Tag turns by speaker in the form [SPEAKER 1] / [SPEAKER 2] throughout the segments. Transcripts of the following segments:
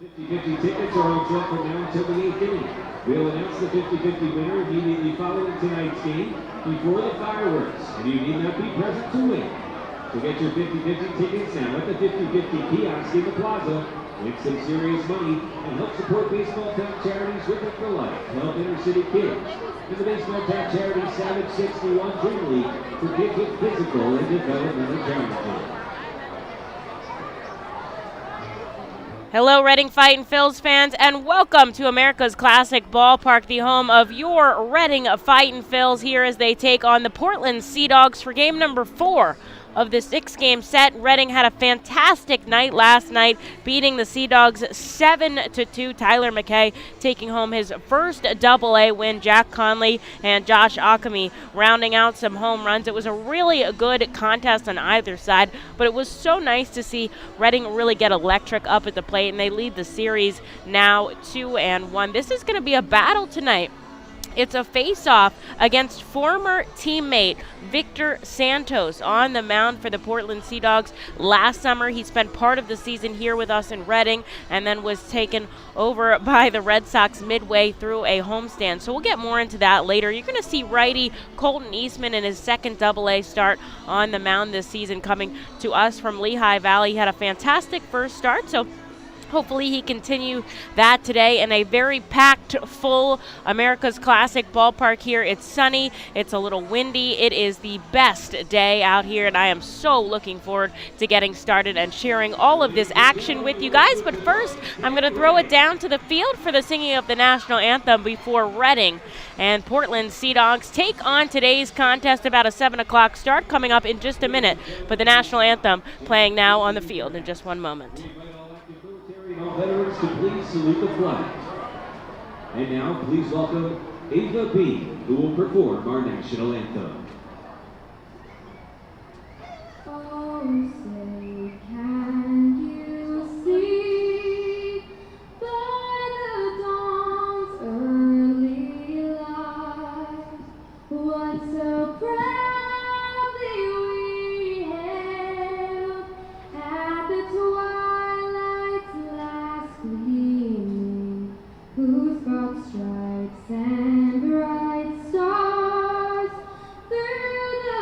[SPEAKER 1] 50-50 tickets are on sale from now until the 8th inning. We'll announce the 50-50 winner immediately following tonight's game before the fireworks, and you need not be present to win. So get your 50-50 tickets now at the 50-50 kiosk in the plaza. Win some serious money and help support baseball top charities with it for life. Help inner city kids. And the baseball top charity Savage 61 Dream League for kids with physical and developmental challenges.
[SPEAKER 2] Hello, Reading Fightin' Phils fans, and welcome to America's Classic Ballpark, the home of your Reading Fightin' Phils here as they take on the Portland Sea Dogs for game number 4 of the 6-game set. Reading had a fantastic night last night, beating the Sea Dogs 7-2. Tyler McKay taking home his first AA win. Jack Conley and Josh Ockamy rounding out some home runs. It was a really good contest on either side, but it was so nice to see Reading really get electric up at the plate, and they lead the series now 2-1. This is going to be a battle tonight. It's a face-off against former teammate Victor Santos on the mound for the Portland Sea Dogs. Last summer, he spent part of the season here with us in Reading and then was taken over by the Red Sox midway through a homestand. So we'll get more into that later. You're going to see righty Colton Eastman in his second AA start on the mound this season coming to us from Lehigh Valley. He had a fantastic first start, so hopefully he continue that today in a very packed, full America's Classic Ballpark here. It's sunny, it's a little windy, it is the best day out here, and I am so looking forward to getting started and sharing all of this action with you guys. But first, I'm going to throw it down to the field for the singing of the national anthem before Reading and Portland Sea Dogs take on today's contest. About a 7 o'clock start coming up in just a minute, but the national anthem playing now on the field in just one moment.
[SPEAKER 1] All veterans to please salute the flag. And now, please welcome Ava Beam, who will perform our national anthem.
[SPEAKER 3] Oh, say, can you see by the dawn's early light what so proudly we hailed at the twilight's last gleaming, whose broad stripes and bright stars through the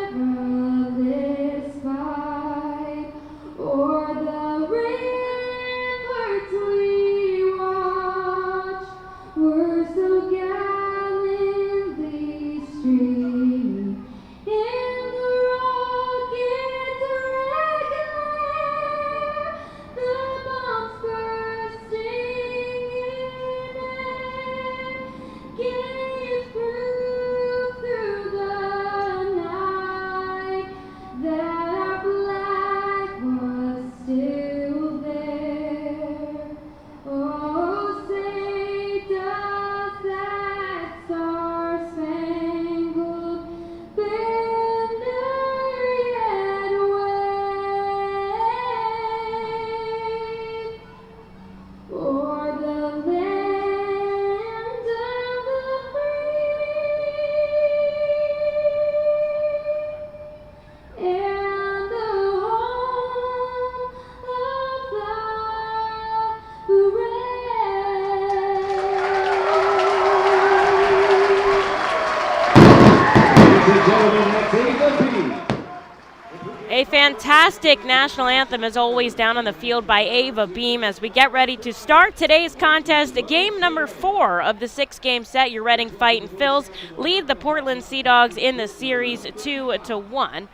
[SPEAKER 3] perilous fight o'er the ramparts we watched were so gallantly streaming in the rocket's red glare, the bombs bursting in air gave proof through the night that our flag was still there. Oh, say does that star-spangled banner yet wave o'er the land of the free and the home of the
[SPEAKER 1] Ladies and gentlemen, that's Ava Beam.
[SPEAKER 2] A fantastic national anthem, as always, down on the field by Ava Beam as we get ready to start today's contest. Game number 4 of the 6-game set. Your Reading Fightin' Phils lead the Portland Sea Dogs in the series 2-1.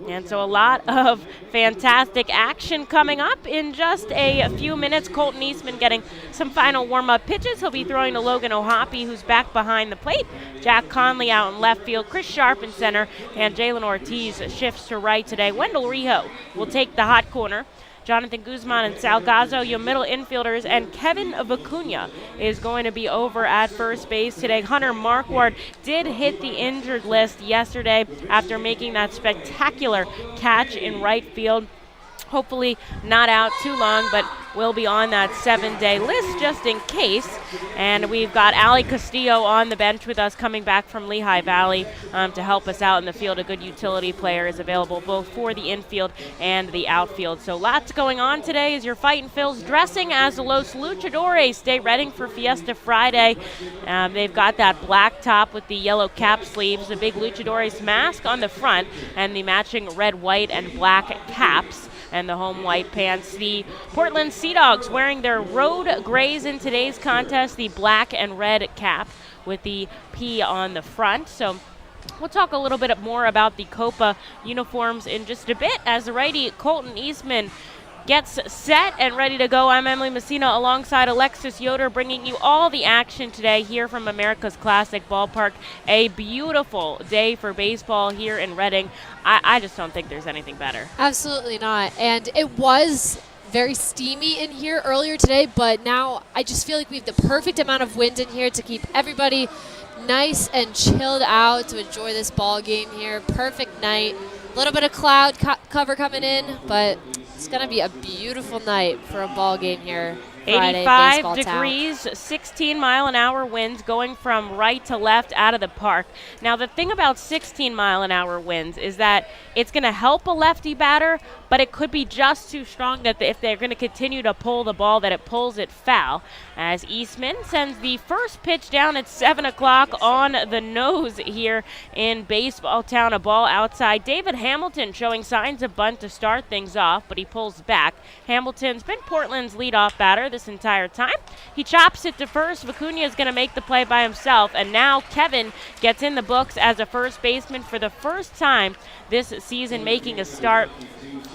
[SPEAKER 2] And so a lot of fantastic action coming up in just a few minutes. Colton Eastman getting some final warm-up pitches. He'll be throwing to Logan O'Hoppe, who's back behind the plate. Jack Conley out in left field. Chris Sharp in center. And Jalen Ortiz shifts to right today. Wendell Rijo will take the hot corner. Jonathan Guzman and Salgado, your middle infielders, and Kevin Vicuña is going to be over at first base today. Hunter Marquardt did hit the injured list yesterday after making that spectacular catch in right field. hopefully not out too long, but will be on that 7-day list just in case. And we've got Ali Castillo on the bench with us, coming back from Lehigh Valley to help us out in the field. A good utility player is available both for the infield and the outfield. So lots going on today as your Fightin' Phils dressing as the Los Luchadores State Reading for Fiesta Friday. They've got that black top with the yellow cap sleeves, the big Luchadores mask on the front, and the matching red, white, and black caps, and the home white pants. The Portland Sea Dogs wearing their road grays in today's contest, the black and red cap with the P on the front. So we'll talk a little bit more about the Copa uniforms in just a bit as the righty Colton Eastman gets set and ready to go. I'm Emily Messina alongside Alexis Yoder, bringing you all the action today here from America's Classic Ballpark. A beautiful day for baseball here in Reading. I just don't think there's anything better.
[SPEAKER 4] Absolutely not. And it was very steamy in here earlier today, but now I just feel like we have the perfect amount of wind in here to keep everybody nice and chilled out to enjoy this ball game here. Perfect night. A little bit of cloud cover coming in, but it's going to be a beautiful night for a ball game here. Friday,
[SPEAKER 2] 85 degrees, 16-mile-an-hour winds going from right to left out of the park. Now, the thing about 16-mile-an-hour winds is that it's going to help a lefty batter, but it could be just too strong that if they're going to continue to pull the ball, that it pulls it foul. As Eastman sends the first pitch down at 7 o'clock on the nose here in Baseball Town. A ball outside. David Hamilton showing signs of bunt to start things off, but he pulls back. Hamilton's been Portland's leadoff batter this entire time. He chops it to first. Vicuña is going to make the play by himself, and now Kevin gets in the books as a first baseman for the first time this season, making a start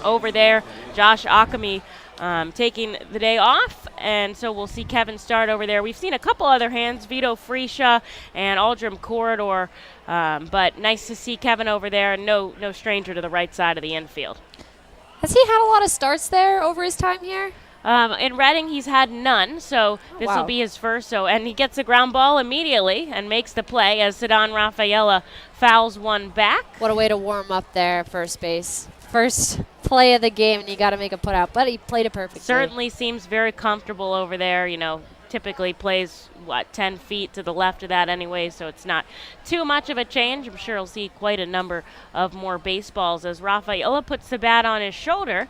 [SPEAKER 2] over there. Josh Akami taking the day off, and so we'll see Kevin start over there. We've seen a couple other hands, Vito Freesia and Aldrim Corridor, but nice to see Kevin over there. No stranger to the right side of the infield.
[SPEAKER 4] Has he had a lot of starts there over his time here?
[SPEAKER 2] In Reading, he's had none, so this will be his first. And he gets a ground ball immediately and makes the play as Cedon Rafaela fouls one back.
[SPEAKER 4] What a way to warm up there, first base. First play of the game, and you got to make a put out, but he played it perfectly.
[SPEAKER 2] Certainly seems very comfortable over there. You know, typically plays, 10 feet to the left of that anyway, so it's not too much of a change. I'm sure he'll see quite a number of more baseballs as Rafaela puts the bat on his shoulder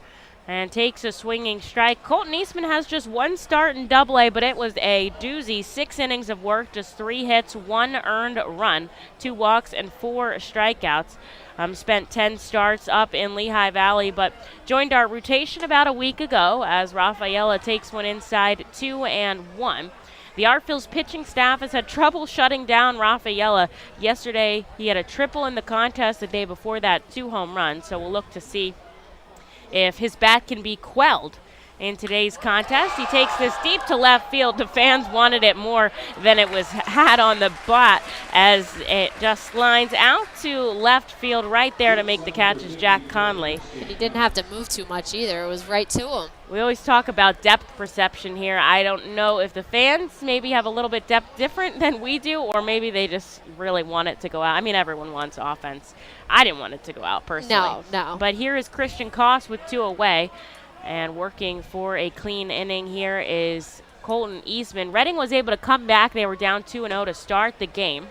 [SPEAKER 2] and takes a swinging strike. Colton Eastman has just one start in Double-A, but it was a doozy. 6 innings of work, just 3 hits, 1 earned run, 2 walks, and 4 strikeouts. Spent 10 starts up in Lehigh Valley, but joined our rotation about a week ago as Rafaela takes one inside 2-1. The Artfield's pitching staff has had trouble shutting down Rafaela. Yesterday, he had a triple in the contest. The day before that, 2 home runs, so we'll look to see if his bat can be quelled in today's contest. He takes this deep to left field. The fans wanted it more than it was had on the bat as it just lines out to left field. Right there to make the catch is Jack Conley.
[SPEAKER 4] And he didn't have to move too much either. It was right to him.
[SPEAKER 2] We always talk about depth perception here. I don't know if the fans maybe have a little bit depth different than we do, or maybe they just really want it to go out. I mean, everyone wants offense. I didn't want it to go out personally.
[SPEAKER 4] No.
[SPEAKER 2] But here is Christian Koss with 2 away. And working for a clean inning here is Colton Eastman. Reading was able to come back. They were down 2-0 to start the game,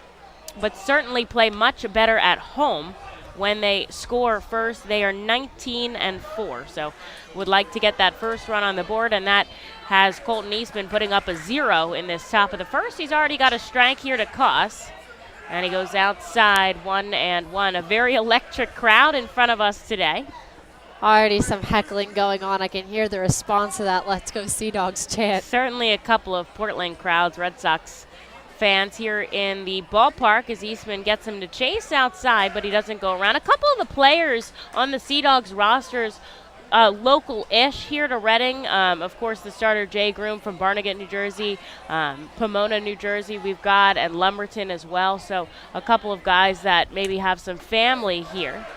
[SPEAKER 2] but certainly play much better at home when they score first. They are 19-4, so would like to get that first run on the board, and that has Colton Eastman putting up a 0 in this top of the first. He's already got a strike here to Koss, and he goes outside 1-1. A very electric crowd in front of us today.
[SPEAKER 4] Already some heckling going on. I can hear the response to that Let's Go Sea Dogs chant.
[SPEAKER 2] Certainly a couple of Portland crowds, Red Sox fans here in the ballpark as Eastman gets him to chase outside, but he doesn't go around. A couple of the players on the Sea Dogs rosters local-ish here to Reading. Of course, the starter Jay Groom from Barnegat, New Jersey, Pomona, New Jersey we've got, and Lumberton as well. So a couple of guys that maybe have some family here.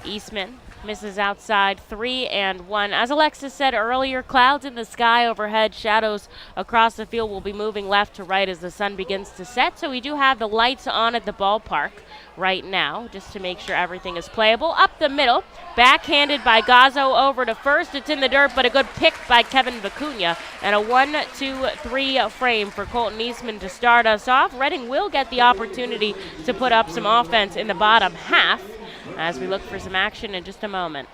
[SPEAKER 2] Eastman Misses outside, 3-1. As Alexis said earlier, clouds in the sky overhead, shadows across the field will be moving left to right as the sun begins to set. So we do have the lights on at the ballpark right now, just to make sure everything is playable. Up the middle, backhanded by Gazzo over to first. It's in the dirt, but a good pick by Kevin Vicuña. And a 1-2-3 frame for Colton Eastman to start us off. Reading will get the opportunity to put up some offense in the bottom half, as we look for some action in just a moment.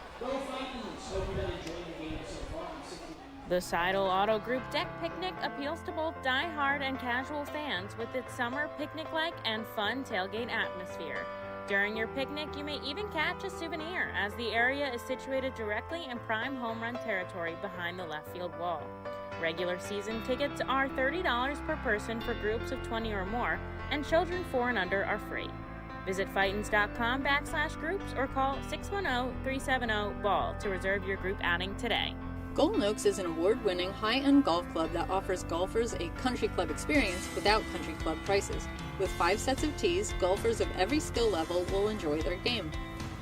[SPEAKER 2] The Seidel Auto Group Deck Picnic appeals to both die-hard and casual fans with its summer picnic-like and fun tailgate atmosphere. During your picnic, you may even catch a souvenir, as the area is situated directly in prime home run territory behind the left field wall. Regular season tickets are $30 per person for groups of 20 or more, and children 4 and under are free. Visit Fightins.com/groups or call 610-370-BALL to reserve your group outing today.
[SPEAKER 5] Golden Oaks is an award-winning high-end golf club that offers golfers a country club experience without country club prices. With 5 sets of tees, golfers of every skill level will enjoy their game.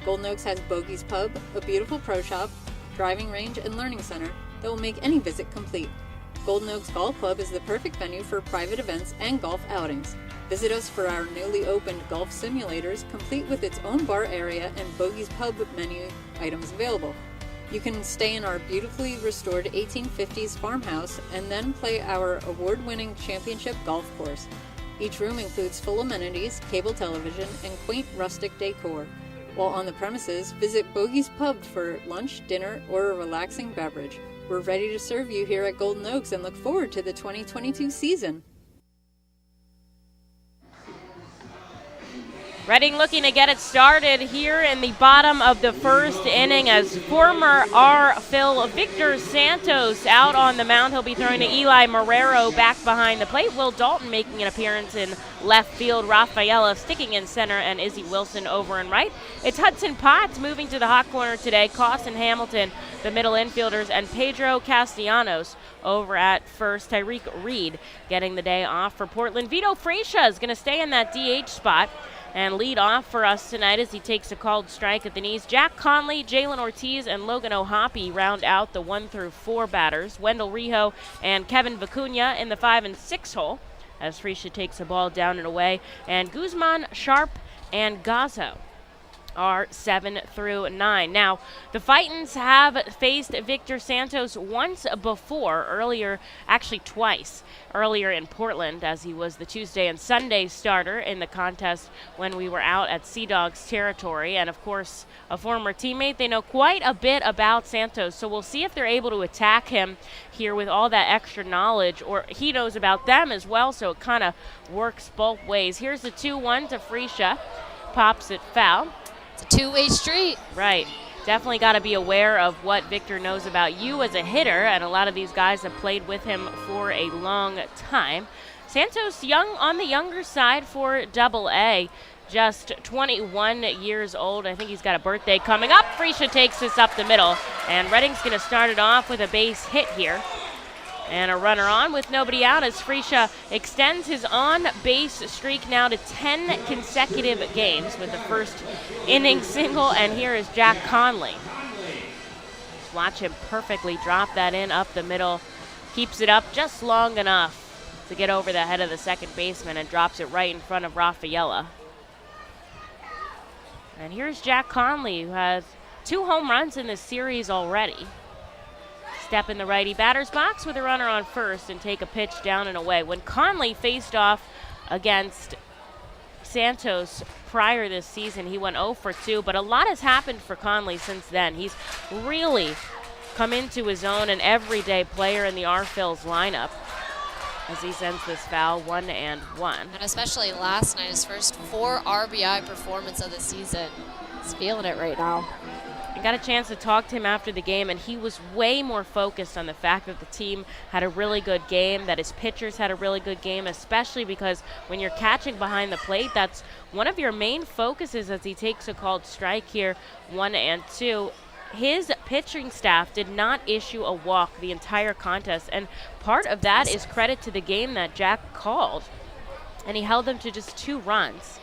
[SPEAKER 5] Golden Oaks has Bogey's Pub, a beautiful pro shop, driving range, and learning center that will make any visit complete. Golden Oaks Golf Club is the perfect venue for private events and golf outings. Visit us for our newly opened golf simulators, complete with its own bar area and Bogey's Pub menu items available. You can stay in our beautifully restored 1850s farmhouse and then play our award-winning championship golf course. Each room includes full amenities, cable television, and quaint rustic decor. While on the premises, visit Bogey's Pub for lunch, dinner, or a relaxing beverage. We're ready to serve you here at Golden Oaks and look forward to the 2022 season.
[SPEAKER 2] Reading looking to get it started here in the bottom of the first inning as former Phil Victor Santos out on the mound. He'll be throwing to Eli Marrero back behind the plate. Will Dalton making an appearance in left field. Rafaela sticking in center, and Izzy Wilson over and right. It's Hudson Potts moving to the hot corner today. Cawson Hamilton, the middle infielders, and Pedro Castellanos over at first. Tyreek Reed getting the day off for Portland. Vito Fresia is going to stay in that DH spot and lead off for us tonight as he takes a called strike at the knees. Jack Conley, Jalen Ortiz, and Logan O'Hoppe round out the 1 through 4 batters. Wendell Rijo and Kevin Vicuña in the 5 and 6 hole as Fresia takes the ball down and away. And Guzman, Sharp, and Gazzo are 7 through 9. Now, the Fightins have faced Victor Santos once before, twice earlier in Portland, as he was the Tuesday and Sunday starter in the contest when we were out at Sea Dogs territory. And of course, a former teammate, they know quite a bit about Santos, so we'll see if they're able to attack him here with all that extra knowledge, or he knows about them as well, so it kind of works both ways. Here's the 2-1 to Fresia, pops it foul.
[SPEAKER 4] It's a two-way street.
[SPEAKER 2] Right. Definitely got to be aware of what Victor knows about you as a hitter, and a lot of these guys have played with him for a long time. Santos young on the younger side for Double-A, just 21 years old. I think he's got a birthday coming up. Fresia takes this up the middle, and Reading's going to start it off with a base hit here. And a runner on with nobody out as Fresia extends his on-base streak now to 10 consecutive games with the first inning single. And here is Jack Conley. Watch him perfectly drop that in up the middle. Keeps it up just long enough to get over the head of the second baseman and drops it right in front of Rafaela. And here's Jack Conley, who has 2 home runs in this series already. Step in the righty batter's box with a runner on first and take a pitch down and away. When Conley faced off against Santos prior this season, he went 0 for 2, but a lot has happened for Conley since then. He's really come into his own, an everyday player in the R-Phil's lineup as he sends this foul 1-1.
[SPEAKER 4] And especially last night, his first 4 RBI performance of the season. He's feeling it right now.
[SPEAKER 2] I got a chance to talk to him after the game, and he was way more focused on the fact that the team had a really good game, that his pitchers had a really good game, especially because when you're catching behind the plate, that's one of your main focuses as he takes a called strike here, 1-2. His pitching staff did not issue a walk the entire contest, and part of that is credit to the game that Jack called, and he held them to just 2 runs.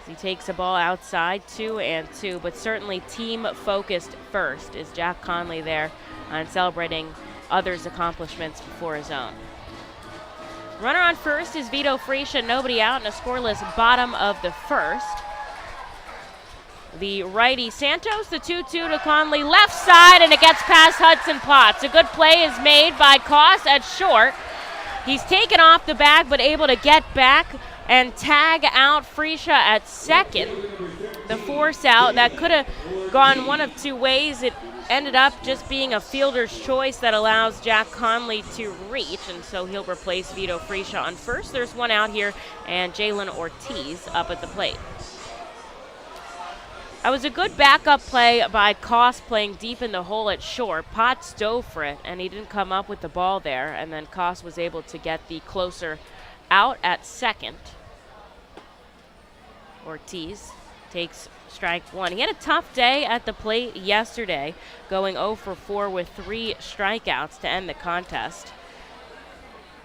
[SPEAKER 2] He takes a ball outside, 2-2, but certainly team-focused first is Jack Conley there on celebrating others' accomplishments before his own. Runner on first is Vito Frecia, nobody out, in a scoreless bottom of the first. The righty Santos, the 2-2 to Conley, left side, and it gets past Hudson Potts. A good play is made by Koss at short. He's taken off the bag, but able to get back and tag out Frecia at second. The force out, that could have gone one of two ways. It ended up just being a fielder's choice that allows Jack Conley to reach, and so he'll replace Vito Frecia on first. There's one out here, and Jalen Ortiz up at the plate. That was a good backup play by Koss, playing deep in the hole at short. Potts dove for it, and he didn't come up with the ball there, and then Koss was able to get the closer out at second. Ortiz takes strike one. He had a tough day at the plate yesterday, going 0 for 4 with 3 strikeouts to end the contest.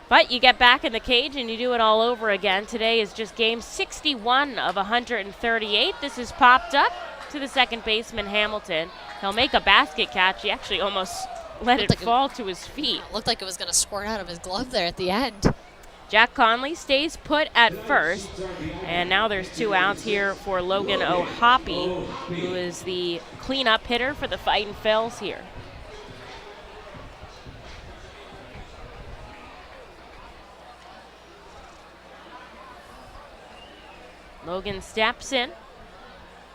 [SPEAKER 2] But you get back in the cage and you do it all over again. Today is just game 61 of 138. This is popped up to the second baseman, Hamilton. He'll make a basket catch. He actually almost let it fall to his feet.
[SPEAKER 4] Looked like it was going to squirt out of his glove there at the end.
[SPEAKER 2] Jack Conley stays put at first, and now there's 2 outs here for Logan O'Hoppe, who is the cleanup hitter for the Fightin' Phils here. Logan steps in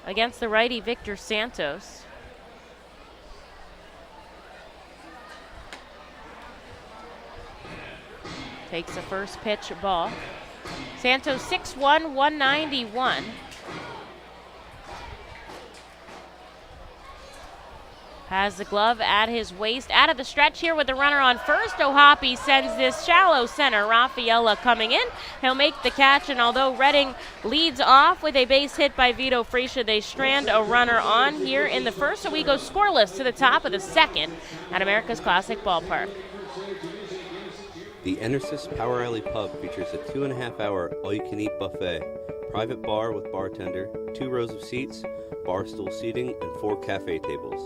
[SPEAKER 2] against the righty Victor Santos. Takes the first pitch ball. Santos 6'1", 191. Has the glove at his waist. Out of the stretch here with the runner on first. O'Hoppe sends this shallow center. Raffaella coming in. He'll make the catch, and although Reading leads off with a base hit by Vito Frecia, they strand a runner on here in the first, so we go scoreless to the top of the second at America's Classic Ballpark.
[SPEAKER 6] The Enersys Power Alley Pub features a 2.5-hour all-you-can-eat buffet, private bar with bartender, 2 rows of seats, bar stool seating, and 4 cafe tables.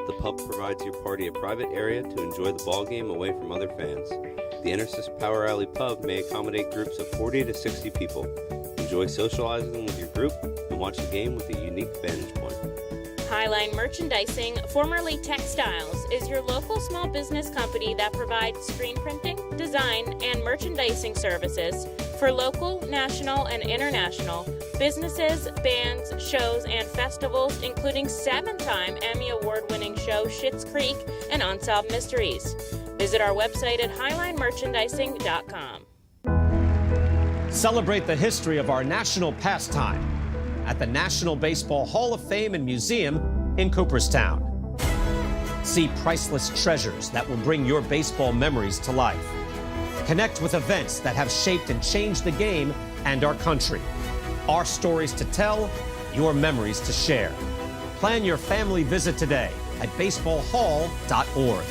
[SPEAKER 6] The pub provides your party a private area to enjoy the ball game away from other fans. The Enersys Power Alley Pub may accommodate groups of 40 to 60 people. Enjoy socializing with your group and watch the game with a unique vantage point.
[SPEAKER 2] Highline Merchandising, formerly Textiles, is your local small business company that provides screen printing, design, and merchandising services for local, national, and international businesses, bands, shows, and festivals, including 7-time Emmy Award-winning show Schitt's Creek and Unsolved Mysteries. Visit our website at highlinemerchandising.com.
[SPEAKER 7] Celebrate the history of our national pastime at the National Baseball Hall of Fame and Museum in Cooperstown. See priceless treasures that will bring your baseball memories to life. Connect with events that have shaped and changed the game and our country. Our stories to tell, your memories to share. Plan your family visit today at baseballhall.org.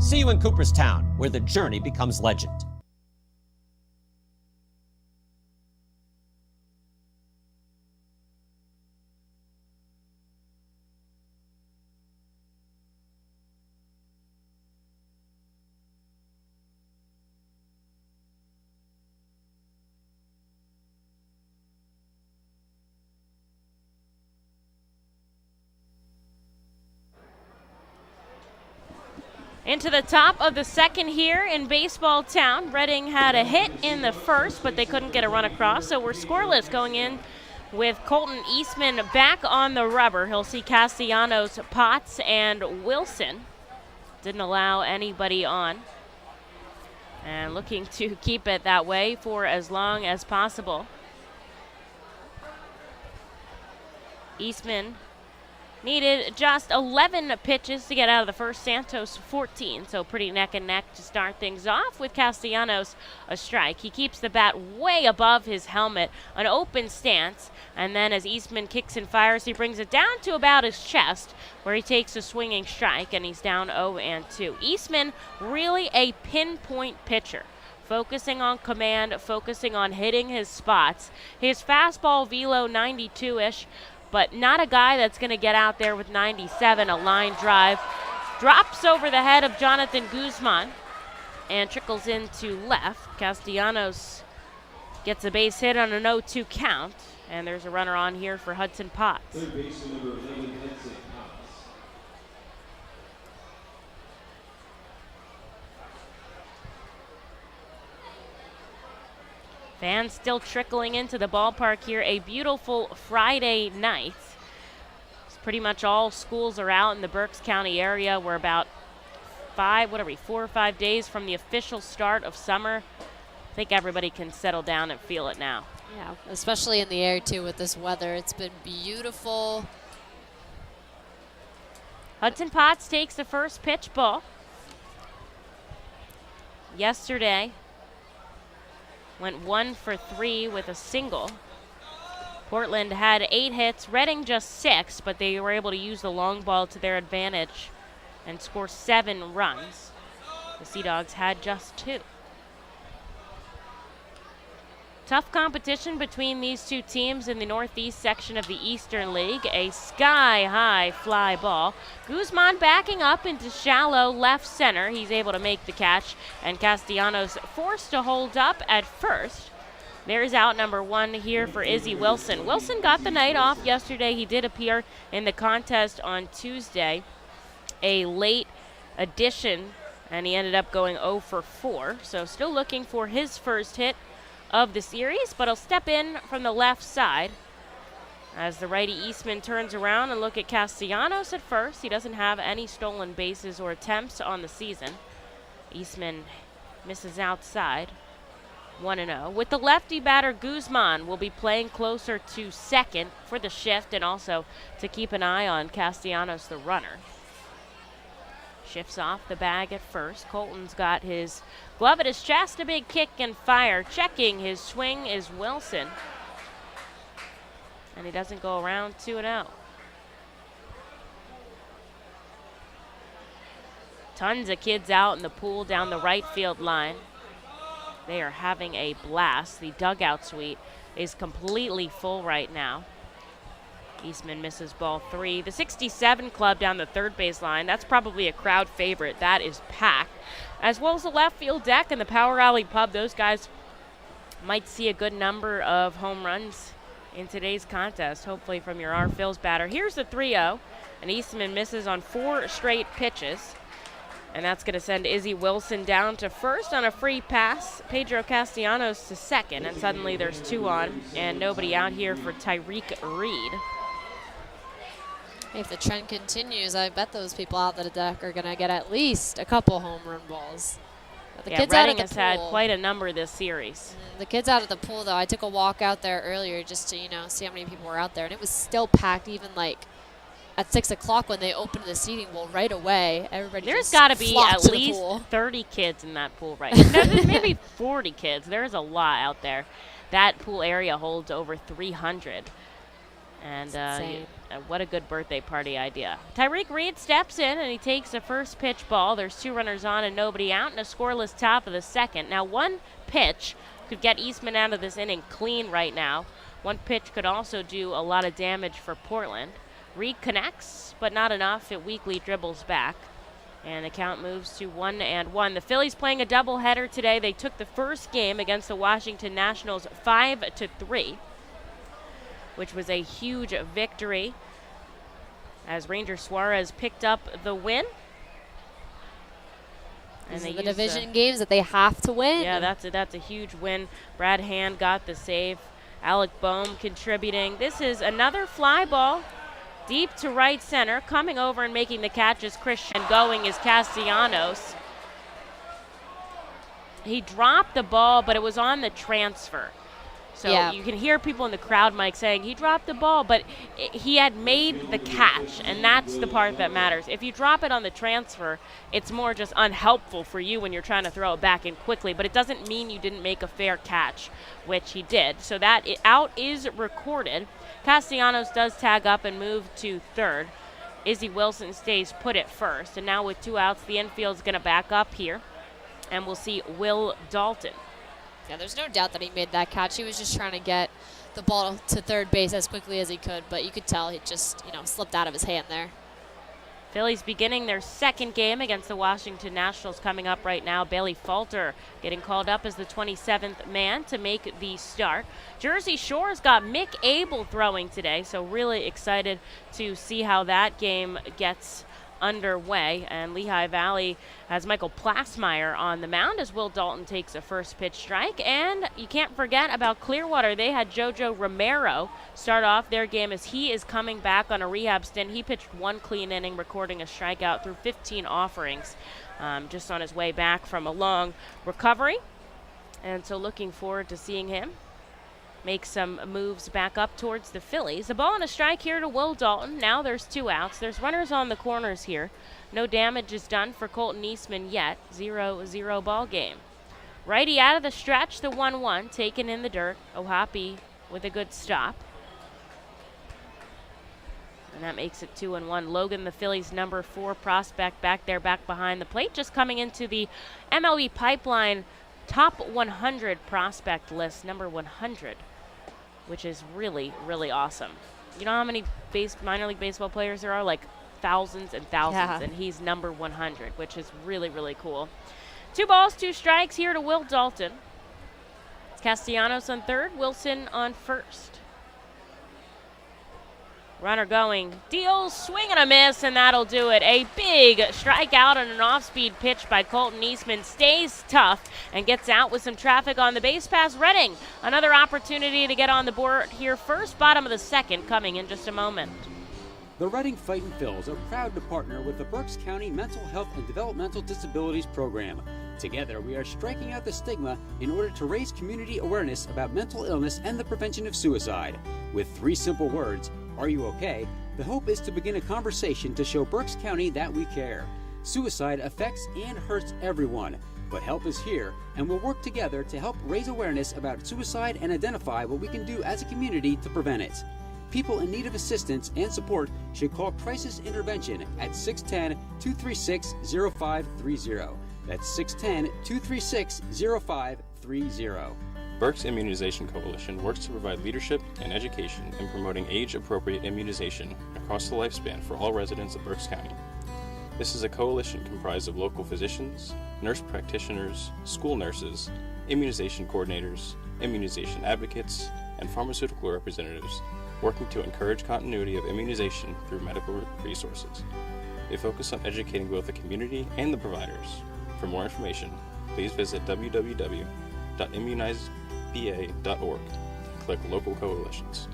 [SPEAKER 7] See you in Cooperstown, where the journey becomes legend.
[SPEAKER 2] Into the top of the second here in Baseball Town. Reading had a hit in the first, but they couldn't get a run across, so we're scoreless going in with Colton Eastman back on the rubber. He'll see Castellanos, Potts, and Wilson. Didn't allow anybody on. And looking to keep it that way for as long as possible. Eastman needed just 11 pitches to get out of the first. Santos 14, so pretty neck and neck to start things off with Castellanos a strike. He keeps the bat way above his helmet, an open stance, and then as Eastman kicks and fires, he brings it down to about his chest, where he takes a swinging strike, and he's down 0-2. Eastman, really a pinpoint pitcher. focusing on command, focusing on hitting his spots. His fastball velo 92-ish, but not a guy that's going to get out there with 97. A line drive drops over the head of Jonathan Guzman and trickles into left. Castellanos gets a base hit on an 0-2 count, and there's a runner on here for Hudson Potts.
[SPEAKER 1] Third baseman number 11, Hudson Potts.
[SPEAKER 2] Fans still trickling into the ballpark here. A beautiful Friday night. Pretty much all schools are out in the Berks County area. We're about 4 or 5 days from the official start of summer. I think everybody can settle down and feel it now.
[SPEAKER 4] Yeah, especially in the air too with this weather. It's been beautiful.
[SPEAKER 2] Hudson Potts takes the first pitch ball. Yesterday went 1 for 3 with a single. Portland had 8 hits, Reading just 6, but they were able to use the long ball to their advantage and score 7 runs. The Sea Dogs had just 2. Tough competition between these two teams in the northeast section of the Eastern League. A sky-high fly ball. Guzman backing up into shallow left center. He's able to make the catch, and Castellanos forced to hold up at first. There's out number 1 here for Izzy Wilson. Wilson got the night off yesterday. He did appear in the contest on Tuesday. A late addition, and he ended up going 0 for 4. So still looking for his first hit of the series, but he'll step in from the left side as the righty Eastman turns around and look at Castellanos at first. He doesn't have any stolen bases or attempts on the season. Eastman misses outside. 1-0. With the lefty batter, Guzman will be playing closer to second for the shift and also to keep an eye on Castellanos, the runner. Shifts off the bag at first. Colton's got his glove at his chest, a big kick and fire. Checking his swing is Wilson. And he doesn't go around 2-0. Tons of kids out in the pool down the right field line. They are having a blast. The dugout suite is completely full right now. Eastman misses ball 3. The 67 club down the third base line, that's probably a crowd favorite. That is packed. As well as the left field deck and the Power Alley pub. Those guys might see a good number of home runs in today's contest, hopefully from your R. Phil's batter. Here's the 3-0, and Eastman misses on 4 straight pitches. And that's going to send Izzy Wilson down to first on a free pass. Pedro Castellanos to second, and suddenly there's 2 on and nobody out here for Tyreek Reed.
[SPEAKER 4] If the trend continues, I bet those people out at the deck are going to get at least a couple home run balls. The kids
[SPEAKER 2] Reading
[SPEAKER 4] out of
[SPEAKER 2] has
[SPEAKER 4] the
[SPEAKER 2] had
[SPEAKER 4] pool,
[SPEAKER 2] quite a number this series.
[SPEAKER 4] The kids out of the pool, though, I took a walk out there earlier just to, see how many people were out there, and it was still packed even at 6 o'clock when they opened the seating bowl right away. Everybody
[SPEAKER 2] There's
[SPEAKER 4] got to
[SPEAKER 2] be at least 30 kids in that pool right now. There's maybe 40 kids. There's a lot out there. That pool area holds over 300. And what a good birthday party idea. Tyreek Reed steps in and he takes the first pitch ball. There's 2 runners on and nobody out, and a scoreless top of the second. Now 1 pitch could get Eastman out of this inning clean right now. 1 pitch could also do a lot of damage for Portland. Reed connects, but not enough. It weakly dribbles back. And the count moves to 1-1. The Phillies playing a doubleheader today. They took the first game against the Washington Nationals 5-3. Which was a huge victory as Ranger Suarez picked up the win.
[SPEAKER 4] These are the division games that they have to win.
[SPEAKER 2] Yeah, that's a huge win. Brad Hand got the save. Alec Boehm contributing. This is another fly ball deep to right center. Coming over and making the catch is Christian. Going is Castellanos. He dropped the ball, but it was on the transfer. So you can hear people in the crowd mic saying he dropped the ball, but he had made the catch, and that's the part that matters. If you drop it on the transfer, it's more just unhelpful for you when you're trying to throw it back in quickly, but it doesn't mean you didn't make a fair catch, which he did. So that out is recorded. Castellanos does tag up and move to third. Izzy Wilson stays put at first, and now with 2 outs, the infield's going to back up here. and we'll see Will Dalton.
[SPEAKER 4] Yeah, there's no doubt that he made that catch. He was just trying to get the ball to third base as quickly as he could, but you could tell he just, slipped out of his hand there.
[SPEAKER 2] Phillies beginning their second game against the Washington Nationals coming up right now. Bailey Falter getting called up as the 27th man to make the start. Jersey Shore's got Mick Abel throwing today, so really excited to see how that game gets underway. And Lehigh Valley has Michael Plasmeyer on the mound as Will Dalton takes a first pitch strike. And you can't forget about Clearwater. They had Jojo Romero start off their game as he is coming back on a rehab stint. He pitched one clean inning, recording a strikeout through 15 offerings, just on his way back from a long recovery. And so looking forward to seeing him make some moves back up towards the Phillies. A ball and a strike here to Will Dalton. Now there's 2 outs. There's runners on the corners here. No damage is done for Colton Eastman yet. 0-0 ball game. Righty out of the stretch, the 1-1 taken in the dirt. Ohapi with a good stop. And that makes it 2-1. Logan, the Phillies' number 4 prospect back there, back behind the plate, just coming into the MLB Pipeline top 100 prospect list, number 100, which is really, really awesome. You know how many minor league baseball players there are? Like thousands and thousands,
[SPEAKER 4] Yeah.
[SPEAKER 2] and he's number 100, which is really, really cool. 2 balls, 2 strikes here to Will Dalton. Castellanos on third, Wilson on first. Runner going, deals, swing and a miss, and that'll do it. A big strikeout on an off-speed pitch by Colton Eastman. Stays tough and gets out with some traffic on the base pass. Reading, another opportunity to get on the board here first. Bottom of the second coming in just a moment.
[SPEAKER 8] The Reading Fightin' Phils are proud to partner with the Berks County Mental Health and Developmental Disabilities Program. Together, we are striking out the stigma in order to raise community awareness about mental illness and the prevention of suicide. With 3 simple words, "Are you okay?" the hope is to begin a conversation to show Berks County that we care. Suicide affects and hurts everyone, but help is here, and we'll work together to help raise awareness about suicide and identify what we can do as a community to prevent it. People in need of assistance and support should call Crisis Intervention at 610-236-0530. That's 610-236-0530.
[SPEAKER 9] Berks Immunization Coalition works to provide leadership and education in promoting age-appropriate immunization across the lifespan for all residents of Berks County. This is a coalition comprised of local physicians, nurse practitioners, school nurses, immunization coordinators, immunization advocates, and pharmaceutical representatives working to encourage continuity of immunization through medical resources. They focus on educating both the community and the providers. For more information, please visit www.immunizeba.org and click Local Coalitions.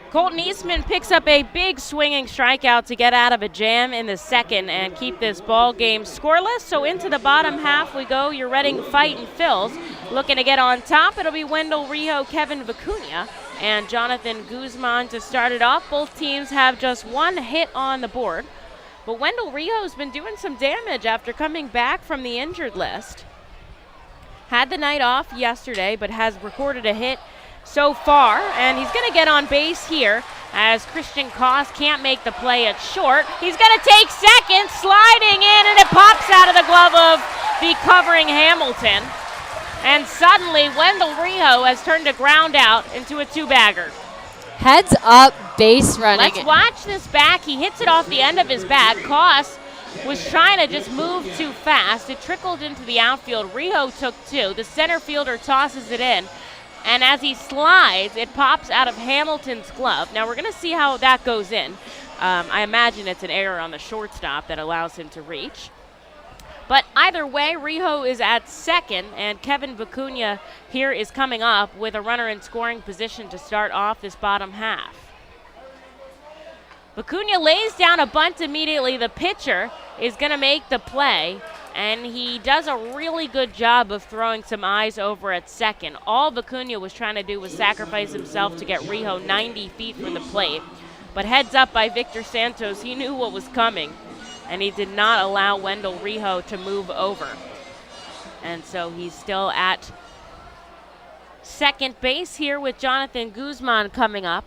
[SPEAKER 2] Colton Eastman picks up a big swinging strikeout to get out of a jam in the second and keep this ball game scoreless. So into the bottom half we go. Your Reading Fightin' Phils looking to get on top. It'll be Wendell Rijo, Kevin Vicuña, and Jonathan Guzman to start it off. Both teams have just 1 hit on the board. But Wendell Rijo's been doing some damage after coming back from the injured list. Had the night off yesterday, but has recorded a hit so far, and he's going to get on base here as Christian Koss can't make the play at short. He's going to take second, sliding in, and it pops out of the glove of the covering Hamilton. And suddenly, Wendell Rijo has turned a ground out into a 2-bagger.
[SPEAKER 4] Heads up base running.
[SPEAKER 2] Let's watch this back. He hits it off the end of his bat. Koss was trying to just move too fast. It trickled into the outfield. Rijo took 2. The center fielder tosses it in. And as he slides, it pops out of Hamilton's glove. Now, we're going to see how that goes in. I imagine it's an error on the shortstop that allows him to reach. But either way, Rijo is at second, and Kevin Vicuña here is coming up with a runner in scoring position to start off this bottom half. Vicuña lays down a bunt immediately. The pitcher is going to make the play, And he does a really good job of throwing some eyes over at second. All Vicuña was trying to do was sacrifice himself to get Rijo 90 feet from the plate. But heads up by Victor Santos, he knew what was coming, and he did not allow Wendell Rijo to move over. And so he's still at second base here with Jonathan Guzman coming up.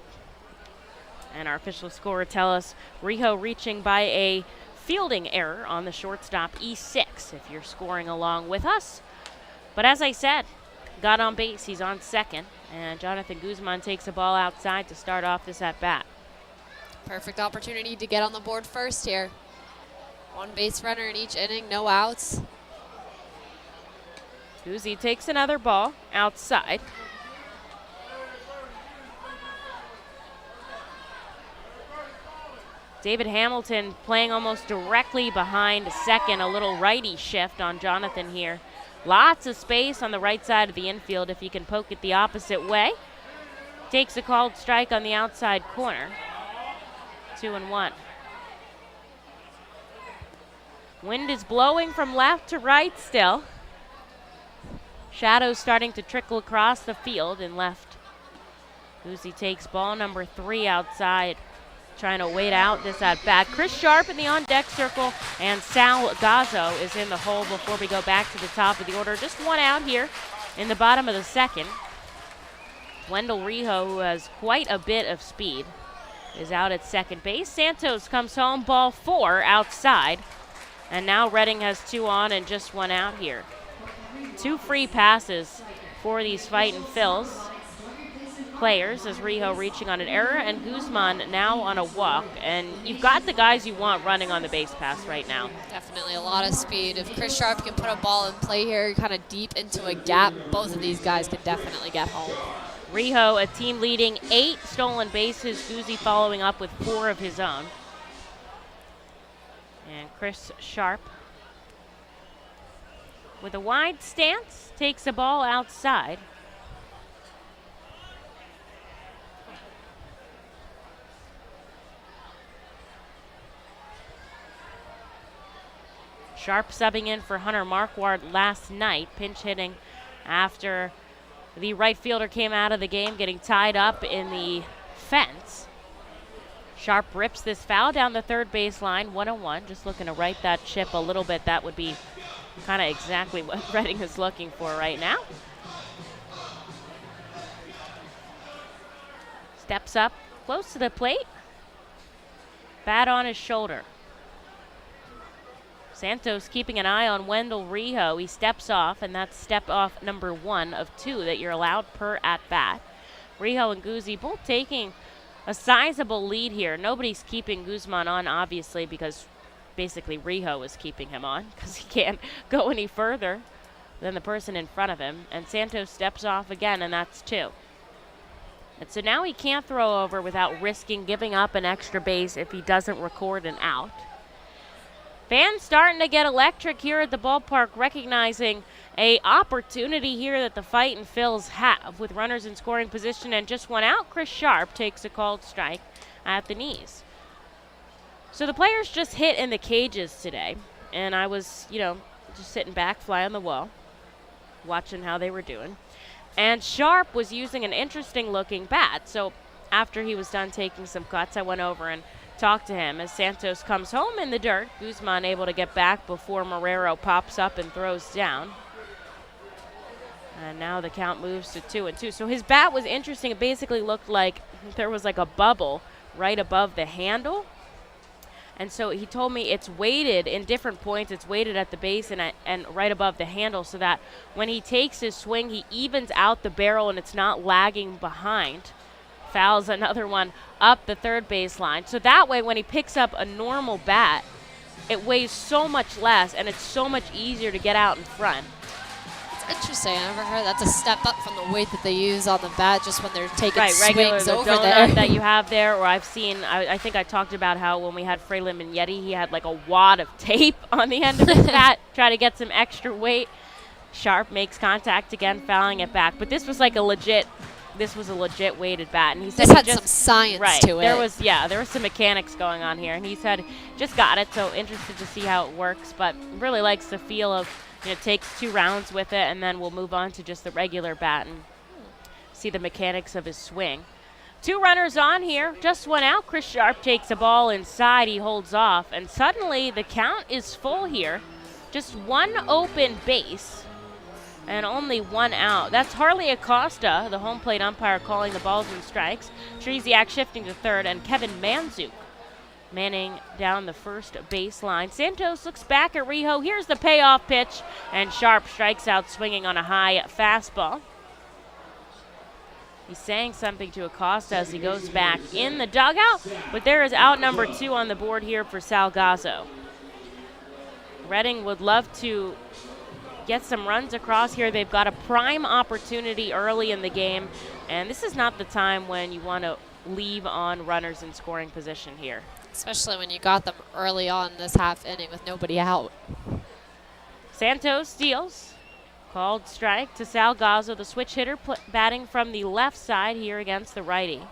[SPEAKER 2] And our official scorer tell us Rijo reaching by a fielding error on the shortstop E6 if you're scoring along with us. But as I said, got on base, he's on second, and Jonathan Guzman takes a ball outside to start off this at-bat.
[SPEAKER 4] Perfect opportunity to get on the board first here. One base runner in each inning, no outs.
[SPEAKER 2] Guzzi takes another ball outside. David Hamilton playing almost directly behind second, a little righty shift on Jonathan here. Lots of space on the right side of the infield if he can poke it the opposite way. Takes a called strike on the outside corner. 2-1. Wind is blowing from left to right still. Shadows starting to trickle across the field in left. Guzzi takes ball number 3 outside, trying to wait out this at-bat. Chris Sharp in the on-deck circle, and Sal Gazzo is in the hole before we go back to the top of the order. Just one out here in the bottom of the second. Wendell Rijo, who has quite a bit of speed, is out at second base. Santos comes home, ball 4 outside. And now Reading has 2 on and just 1 out here. 2 free passes for these Fightin' Phils players as Rijo reaching on an error and Guzman now on a walk. And you've got the guys you want running on the base pass right now.
[SPEAKER 4] Definitely a lot of speed. If Chris Sharp can put a ball in play here kind of deep into a gap, both of these guys can definitely get home.
[SPEAKER 2] Rijo, a team leading 8 stolen bases. Guzzi following up with 4 of his own. And Chris Sharp, with a wide stance, takes a ball outside. Sharp subbing in for Hunter Marquardt last night, pinch hitting after the right fielder came out of the game, getting tied up in the fence. Sharp rips this foul down the third baseline, 1-1. Just looking to right that chip a little bit. That would be kind of exactly what Reading is looking for right now. Steps up close to the plate. Bat on his shoulder. Santos keeping an eye on Wendell Rijo. He steps off, and that's step off number 1 of 2 that you're allowed per at-bat. Rijo and Guzzi both taking a sizable lead here. Nobody's keeping Guzman on, obviously, because basically Rijo is keeping him on because he can't go any further than the person in front of him. And Santos steps off again, and that's 2. And so now he can't throw over without risking giving up an extra base if he doesn't record an out. Fans starting to get electric here at the ballpark, recognizing a opportunity here that the Fightin' Phils have with runners in scoring position and just 1 out. Chris Sharp takes a called strike at the knees. So the players just hit in the cages today, and I was, just sitting back, fly on the wall, watching how they were doing. And Sharp was using an interesting looking bat. So after he was done taking some cuts, I went over and talked to him as Santos comes home in the dirt. Guzman able to get back before Marrero pops up and throws down. And now the count moves to 2-2. So his bat was interesting. It basically looked like there was like a bubble right above the handle. And so he told me it's weighted in different points. It's weighted at the base and right above the handle so that when he takes his swing, he evens out the barrel and it's not lagging behind. Fouls another one up the third baseline. So that way, when he picks up a normal bat, it weighs so much less and it's so much easier to get out in front.
[SPEAKER 4] It's interesting. I never heard that's a step up from the weight that they use on the bat just when they're taking
[SPEAKER 2] regular,
[SPEAKER 4] swings
[SPEAKER 2] the
[SPEAKER 4] over
[SPEAKER 2] donut
[SPEAKER 4] there.
[SPEAKER 2] that you have there, or I've seen, I think I talked about how when we had Fralin Mignetti, he had like a wad of tape on the end of his bat, try to get some extra weight. Sharp makes contact again, fouling it back. But this was like a legit this was a legit weighted bat, and he said
[SPEAKER 4] This
[SPEAKER 2] he
[SPEAKER 4] had
[SPEAKER 2] just,
[SPEAKER 4] some science
[SPEAKER 2] right,
[SPEAKER 4] to it.
[SPEAKER 2] There was some mechanics going on here, and he said just got it, so interested to see how it works, but really likes the feel of, takes 2 rounds with it, and then we'll move on to just the regular bat and see the mechanics of his swing. 2 runners on here, just 1 out. Chris Sharp takes a ball inside, he holds off, and suddenly the count is full here. Just 1 open base and only 1 out. That's Harley Acosta, the home plate umpire, calling the balls and strikes. Treziak shifting to third, and Kevin Manzuk manning down the first baseline. Santos looks back at Rijo. Here's the payoff pitch, and Sharp strikes out swinging on a high fastball. He's saying something to Acosta as he goes back in the dugout, but there is out number 2 on the board here for Salgazzo. Reading would love to get some runs across here. They've got a prime opportunity early in the game, and this is not the time when you want to leave on runners in scoring position here.
[SPEAKER 4] Especially when you got them early on this half inning with nobody out.
[SPEAKER 2] Santos deals. Called strike to Salgazzo, the switch hitter, batting from the left side here against the righty.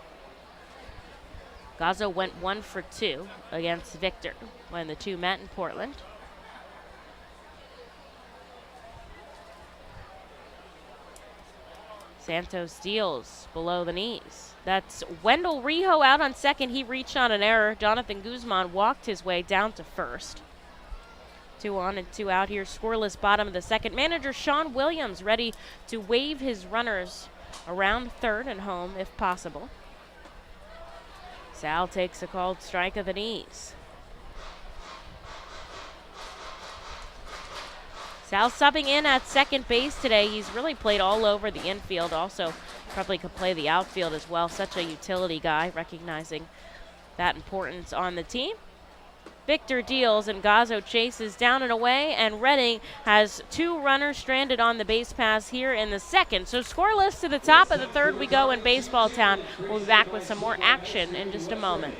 [SPEAKER 2] Gazzo went 1 for 2 against Victor when the 2 met in Portland. Santos deals below the knees. That's Wendell Rijo out on second. He reached on an error. Jonathan Guzman walked his way down to first. 2 on and 2 out here. Scoreless bottom of the second. Manager Sean Williams ready to wave his runners around third and home if possible. Sal takes a called strike of the knees. Sal subbing in at second base today. He's really played all over the infield. Also, probably could play the outfield as well. Such a utility guy, recognizing that importance on the team. Victor deals, and Gazzo chases down and away, and Reading has 2 runners stranded on the base pass here in the second. So scoreless to the top of the third we go in Baseball Town. We'll be back with some more action in just a moment.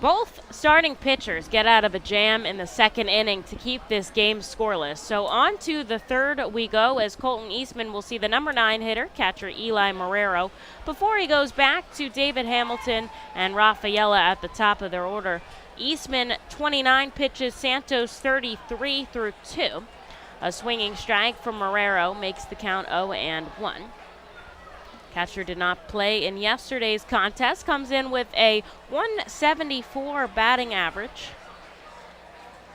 [SPEAKER 2] Both starting pitchers get out of a jam in the second inning to keep this game scoreless. So on to the third we go, as Colton Eastman will see the number 9 hitter, catcher Eli Marrero, before he goes back to David Hamilton and Rafaela at the top of their order. Eastman 29 pitches, Santos 33 through 2. A swinging strike from Marrero makes the count 0-1. Catcher did not play in yesterday's contest, comes in with a 174 batting average.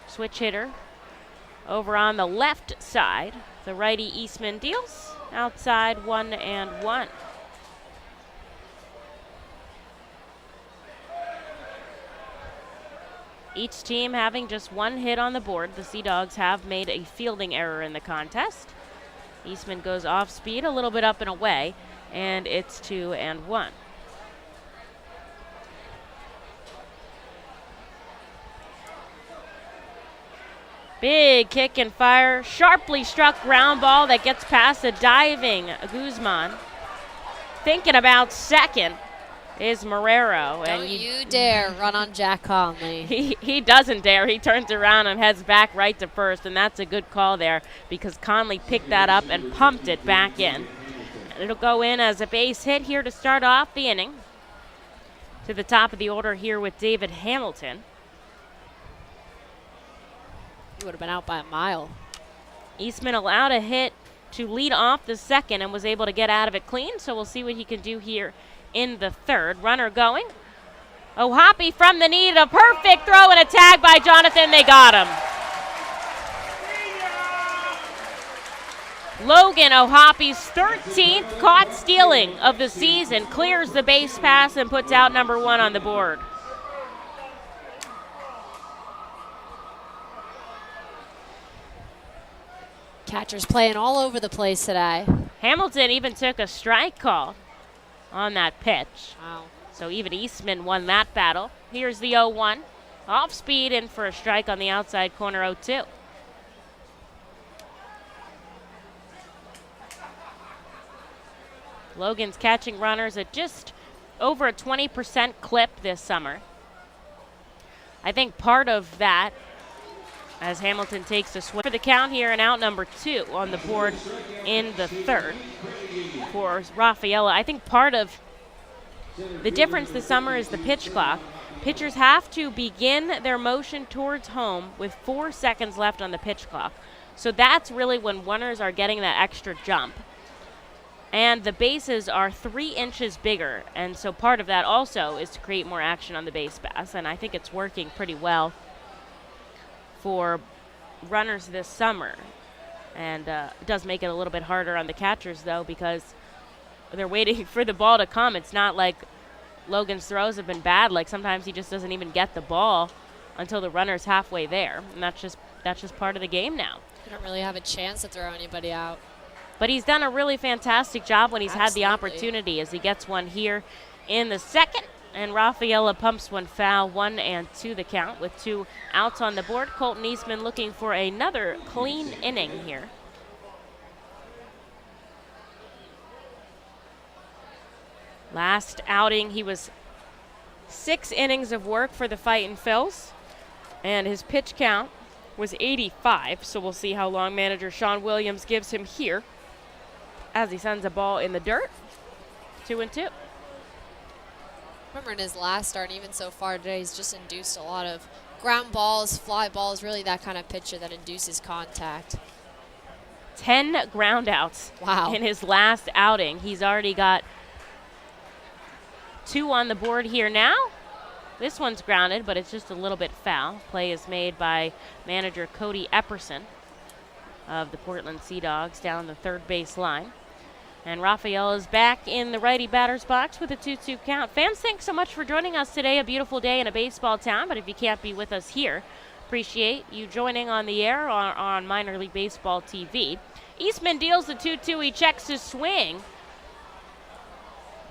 [SPEAKER 2] Switch hitter over on the left side. The righty Eastman deals. Outside 1-1. Each team having just 1 hit on the board. The Sea Dogs have made a fielding error in the contest. Eastman goes off speed, a little bit up and away, and it's 2-1. Big kick and fire, sharply struck ground ball that gets past a diving Guzman. Thinking about second is Marrero.
[SPEAKER 4] Don't you dare run on Jack Conley.
[SPEAKER 2] He doesn't dare. He turns around and heads back right to first, and that's a good call there because Conley picked that up and pumped it back in. And it'll go in as a base hit here to start off the inning. To the top of the order here with David Hamilton.
[SPEAKER 4] He would have been out by a mile.
[SPEAKER 2] Eastman allowed a hit to lead off the second and was able to get out of it clean, so we'll see what he can do here in the third. Runner going. O'Hoppe from the knee, a perfect throw and a tag by Jonathan. They got him. Logan O'Hoppe's 13th caught stealing of the season clears the base pass and puts out number 1 on the board.
[SPEAKER 4] Catcher's playing all over the place today.
[SPEAKER 2] Hamilton even took a strike call on that pitch.
[SPEAKER 4] Wow.
[SPEAKER 2] So even Eastman won that battle. Here's the 0-1. Off speed in for a strike on the outside corner 0-2. Logan's catching runners at just over a 20% clip this summer. I think part of that, as Hamilton takes a swing for the count here, and out number 2 on the board in the third for Rafaela. I think part of the difference this summer is the pitch clock. Pitchers have to begin their motion towards home with 4 seconds left on the pitch clock. So that's really when runners are getting that extra jump. And the bases are 3 inches bigger, and so part of that also is to create more action on the base pass, and I think it's working pretty well for runners this summer. And it does make it a little bit harder on the catchers, though, because they're waiting for the ball to come. It's not like Logan's throws have been bad. Like sometimes he just doesn't even get the ball until the runner's halfway there, and that's just part of the game now.
[SPEAKER 4] You don't really have a chance to throw anybody out.
[SPEAKER 2] But he's done a really fantastic job when he's had the
[SPEAKER 4] Absolutely.
[SPEAKER 2] opportunity, as he gets one here in the second. And Rafaela pumps one foul, 1-2 the count with 2 outs on the board. Colton Eastman looking for another clean inning here. Last outing, he was 6 innings of work for the Fightin' Phils, and his pitch count was 85, so we'll see how long manager Sean Williams gives him here as he sends a ball in the dirt. 2-2.
[SPEAKER 4] Remember in his last start, and even so far today, he's just induced a lot of ground balls, fly balls, really that kind of pitcher that induces contact.
[SPEAKER 2] 10 ground outs
[SPEAKER 4] Wow.
[SPEAKER 2] in his last outing. He's already got 2 on the board here now. This one's grounded, but it's just a little bit foul. Play is made by manager Cody Epperson of the Portland Sea Dogs down the third base line. And Rafael is back in the righty batter's box with a 2-2 count. Fans, thanks so much for joining us today. A beautiful day in a baseball town, but if you can't be with us here, appreciate you joining on the air on Minor League Baseball TV. Eastman deals the 2-2. He checks his swing.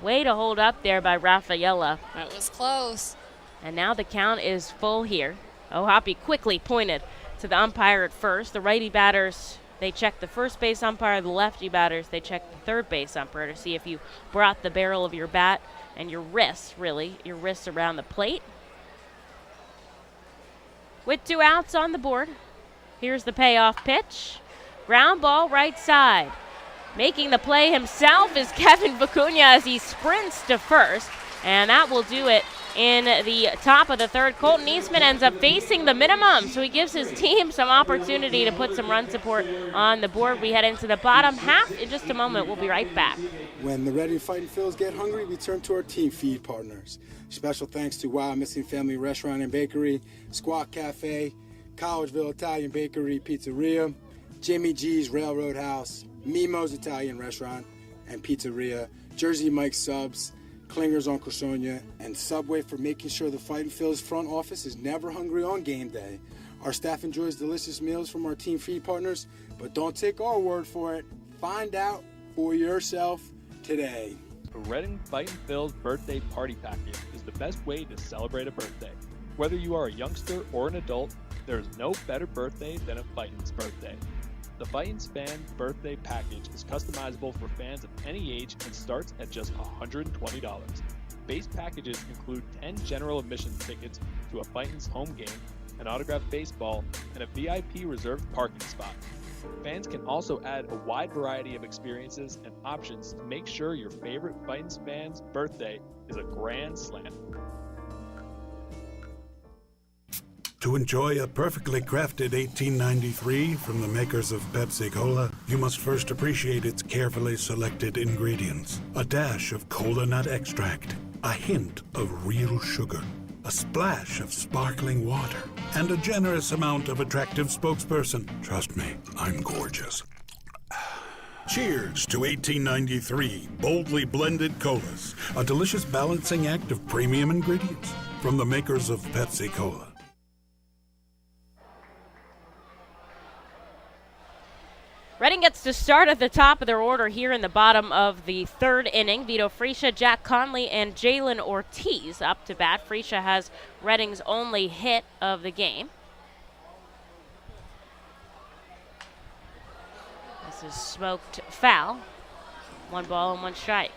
[SPEAKER 2] Way to hold up there by Rafaela.
[SPEAKER 4] That was close.
[SPEAKER 2] And now the count is full here. O'Hoppe quickly pointed to the umpire at first. The righty batters, they check the first base umpire. The lefty batters, they check the third base umpire to see if you brought the barrel of your bat and your wrists, really, your wrists around the plate. With 2 outs on the board, here's the payoff pitch. Ground ball right side. Making the play himself is Kevin Vicuña as he sprints to first, and that will do it in the top of the third. Colton Eastman ends up facing the minimum, so he gives his team some opportunity to put some run support on the board. We head into the bottom half in just a moment. We'll be right back.
[SPEAKER 10] When the Ready Fightin' Phils get hungry, we turn to our team feed partners. Special thanks to Wild Missing Family Restaurant and Bakery, Squawk Cafe, Collegeville Italian Bakery Pizzeria, Jimmy G's Railroad House, Mimo's Italian Restaurant and Pizzeria, Jersey Mike's Subs, Klinger's Uncle Sonia, and Subway for making sure the Fightin' Phils front office is never hungry on game day. Our staff enjoys delicious meals from our team feed partners, but don't take our word for it. Find out for yourself today.
[SPEAKER 11] The Reading Fightin' Phil's birthday party package is the best way to celebrate a birthday. Whether you are a youngster or an adult, there is no better birthday than a Fightin's birthday. The Fightin's Fan Birthday Package is customizable for fans of any age and starts at just $120. Base packages include 10 general admission tickets to a Fightin's home game, an autographed baseball, and a VIP reserved parking spot. Fans can also add a wide variety of experiences and options to make sure your favorite Fightin's fan's birthday is a grand slam.
[SPEAKER 12] To enjoy a perfectly crafted 1893 from the makers of Pepsi Cola, you must first appreciate its carefully selected ingredients. A dash of cola nut extract, a hint of real sugar, a splash of sparkling water, and a generous amount of attractive spokesperson. Trust me, I'm gorgeous. Cheers to 1893 boldly blended colas, a delicious balancing act of premium ingredients from the makers of Pepsi Cola.
[SPEAKER 2] Reading gets to start at the top of their order here in the bottom of the third inning. Vito Fresia, Jack Conley, and Jalen Ortiz up to bat. Fresia has Reading's only hit of the game. This is smoked foul. 1 ball and 1 strike.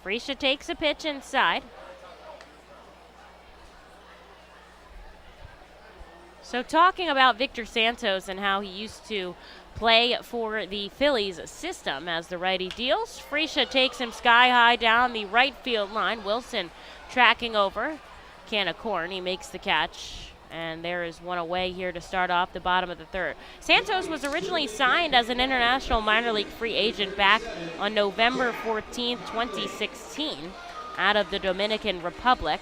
[SPEAKER 2] Fresia takes a pitch inside. So talking about Victor Santos and how he used to play for the Phillies system as the righty deals, Fresia takes him sky high down the right field line. Wilson tracking over. Can of corn. He makes the catch. And there is one away here to start off the bottom of the third. Santos was originally signed as an international minor league free agent back on November 14th, 2016 out of the Dominican Republic.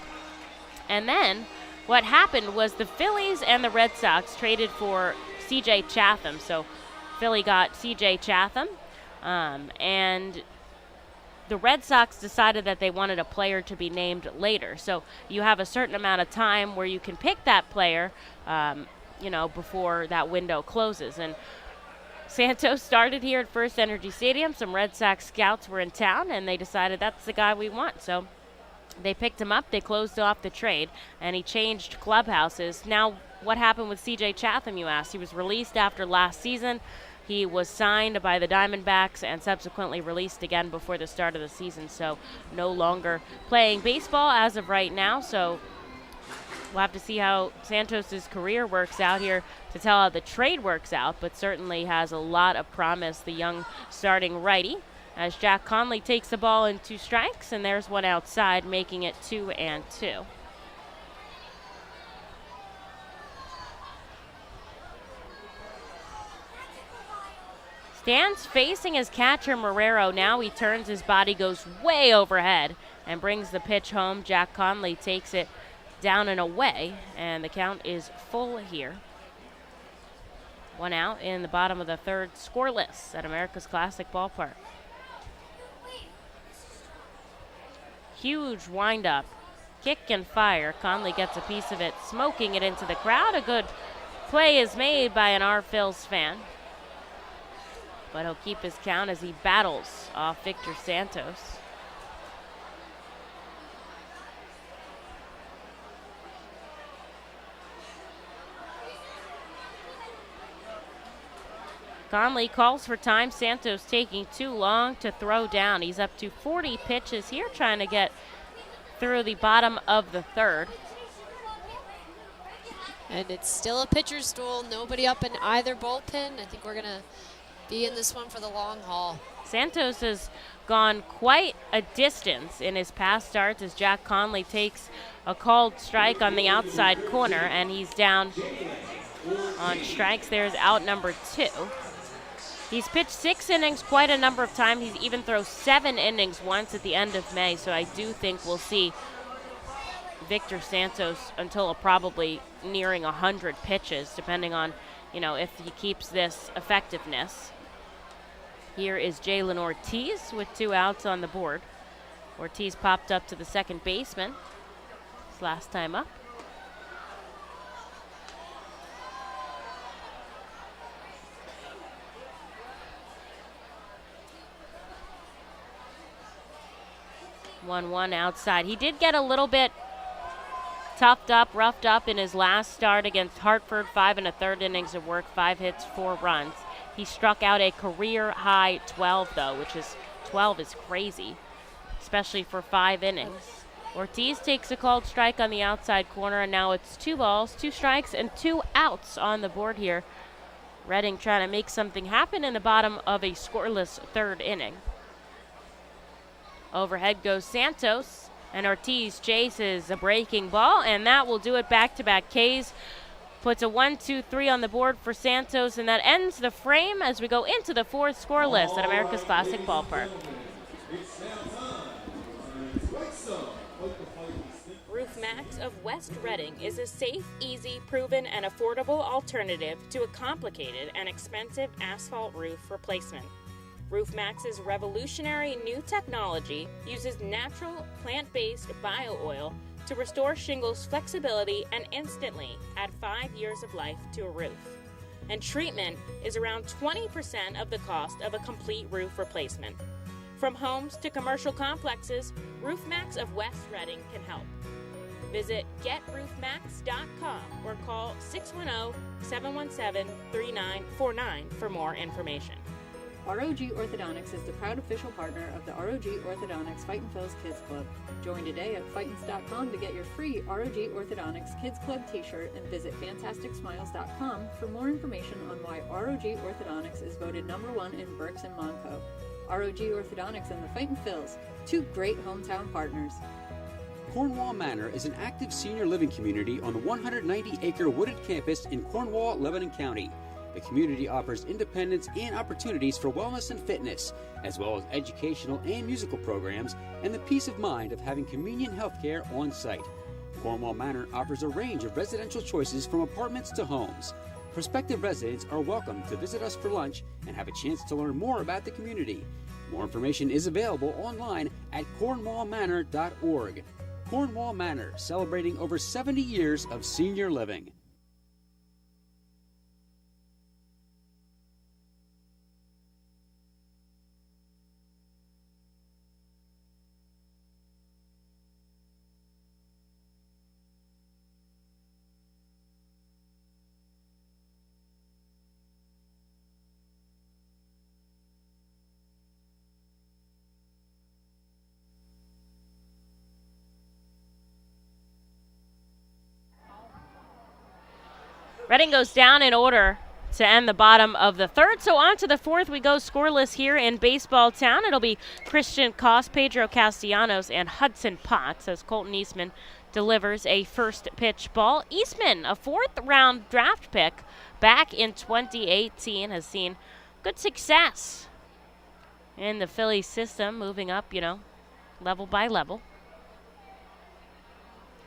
[SPEAKER 2] And then what happened was the Phillies and the Red Sox traded for C.J. Chatham. So Philly got C.J. Chatham, and the Red Sox decided that they wanted a player to be named later. So you have a certain amount of time where you can pick that player, before that window closes. And Santos started here at FirstEnergy Stadium. Some Red Sox scouts were in town, and they decided that's the guy we want. So they picked him up. They closed off the trade, and he changed clubhouses. Now, what happened with C.J. Chatham, you asked? He was released after last season. He was signed by the Diamondbacks and subsequently released again before the start of the season, so no longer playing baseball as of right now. So we'll have to see how Santos' career works out here to tell how the trade works out, but certainly has a lot of promise, the young starting righty, as Jack Conley takes the ball in 2 strikes, and there's one outside, making it 2-2. Stands facing his catcher, Marrero. Now he turns his body, goes way overhead, and brings the pitch home. Jack Conley takes it down and away, and the count is full here. 1 out in the bottom of the third, scoreless at America's Classic Ballpark. Huge windup, kick and fire. Conley gets a piece of it, smoking it into the crowd. A good play is made by an R-Phils fan, but he'll keep his count as he battles off Victor Santos. Conley calls for time. Santos taking too long to throw down. He's up to 40 pitches here, trying to get through the bottom of the third.
[SPEAKER 4] And it's still a pitcher's duel. Nobody up in either bullpen. I think we're going to be in this one for the long haul.
[SPEAKER 2] Santos has gone quite a distance in his past starts as Jack Conley takes a called strike on the outside corner, and he's down on strikes. There's out number 2. He's pitched 6 innings quite a number of times. He's even thrown 7 innings once at the end of May, so I do think we'll see Victor Santos until probably nearing 100 pitches, depending on, if he keeps this effectiveness. Here is Jalen Ortiz with 2 outs on the board. Ortiz popped up to the second baseman. His last time up. One outside. He did get a little bit toughed up, roughed up in his last start against Hartford. 5 1/3 innings of work, 5 hits, 4 runs. He struck out a career high 12 though, which is 12 is crazy, especially for 5 innings. Ortiz takes a called strike on the outside corner, and now it's 2 balls, 2 strikes, and 2 outs on the board here. Reading trying to make something happen in the bottom of a scoreless 3rd inning. Overhead goes Santos, and Ortiz chases a breaking ball, and that will do it. Back-to-back Ks. Puts a 1-2-3 on the board for Santos, and that ends the frame as we go into the 4th scoreless at America's Classic Ballpark. Roof Max of West Reading is a safe, easy, proven, and affordable alternative to a complicated and expensive asphalt roof replacement. Roof Max's revolutionary new technology uses natural plant-based bio-oil to restore shingles flexibility and instantly add 5 years of life to a roof. And treatment is around 20% of the cost of a complete roof replacement. From homes to commercial complexes, Roof Max of West Reading can help. Visit GetRoofMax.com or call 610-717-3949 for more information.
[SPEAKER 5] ROG Orthodontics is the proud official partner of the ROG Orthodontics Fightin' Phil's Kids Club. Join today at Fightins.com to get your free ROG Orthodontics Kids Club t-shirt and visit FantasticSmiles.com for more information on why ROG Orthodontics is voted #1 in Berks and Monco. ROG Orthodontics and the Fightin' Phils, 2 great hometown partners.
[SPEAKER 8] Cornwall Manor is an active senior living community on the 190-acre wooded campus in Cornwall, Lebanon County. The community offers independence and opportunities for wellness and fitness, as well as educational and musical programs, and the peace of mind of having convenient health care on site. Cornwall Manor offers a range of residential choices from apartments to homes. Prospective residents are welcome to visit us for lunch and have a chance to learn more about the community. More information is available online at cornwallmanor.org. Cornwall Manor, celebrating over 70 years of senior living.
[SPEAKER 2] Reading goes down in order to end the bottom of the 3rd. So on to the 4th. We go scoreless here in Baseball Town. It'll be Christian Koss, Pedro Castellanos, and Hudson Potts as Colton Eastman delivers a first pitch ball. Eastman, a 4th-round draft pick back in 2018, has seen good success in the Phillies system, moving up, level by level.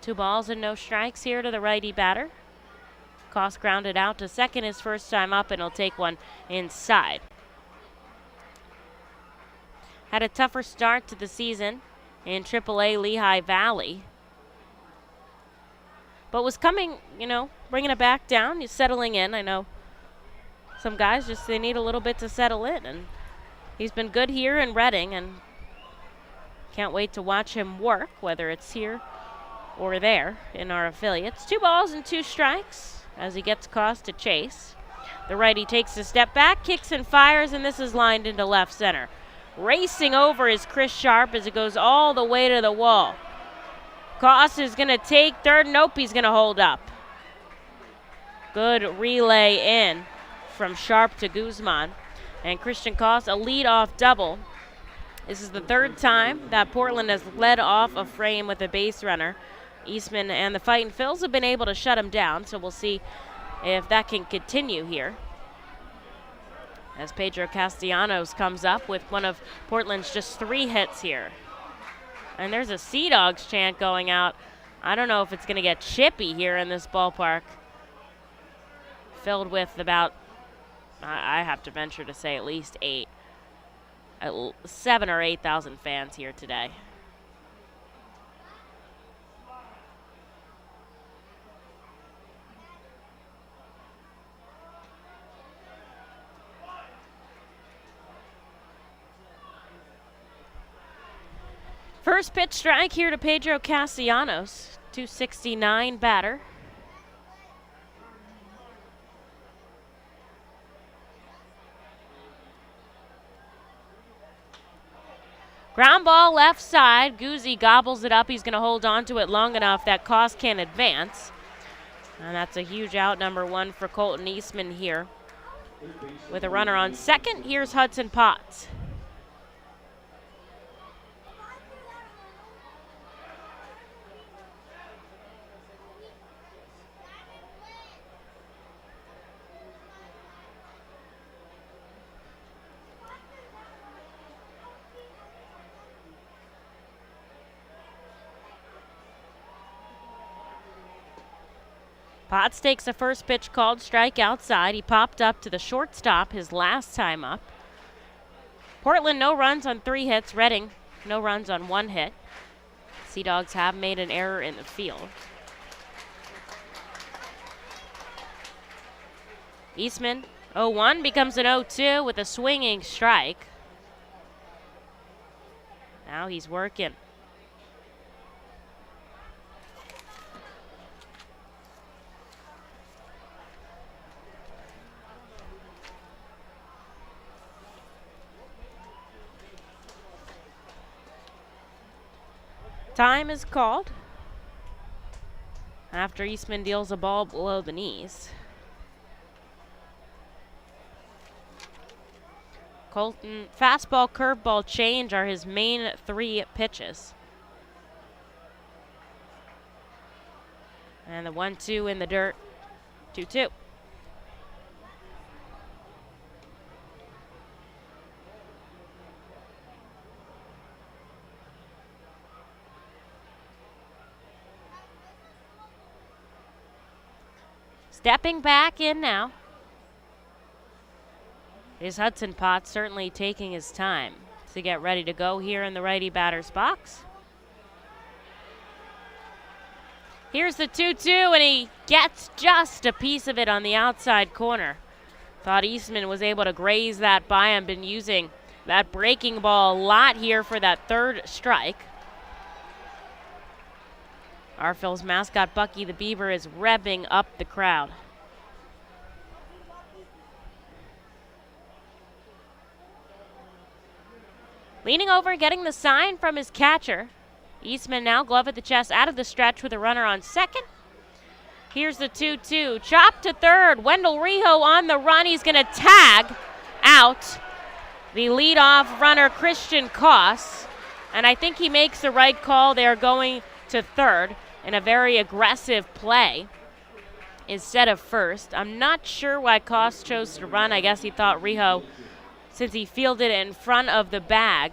[SPEAKER 2] 2 balls and no strikes here to the righty batter. Koss grounded out to second his first time up, and he'll take one inside. Had a tougher start to the season in AAA Lehigh Valley, but was coming, bringing it back down, settling in. I know some guys they need a little bit to settle in, and he's been good here in Reading, and can't wait to watch him work, whether it's here or there in our affiliates. 2 balls and 2 strikes. As he gets Koss to chase. The righty takes a step back, kicks and fires, and this is lined into left center. Racing over is Chris Sharp as it goes all the way to the wall. Koss is going to take third. Nope, he's going to hold up. Good relay in from Sharp to Guzman. And Christian Koss, a leadoff double. This is the 3rd time that Portland has led off a frame with a base runner. Eastman and the Fightin' Phils have been able to shut him down, so we'll see if that can continue here. As Pedro Castellanos comes up with one of Portland's just 3 hits here. And there's a Sea Dogs chant going out. I don't know if it's going to get chippy here in this ballpark. Filled with about, I have to venture to say at least 7 or 8,000 fans here today. First pitch strike here to Pedro Castellanos, 269 batter. Ground ball left side. Guzzi gobbles it up. He's going to hold on to it long enough that Koss can advance. And that's a huge out, number one, for Colton Eastman here. With a runner on second, here's Hudson Potts. Potts takes a first pitch called strike outside. He popped up to the shortstop his last time up. Portland no runs on 3 hits. Reading no runs on 1 hit. Sea Dogs have made an error in the field. Eastman 0-1 becomes an 0-2 with a swinging strike. Now he's working. Time is called after Eastman deals a ball below the knees. Colton, fastball, curveball, change are his main 3 pitches. And the 1-2 in the dirt, 2-2. Stepping back in now is Hudson Potts, certainly taking his time to get ready to go here in the righty batter's box. Here's the 2-2, and he gets just a piece of it on the outside corner. Thought Eastman was able to graze that by him. Been using that breaking ball a lot here for that 3rd strike. Arphil's mascot Bucky the Beaver is revving up the crowd. Leaning over, getting the sign from his catcher. Eastman now glove at the chest out of the stretch with a runner on second. Here's the 2-2. Chop to third. Wendell Rijo on the run. He's going to tag out the leadoff runner, Christian Koss. And I think he makes the right call. They're going to third in a very aggressive play instead of first. I'm not sure why Koss chose to run. I guess he thought Rijo, since he fielded it in front of the bag,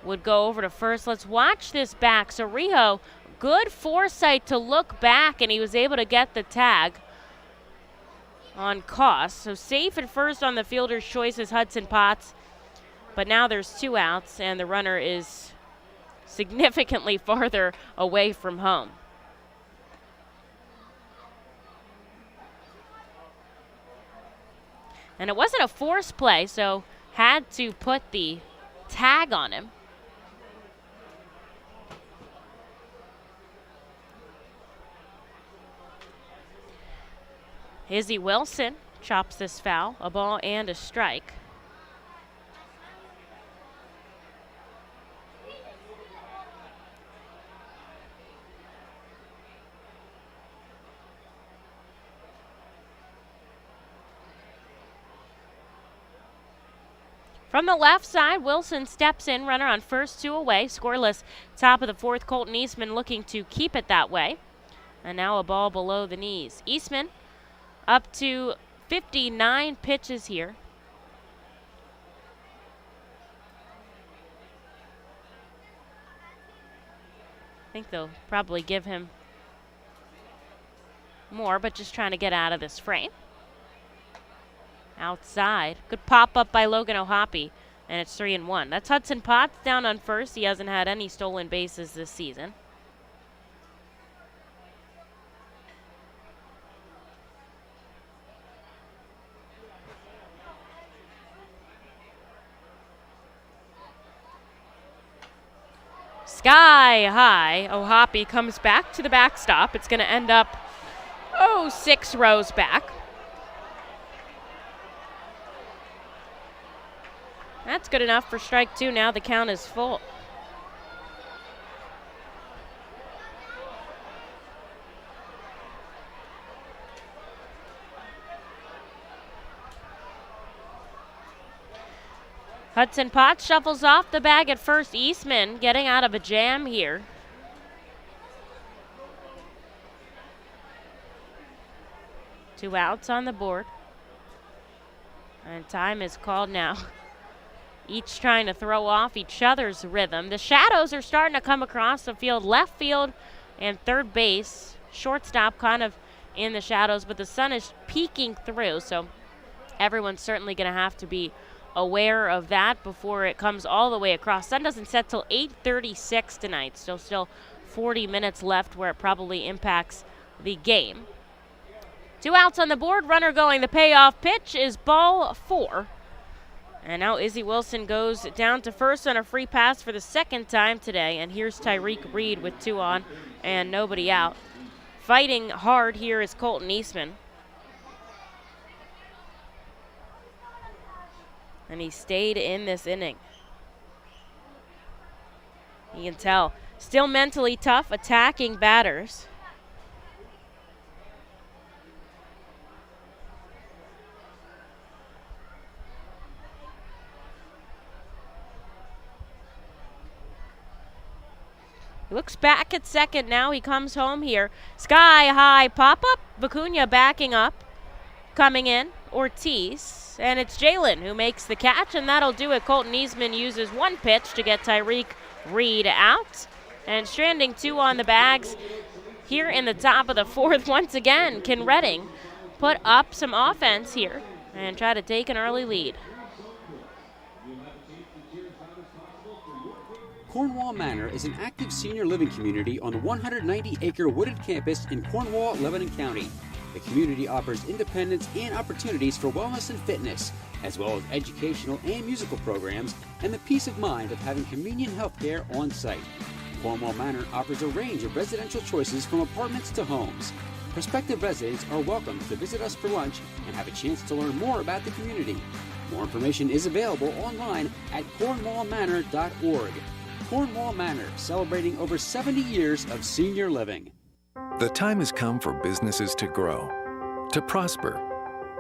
[SPEAKER 2] would go over to first. Let's watch this back. So Rijo, good foresight to look back, and he was able to get the tag on Koss. So safe at first on the fielder's choice is Hudson Potts. But now there's 2 outs, and the runner is significantly farther away from home. And it wasn't a force play, so had to put the tag on him. Izzy Wilson chops this foul, a ball and a strike. From the left side, Wilson steps in, runner on first, 2 away, scoreless. Top of the 4th, Colton Eastman looking to keep it that way. And now a ball below the knees. Eastman up to 59 pitches here. I think they'll probably give him more, but just trying to get out of this frame. Outside. Good pop-up by Logan O'Hoppe, and it's 3-1. That's Hudson Potts down on first. He hasn't had any stolen bases this season. Sky high. Ohapi comes back to the backstop. It's going to end up, 6 rows back. That's good enough for strike 2. Now the count is full. Hudson Potts shuffles off the bag at first. Eastman getting out of a jam here. Two outs on the board. And time is called now. Each trying to throw off each other's rhythm. The shadows are starting to come across the field. Left field and third base. Shortstop kind of in the shadows, but the sun is peeking through, so everyone's certainly going to have to be aware of that before it comes all the way across. Sun doesn't set till 8:36 tonight, so still 40 minutes left where it probably impacts the game. Two outs on the board, runner going. The payoff pitch is ball 4. And now Izzy Wilson goes down to first on a free pass for the second time today. And here's Tyreek Reed with 2 on and nobody out. Fighting hard here is Colton Eastman. And he stayed in this inning. You can tell. Still mentally tough, attacking batters. He looks back at second now. He comes home here. Sky high pop-up. Vicuña backing up. Coming in, Ortiz. And it's Jalen who makes the catch, and that'll do it. Colton Eastman uses 1 pitch to get Tyreek Reed out. And stranding 2 on the bags here in the top of the 4th. Once again, can Reading put up some offense here and try to take an early lead?
[SPEAKER 8] Cornwall Manor is an active senior living community on the 190-acre wooded campus in Cornwall, Lebanon County. The community offers independence and opportunities for wellness and fitness, as well as educational and musical programs, and the peace of mind of having convenient health care on site. Cornwall Manor offers a range of residential choices from apartments to homes. Prospective residents are welcome to visit us for lunch and have a chance to learn more about the community. More information is available online at cornwallmanor.org. Cornwall Manor, celebrating over 70 years of senior living.
[SPEAKER 13] The time has come for businesses to grow, to prosper,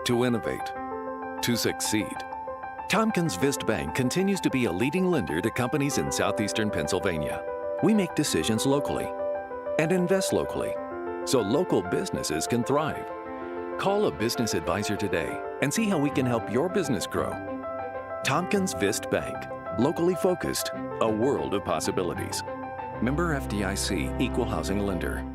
[SPEAKER 13] to innovate, to succeed. Tompkins Vist Bank continues to be a leading lender to companies in southeastern Pennsylvania. We make decisions locally and invest locally so local businesses can thrive. Call a business advisor today and see how we can help your business grow. Tompkins Vist Bank, locally focused, a world of possibilities. Member FDIC, Equal Housing Lender.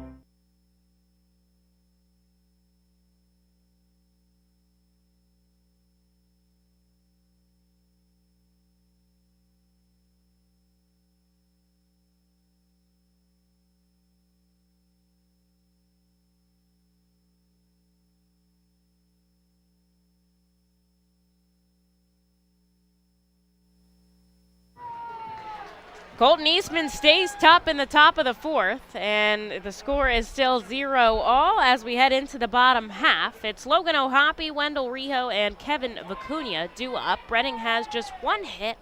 [SPEAKER 2] Colton Eastman stays top in the top of the 4th, and the score is still 0-all as we head into the bottom half. It's Logan Ohapi, Wendell Rijo, and Kevin Vicuña due up. Reading has just 1 hit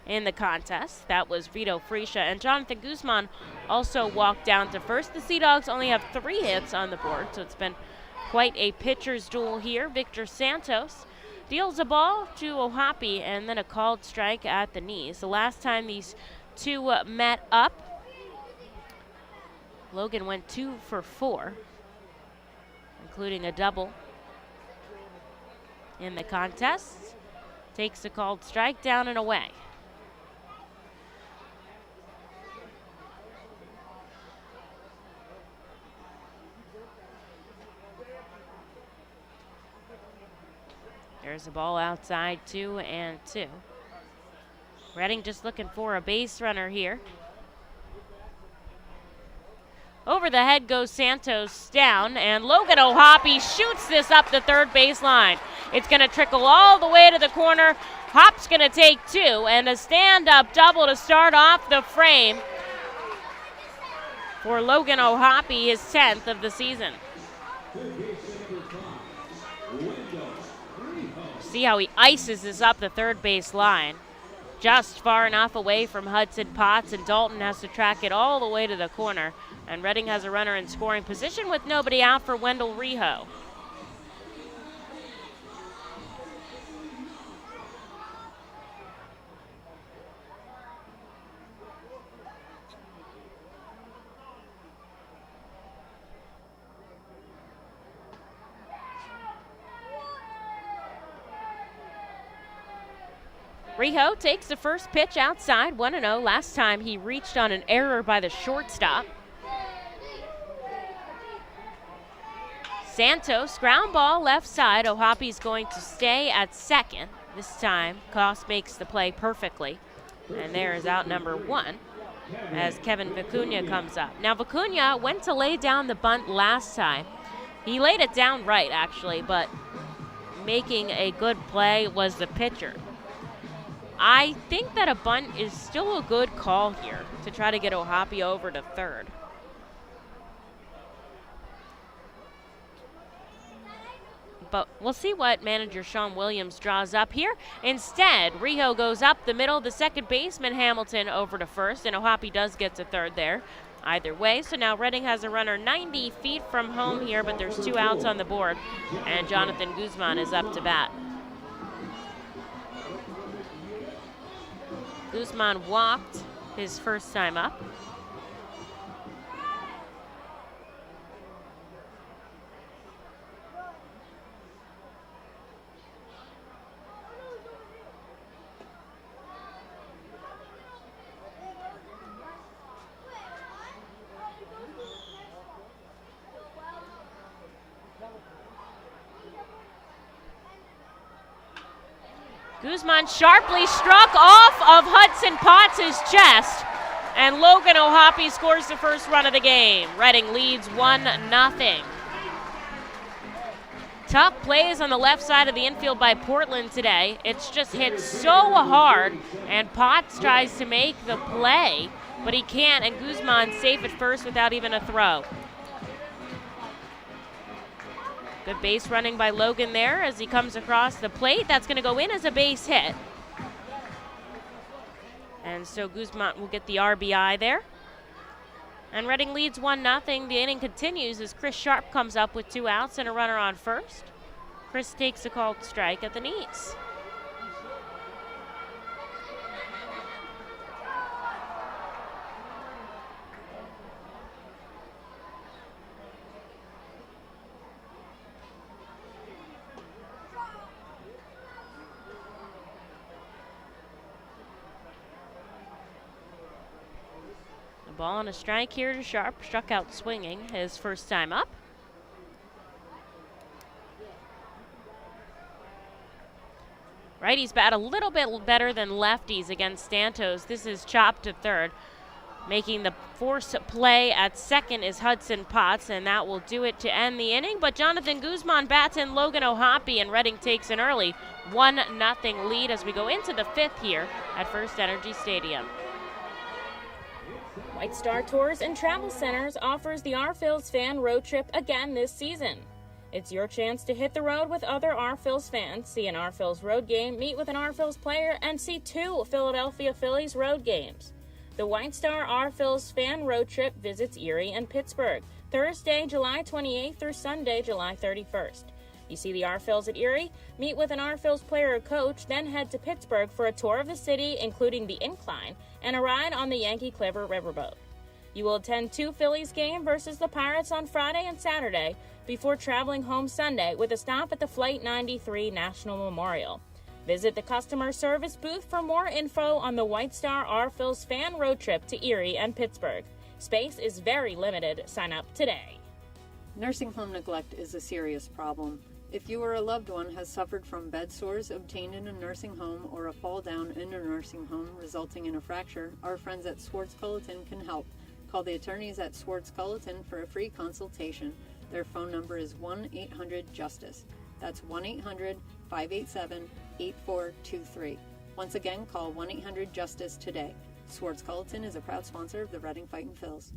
[SPEAKER 2] in the contest. That was Vito Freisha, and Jonathan Guzman also walked down to first. The Sea Dogs only have 3 hits on the board, so it's been quite a pitcher's duel here. Victor Santos deals a ball to Ohapi, and then a called strike at the knees. The last time these 2 met up, Logan went 2 for 4, including a double in the contest. Takes a called strike, down and away. There's a ball outside, 2-2. Reading just looking for a base runner here. Over the head goes Santos down, and Logan Ohapi shoots this up the third baseline. It's going to trickle all the way to the corner. Hop's going to take 2, and a stand-up double to start off the frame for Logan O'Hoppe, his 10th of the season. See how he ices this up the third base line. Just far enough away from Hudson Potts, and Dalton has to track it all the way to the corner. And Reading has a runner in scoring position with nobody out for Wendell Riho. Riho takes the first pitch outside, 1-0. Last time he reached on an error by the shortstop. Santos, ground ball left side. O'Hoppe's going to stay at second. This time, Koss makes the play perfectly. And there is out number 1 as Kevin Vicuña comes up. Now, Vicuña went to lay down the bunt last time. He laid it down right, actually, but making a good play was the pitcher. I think that a bunt is still a good call here to try to get O'Hoppe over to third. But we'll see what manager Sean Williams draws up here. Instead, Riho goes up the middle, the second baseman Hamilton over to first, and O'Hoppe does get to third there. Either way, so now Reading has a runner 90 feet from home here, but there's 2 outs on the board, and Jonathan Guzman is up to bat. Guzman walked his first time up. Guzman sharply struck off of Hudson Potts' chest, and Logan O'Hoppe scores the first run of the game. Reading leads 1-0. Tough plays on the left side of the infield by Portland today. It's just hit so hard, and Potts tries to make the play, but he can't, and Guzman safe at first without even a throw. Good base running by Logan there as he comes across the plate. That's going to go in as a base hit. And so Guzman will get the RBI there. And Reading leads 1-0. The inning continues as Chris Sharp comes up with 2 outs and a runner on first. Chris takes a called strike at the knees. Ball and a strike here to Sharp. Struck out swinging his first time up. Righties bat a little bit better than lefties against Santos. This is chopped to third. Making the force play at second is Hudson Potts, and that will do it to end the inning. But Jonathan Guzman bats in Logan O'Hoppe, and Reading takes an early 1-0 lead as we go into the 5th here at FirstEnergy Stadium. White Star Tours and Travel Centers offers the R-Phils fan road trip again this season. It's your chance to hit the road with other R-Phils fans, see an R-Phils road game, meet with an R-Phils player, and see 2 Philadelphia Phillies road games. The White Star R-Phils fan road trip visits Erie and Pittsburgh, Thursday, July 28th through Sunday, July 31st. You see the R-Phils at Erie, meet with an R-Phils player or coach, then head to Pittsburgh for a tour of the city, including the Incline, and a ride on the Yankee Clipper riverboat. You will attend 2 Phillies games versus the Pirates on Friday and Saturday before traveling home Sunday with a stop at the Flight 93 National Memorial. Visit the customer service booth for more info on the White Star R-Phils fan road trip to Erie and Pittsburgh. Space is very limited. Sign up today.
[SPEAKER 5] Nursing home neglect is a serious problem. If you or a loved one has suffered from bed sores obtained in a nursing home or a fall down in a nursing home resulting in a fracture, our friends at Swartz Culleton can help. Call the attorneys at Swartz Culleton for a free consultation. Their phone number is 1-800-JUSTICE. That's 1-800-587-8423. Once again, call 1-800-JUSTICE today. Swartz Culleton is a proud sponsor of the Reading Fightin' Phils.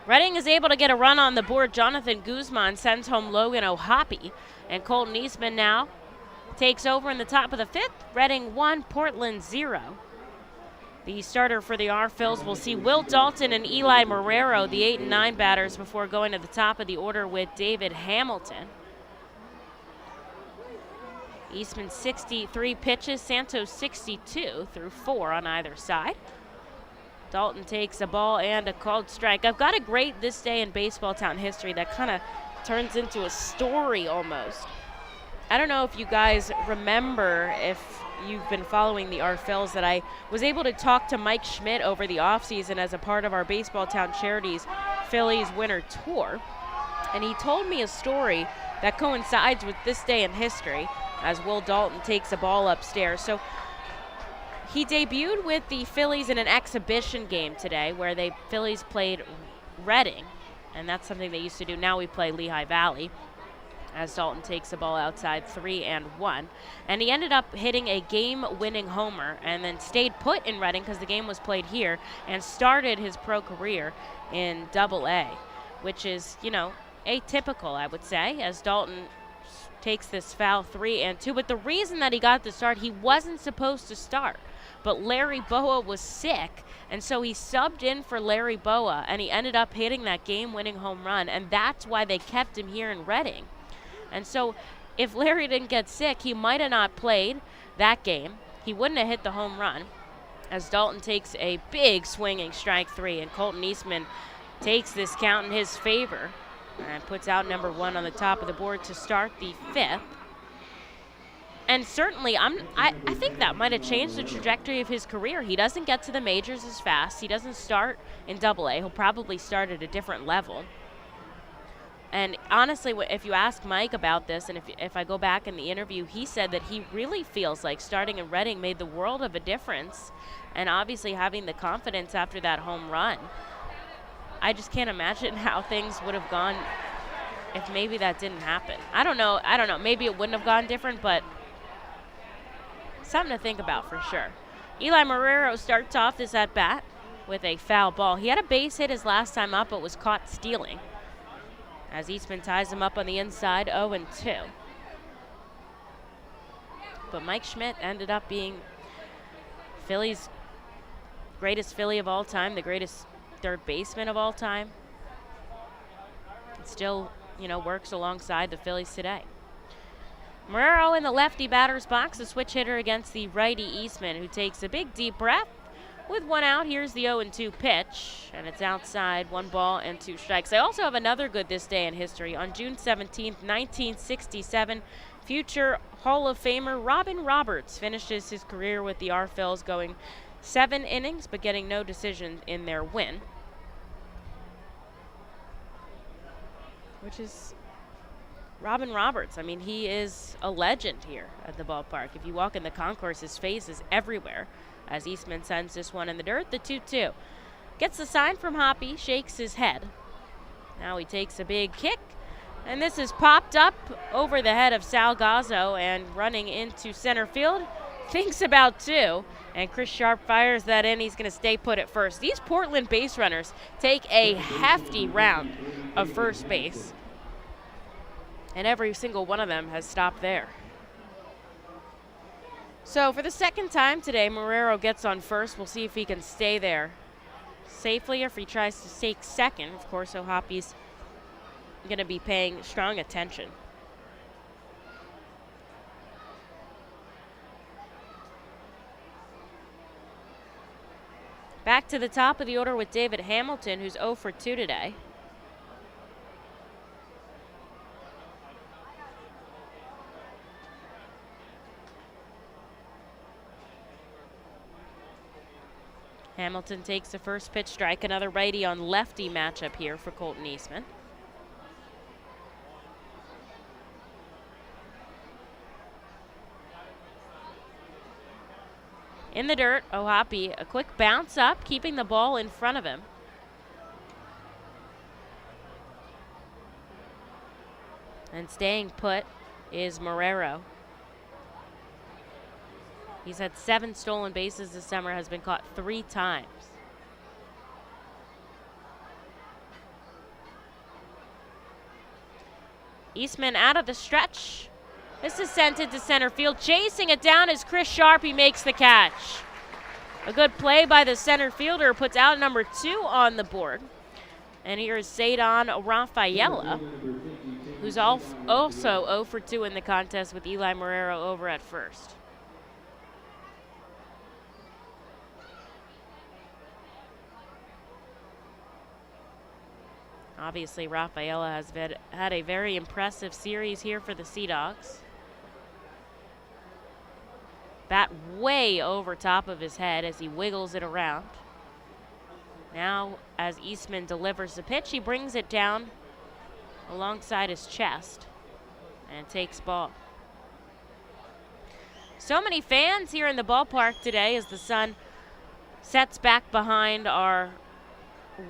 [SPEAKER 2] Reading is able to get a run on the board. Jonathan Guzman sends home Logan O'Hoppe. And Colton Eastman now takes over in the top of the 5th. Reading 1, Portland 0. The starter for the R-Phils will see Will Dalton and Eli Marrero, the 8 and 9 batters, before going to the top of the order with David Hamilton. Eastman 63 pitches, Santos 62 through 4 on either side. Dalton takes a ball and a called strike. I've got a great This Day in Baseball Town history that kind of turns into a story almost. I don't know if you guys remember, if you've been following the R-Phils, that I was able to talk to Mike Schmidt over the offseason as a part of our Baseball Town Charities Phillies Winter Tour. And he told me a story that coincides with this day in history as Will Dalton takes a ball upstairs. So he debuted with the Phillies in an exhibition game today where the Phillies played Reading, and that's something they used to do. Now we play Lehigh Valley, as Dalton takes the ball outside 3-1. And he ended up hitting a game-winning homer and then stayed put in Reading because the game was played here, and started his pro career in Double-A, which is, you know, atypical, I would say, as Dalton takes this foul 3-2. But the reason that he got the start, he wasn't supposed to start. But Larry Boa was sick, and so he subbed in for Larry Boa, and he ended up hitting that game-winning home run, and that's why they kept him here in Reading. And so if Larry didn't get sick, he might have not played that game. He wouldn't have hit the home run, as Dalton takes a big swinging strike 3, and Colton Eastman takes this count in his favor and puts out number 1 on the top of the board to start the 5th. And certainly, I think that might have changed the trajectory of his career. He doesn't get to the majors as fast. He doesn't start in Double-A. He'll probably start at a different level. And honestly, if you ask Mike about this, and if I go back in the interview, he said that he really feels like starting in Reading made the world of a difference. And obviously having the confidence after that home run. I just can't imagine how things would have gone if maybe that didn't happen. I don't know. Maybe it wouldn't have gone different, but something to think about for sure. Eli Marrero starts off this at-bat with a foul ball. He had a base hit his last time up, but was caught stealing, as Eastman ties him up on the inside, 0-2. But Mike Schmidt ended up being Philly's greatest Philly of all time, the greatest third baseman of all time. It still, you know, works alongside the Phillies today. Marrero in the lefty batter's box, a switch hitter against the righty Eastman, who takes a big deep breath. With 1 out, here's the 0-2 pitch, and it's outside, 1 ball and 2 strikes. I also have another good this day in history. On June 17th, 1967, future Hall of Famer Robin Roberts finishes his career with the R-Phils, going 7 innings, but getting no decision in their win, which is Robin Roberts. I mean, he is a legend here at the ballpark. If you walk in the concourse, his face is everywhere, as Eastman sends this one in the dirt, the 2-2. Gets the sign from Hoppe, shakes his head. Now he takes a big kick, and this is popped up over the head of Sal Gazzo, and running into center field, thinks about 2, and Chris Sharp fires that in. He's going to stay put at first. These Portland base runners take a hefty round of first base, and every single one of them has stopped there. So for the second time today, Marrero gets on first. We'll see if he can stay there safely, or if he tries to take second. Of course, O'Hoppe's going to be paying strong attention. Back to the top of the order with David Hamilton, who's 0 for 2 today. Hamilton takes the first pitch strike. Another righty on lefty matchup here for Colton Eastman. In the dirt, O'Hoppe, a quick bounce up, keeping the ball in front of him. And staying put is Marrero. He's had 7 stolen bases this summer, has been caught 3 times. Eastman out of the stretch. This is sent into center field. Chasing it down is Chris Sharp. He makes the catch. A good play by the center fielder puts out number 2 on the board. And here's Sadon Rafaela, who's also 0 for 2 in the contest with Eli Marrero over at first. Obviously, Rafaela has had a very impressive series here for the Sea Dogs. Bat way over top of his head as he wiggles it around. Now, as Eastman delivers the pitch, he brings it down alongside his chest and takes ball. So many fans here in the ballpark today as the sun sets back behind our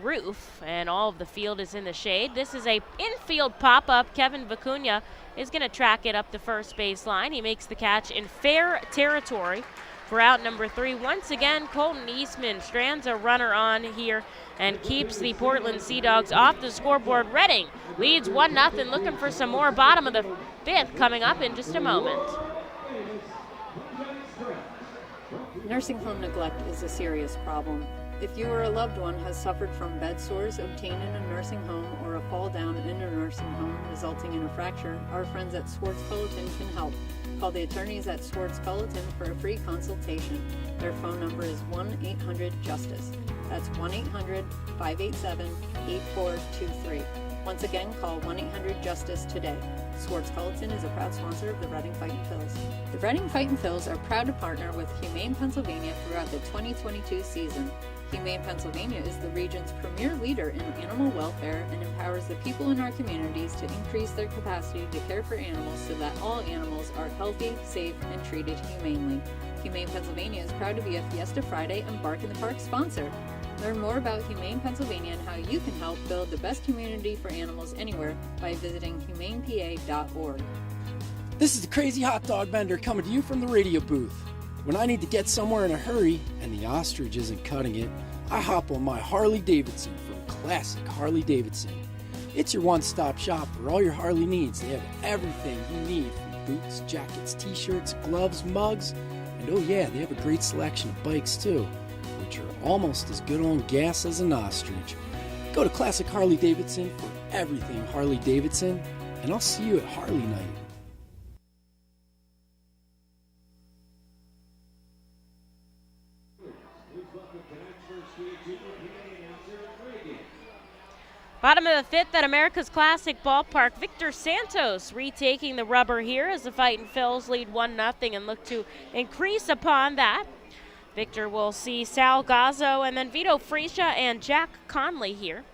[SPEAKER 2] roof and all of the field is in the shade. This is a infield pop-up. Kevin Vicuña is going to track it up the first baseline. He makes the catch in fair territory for out number 3. Once again, Colton Eastman strands a runner on here and keeps the Portland Sea Dogs off the scoreboard. Reading leads 1-0, looking for some more. Bottom of the 5th coming up in just a moment.
[SPEAKER 5] Nursing home neglect is a serious problem. If you or a loved one has suffered from bed sores obtained in a nursing home or a fall down in a nursing home resulting in a fracture, our friends at Swartz Culleton can help. Call the attorneys at Swartz Culleton for a free consultation. Their phone number is 1-800-JUSTICE. That's 1-800-587-8423. Once again, call 1-800-JUSTICE today. Swartz Culleton is a proud sponsor of the Reading Fightin' Phils. The Reading Fightin' Phils are proud to partner with Humane Pennsylvania throughout the 2022 season. Humane Pennsylvania is the region's premier leader in animal welfare and empowers the people in our communities to increase their capacity to care for animals so that all animals are healthy, safe, and treated humanely. Humane Pennsylvania is proud to be a Fiesta Friday and Bark in the Park sponsor. Learn more about Humane Pennsylvania and how you can help build the best community for animals anywhere by visiting humanepa.org.
[SPEAKER 14] This is the Crazy Hot Dog Vendor coming to you from the radio booth. When I need to get somewhere in a hurry and the ostrich isn't cutting it, I hop on my Harley Davidson from Classic Harley Davidson. It's your one-stop shop for all your Harley needs. They have everything you need from boots, jackets, t-shirts, gloves, mugs, and oh yeah, they have a great selection of bikes too, which are almost as good on gas as an ostrich. Go to Classic Harley Davidson for everything Harley Davidson, and I'll see you at Harley Night.
[SPEAKER 2] Bottom of the 5th at America's Classic Ballpark. Victor Santos retaking the rubber here as the Fightin' Phils lead 1-0 and look to increase upon that. Victor will see Sal Gazzo and then Vito Friscia and Jack Conley here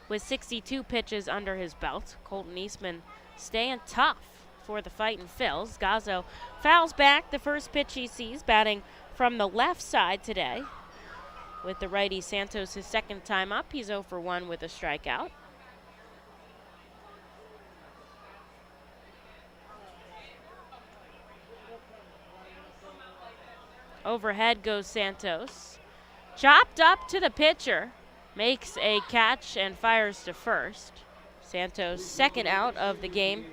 [SPEAKER 2] with 62 pitches under his belt. Colton Eastman staying tough for the Fightin' Phils. Gazzo fouls back the first pitch he sees, batting from the left side today. With the righty Santos his second time up, he's 0 for 1 with a strikeout. Overhead goes Santos. Chopped up to the pitcher. Makes a catch and fires to first. Santos' second out of the game.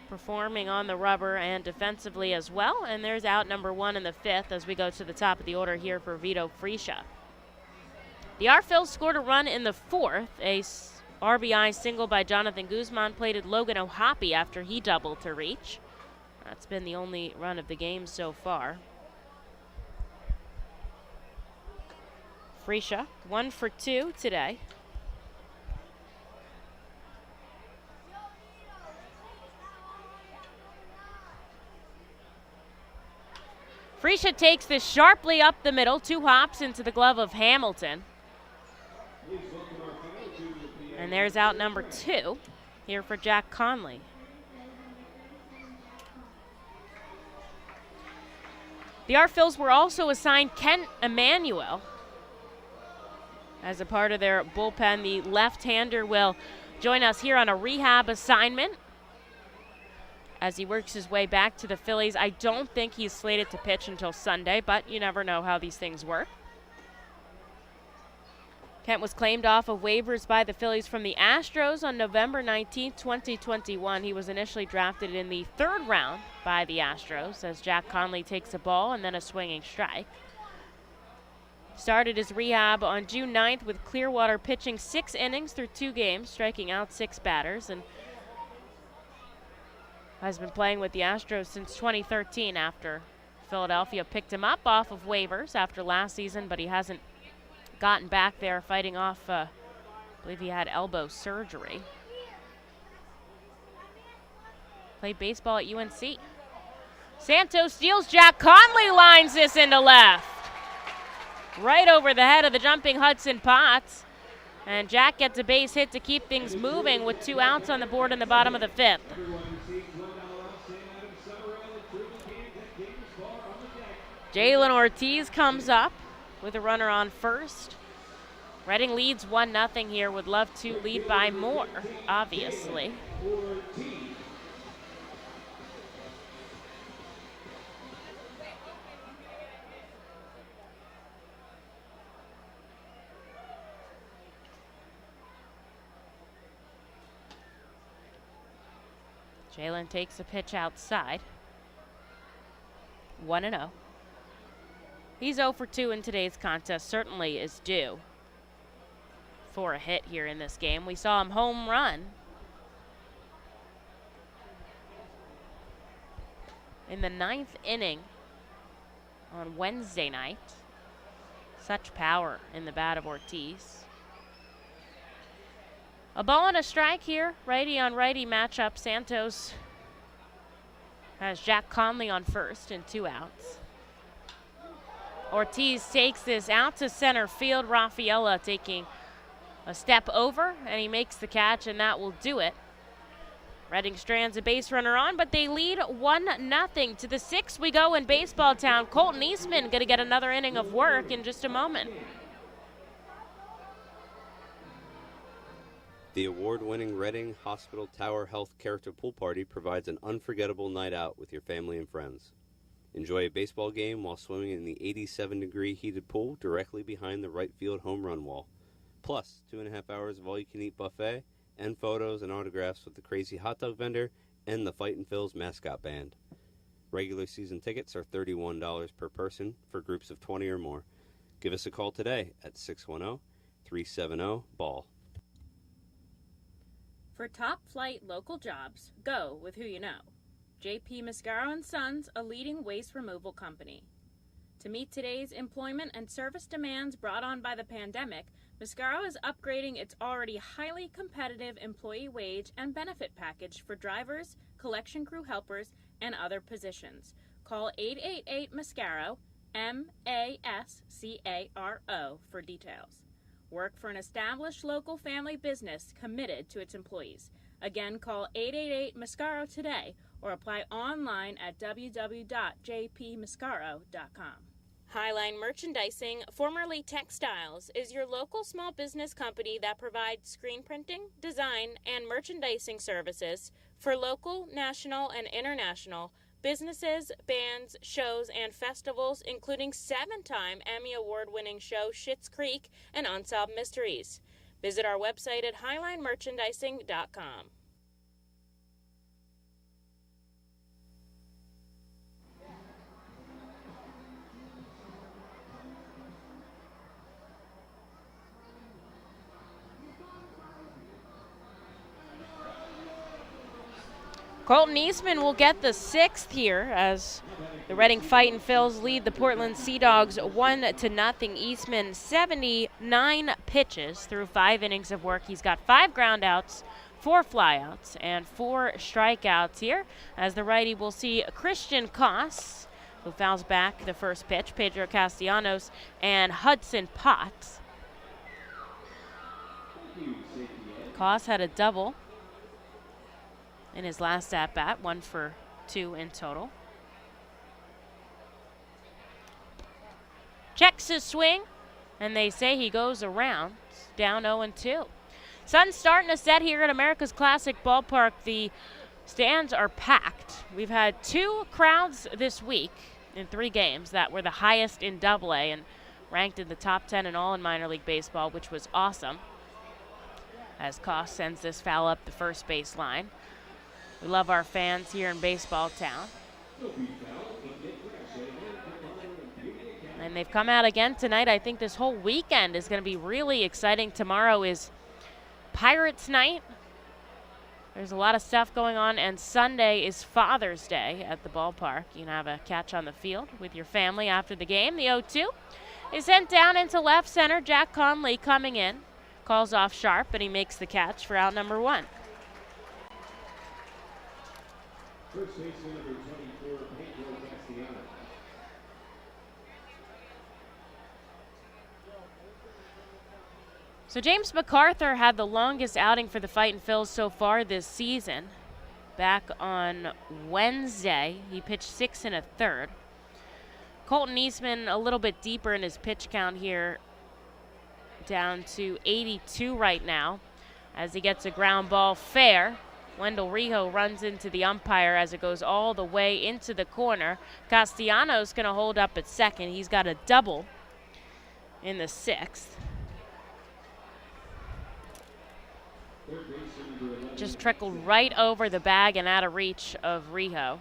[SPEAKER 2] Performing on the rubber and defensively as well. And there's out number 1 in the 5th as we go to the top of the order here for Vito Friscia. The Phils scored a run in the 4th. A RBI single by Jonathan Guzman plated Logan O'Hoppe after he doubled to reach. That's been the only run of the game so far. Friscia, 1 for 2 today. Friscia takes this sharply up the middle, 2 hops into the glove of Hamilton. And there's out number 2 here for Jack Conley. The Phils were also assigned Kent Emmanuel as a part of their bullpen. The left-hander will join us here on a rehab assignment as he works his way back to the Phillies. I don't think he's slated to pitch until Sunday, but you never know how these things work. Kent was claimed off of waivers by the Phillies from the Astros on November 19, 2021. He was initially drafted in the 3rd round by the Astros as Jack Conley takes a ball and then a swinging strike. Started his rehab on June 9th with Clearwater pitching 6 innings through 2 games, striking out 6 batters, and has been playing with the Astros since 2013 after Philadelphia picked him up off of waivers after last season, but he hasn't gotten back there fighting off, I believe he had elbow surgery. Played baseball at UNC. Santos steals, Jack Conley lines this into left. Right over the head of the jumping Hudson Potts. And Jack gets a base hit to keep things moving with 2 outs on the board in the bottom of the 5th. Jalen Ortiz comes up with a runner on first. Reading leads 1-0 here. Would love to lead by more, obviously. Jalen takes a pitch outside. 1-0. He's 0 for 2 in today's contest. Certainly is due for a hit here in this game. We saw him home run in the 9th inning on Wednesday night. Such power in the bat of Ortiz. A ball and a strike here. Righty on righty matchup. Santos has Jack Conley on first and 2 outs. Ortiz takes this out to center field. Rafaela taking a step over, and he makes the catch, and that will do it. Reading strands a base runner on, but they lead 1-0. To the 6th we go in Baseball Town. Colton Eastman going to get another inning of work in just a moment.
[SPEAKER 6] The award-winning Reading Hospital Tower Health Character Pool Party provides an unforgettable night out with your family and friends. Enjoy a baseball game while swimming in the 87-degree heated pool directly behind the right field home run wall. Plus, 2.5 hours of all-you-can-eat buffet and photos and autographs with the crazy hot dog vendor and the Fightin' Phil's mascot band. Regular season tickets are $31 per person for groups of 20 or more. Give us a call today at 610-370-BALL.
[SPEAKER 2] For top-flight local jobs, go with who you know. J.P. Mascaro & Sons, a leading waste removal company. To meet today's employment and service demands brought on by the pandemic, Mascaro is upgrading its already highly competitive employee wage and benefit package for drivers, collection crew helpers, and other positions. Call 888-MASCARO, M-A-S-C-A-R-O, for details. Work for an established local family business committed to its employees. Again, call 888-MASCARO today or apply online at www.jpmascaro.com. Highline Merchandising, formerly Textiles, is your local small business company that provides screen printing, design, and merchandising services for local, national, and international businesses, bands, shows, and festivals, including 7-time Emmy Award-winning show Schitt's Creek and Unsolved Mysteries. Visit our website at highlinemerchandising.com. Colton Eastman will get the 6th here as the Reading Fightin' Phils lead the Portland Sea Dogs 1-0. Eastman 79 pitches through 5 innings of work. He's got 5 groundouts, 4 flyouts, and 4 strikeouts here. As the righty, we'll see Christian Koss, who fouls back the first pitch, Pedro Castellanos, and Hudson Potts. Koss had a double in his last at-bat, 1 for 2 in total. Checks his swing, and they say he goes around. Down 0-2. Sun's starting to set here at America's Classic Ballpark. The stands are packed. We've had 2 crowds this week in 3 games that were the highest in AA, and ranked in the top 10 in all in minor league baseball, which was awesome. As Koss sends this foul up the first base line. We love our fans here in Baseball Town. And they've come out again tonight. I think this whole weekend is going to be really exciting. Tomorrow is Pirates Night. There's a lot of stuff going on, and Sunday is Father's Day at the ballpark. You can have a catch on the field with your family after the game. The 0-2 is sent down into left center. Jack Conley coming in. Calls off sharp, and he makes the catch for out number 1.
[SPEAKER 1] First baseman number 24, Pedro Castellanos.
[SPEAKER 2] So James MacArthur had the longest outing for the Fightin' Phils so far this season. Back on Wednesday, he pitched 6 1/3. Colton Eastman a little bit deeper in his pitch count here, down to 82 right now, as he gets a ground ball fair. Wendell Rijo runs into the umpire as it goes all the way into the corner. Castellanos going to hold up at second. He's got a double in the 6th. Just trickled right over the bag and out of reach of Rijo.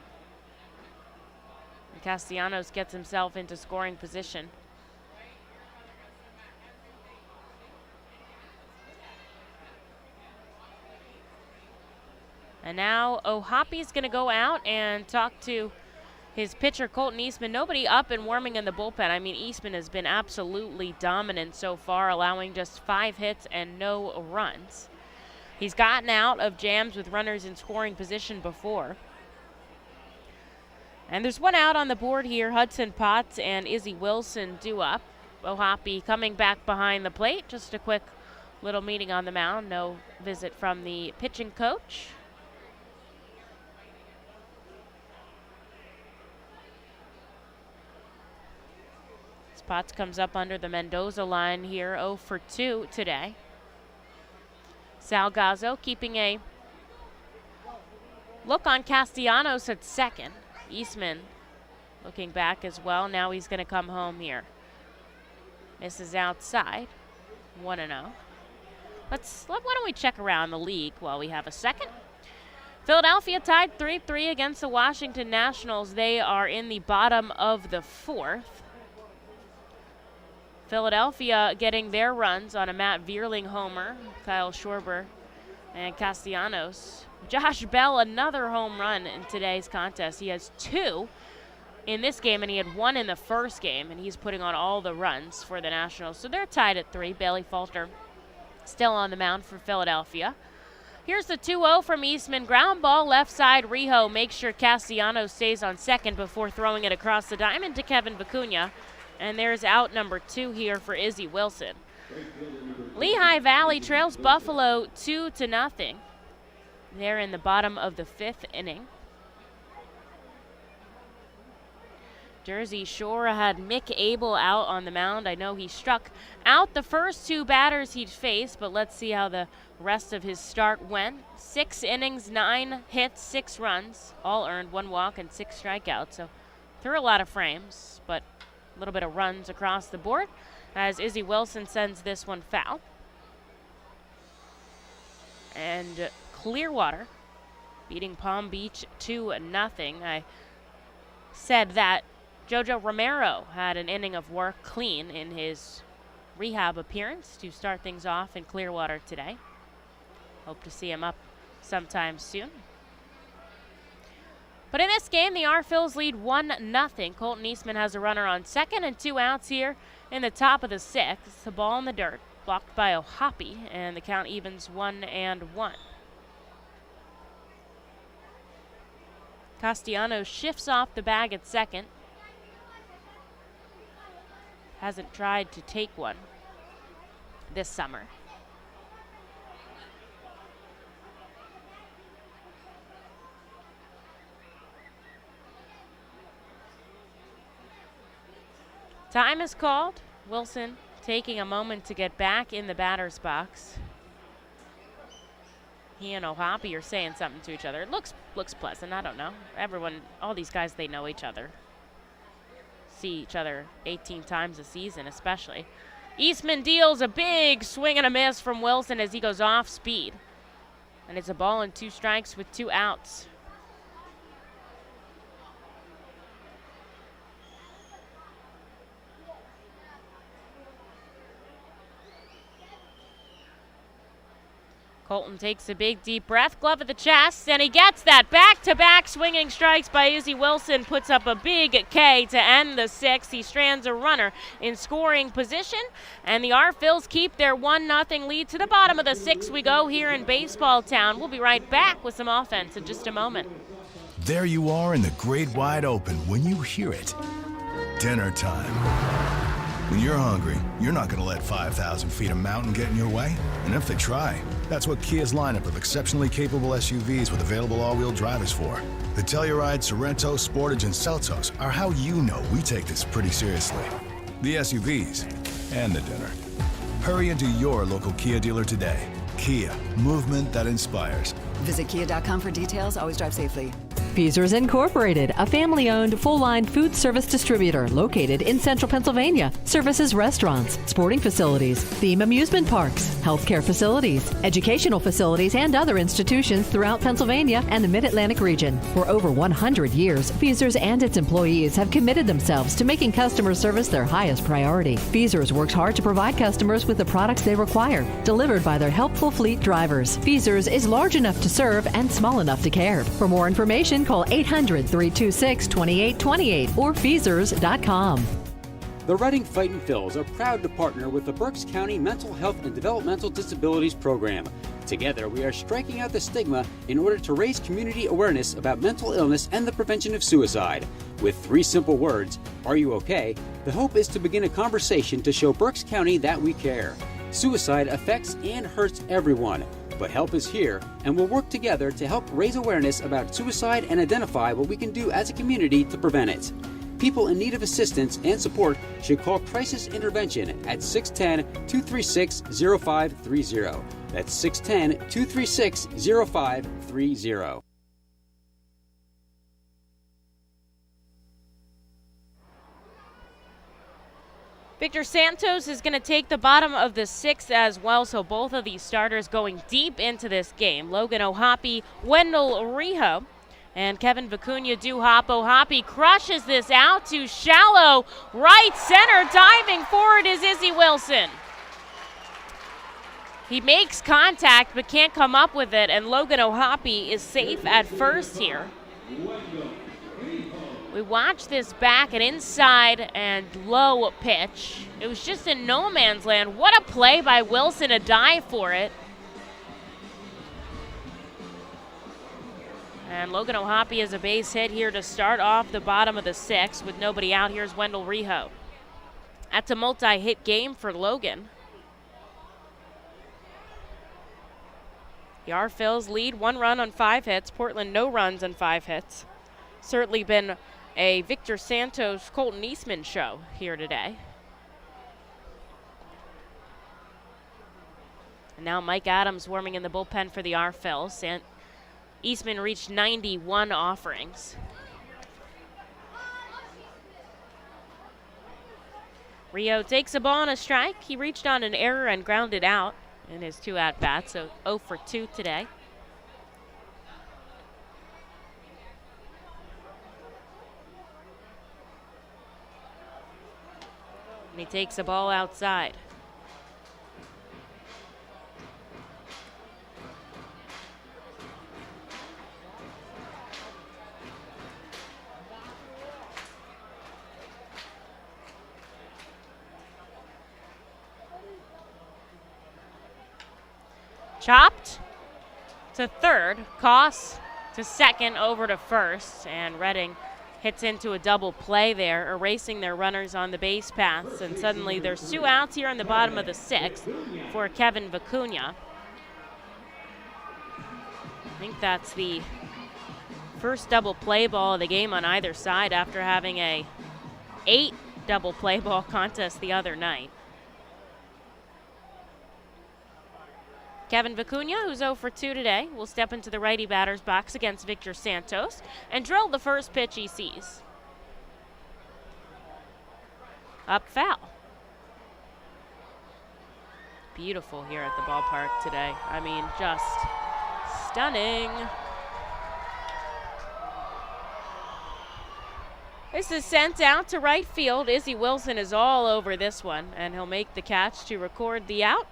[SPEAKER 2] Castellanos gets himself into scoring position. And now O'Hoppy's going to go out and talk to his pitcher, Colton Eastman. Nobody up and warming in the bullpen. I mean, Eastman has been absolutely dominant so far, allowing just 5 hits and no runs. He's gotten out of jams with runners in scoring position before. And there's one out on the board here. Hudson Potts and Izzy Wilson due up. O'Hoppy coming back behind the plate. Just a quick little meeting on the mound. No visit from the pitching coach. Potts comes up under the Mendoza line here, 0 for 2 today. Salgazzo keeping a look on Castellanos at second. Eastman looking back as well. Now he's going to come home here. Misses outside, 1-0. Why don't we check around the league while we have a second? Philadelphia tied 3-3 against the Washington Nationals. They are in the bottom of the 4th. Philadelphia getting their runs on a Matt Vierling homer, Kyle Schwarber, and Castellanos. Josh Bell, another home run in today's contest. He has 2 in this game, and he had 1 in the first game, and he's putting on all the runs for the Nationals. So they're tied at 3. Bailey Falter still on the mound for Philadelphia. Here's the 2-0 from Eastman. Ground ball left side. Rijo makes sure Castellanos stays on second before throwing it across the diamond to Kevin Vicuña. And there's out number 2 here for Izzy Wilson. Lehigh Valley trails Buffalo 2-0. They're in the bottom of the 5th inning. Jersey Shore had Mick Abel out on the mound. I know he struck out the first 2 batters he'd faced, but let's see how the rest of his start went. 6 innings, 9 hits, 6 runs, all earned, 1 walk and 6 strikeouts. So threw a lot of frames, but a little bit of runs across the board as Izzy Wilson sends this one foul. And Clearwater beating Palm Beach 2-0. I said that Jojo Romero had an inning of work clean in his rehab appearance to start things off in Clearwater today. Hope to see him up sometime soon. But in this game, the R-Phils lead 1-0. Colton Eastman has a runner on second and 2 outs here in the top of the 6th. The ball in the dirt, blocked by O'Hoppy, and the count evens 1-1. Castellanos shifts off the bag at second. Hasn't tried to take one this summer. Time is called. Wilson taking a moment to get back in the batter's box. He and O'Hoppy are saying something to each other. It looks pleasant. I don't know. Everyone, all these guys, they know each other. see each other 18 times a season, especially. Eastman deals a big swing and a miss from Wilson as he goes off speed. And it's a ball and 2 strikes with 2 outs. Colton takes a big deep breath, glove at the chest, and he gets that. Back-to-back swinging strikes by Izzy Wilson, puts up a big K to end the 6th. He strands a runner in scoring position, and the R-Phils keep their 1-0 lead. To the bottom of the 6th we go here in Baseball Town. We'll be right back with some offense in just a moment.
[SPEAKER 15] There you are in the great wide open when you hear it. Dinner time. When you're hungry, you're not going to let 5,000 feet of mountain get in your way. And if they try, that's what Kia's lineup of exceptionally capable SUVs with available all-wheel drive is for. The Telluride, Sorento, Sportage, and Santos are how you know we take this pretty seriously. The SUVs and the dinner. Hurry into your local Kia dealer today. Kia, movement that inspires.
[SPEAKER 16] Visit kia.com for details. Always drive safely.
[SPEAKER 17] Feasers Incorporated, a family-owned, full-line food service distributor located in central Pennsylvania. Services restaurants, sporting facilities, theme amusement parks, healthcare facilities, educational facilities, and other institutions throughout Pennsylvania and the Mid-Atlantic region. For over 100 years, Feasers and its employees have committed themselves to making customer service their highest priority. Feasers works hard to provide customers with the products they require, delivered by their helpful fleet drivers. Feasers is large enough to serve and small enough to care. For more information, call 800-326-2828 or Feasers.com.
[SPEAKER 8] The Reading Fightin' Phils are proud to partner with the Berks County Mental Health and Developmental Disabilities Program. Together, we are striking out the stigma in order to raise community awareness about mental illness and the prevention of suicide. With 3 simple words, "Are you okay?" the hope is to begin a conversation to show Berks County that we care. Suicide affects and hurts everyone, but help is here, and we'll work together to help raise awareness about suicide and identify what we can do as a community to prevent it. People in need of assistance and support should call Crisis Intervention at 610-236-0530. That's 610-236-0530.
[SPEAKER 2] Victor Santos is going to take the bottom of the 6th as well, so both of these starters going deep into this game. Logan O'Hoppe, Wendell Rijo, and Kevin Vicuña do hop. O'Hoppe crushes this out to shallow right center. Diving forward is Izzy Wilson. He makes contact but can't come up with it, and Logan O'Hoppe is safe at first here. We watch this back, an inside and low pitch. It was just in no man's land. What a play by Wilson, a dive for it. And Logan O'Hoppe has a base hit here to start off the bottom of the 6th with nobody out. Here's Wendell Rijo. That's a multi-hit game for Logan. The R-Phils lead 1 run on 5 hits. Portland no runs on 5 hits. Certainly been a Victor Santos, Colton Eastman show here today. And now Mike Adams warming in the bullpen for the R-Phils. Eastman reached 91 offerings. Rio takes a ball and a strike. He reached on an error and grounded out in his 2 at-bats, so 0 for 2 today. And he takes a ball outside. Chopped to third, Koss to second, over to first, and Reading hits into a double play there, erasing their runners on the base paths, and suddenly there's 2 outs here in the bottom of the 6th for Kevin Vicuña. I think that's the first double play ball of the game on either side after having a 8 double play ball contest the other night. Kevin Vicuña, who's 0 for 2 today, will step into the righty batter's box against Victor Santos and drill the first pitch he sees. Up foul. Beautiful here at the ballpark today. I mean, just stunning. This is sent out to right field. Izzy Wilson is all over this one, and he'll make the catch to record the out.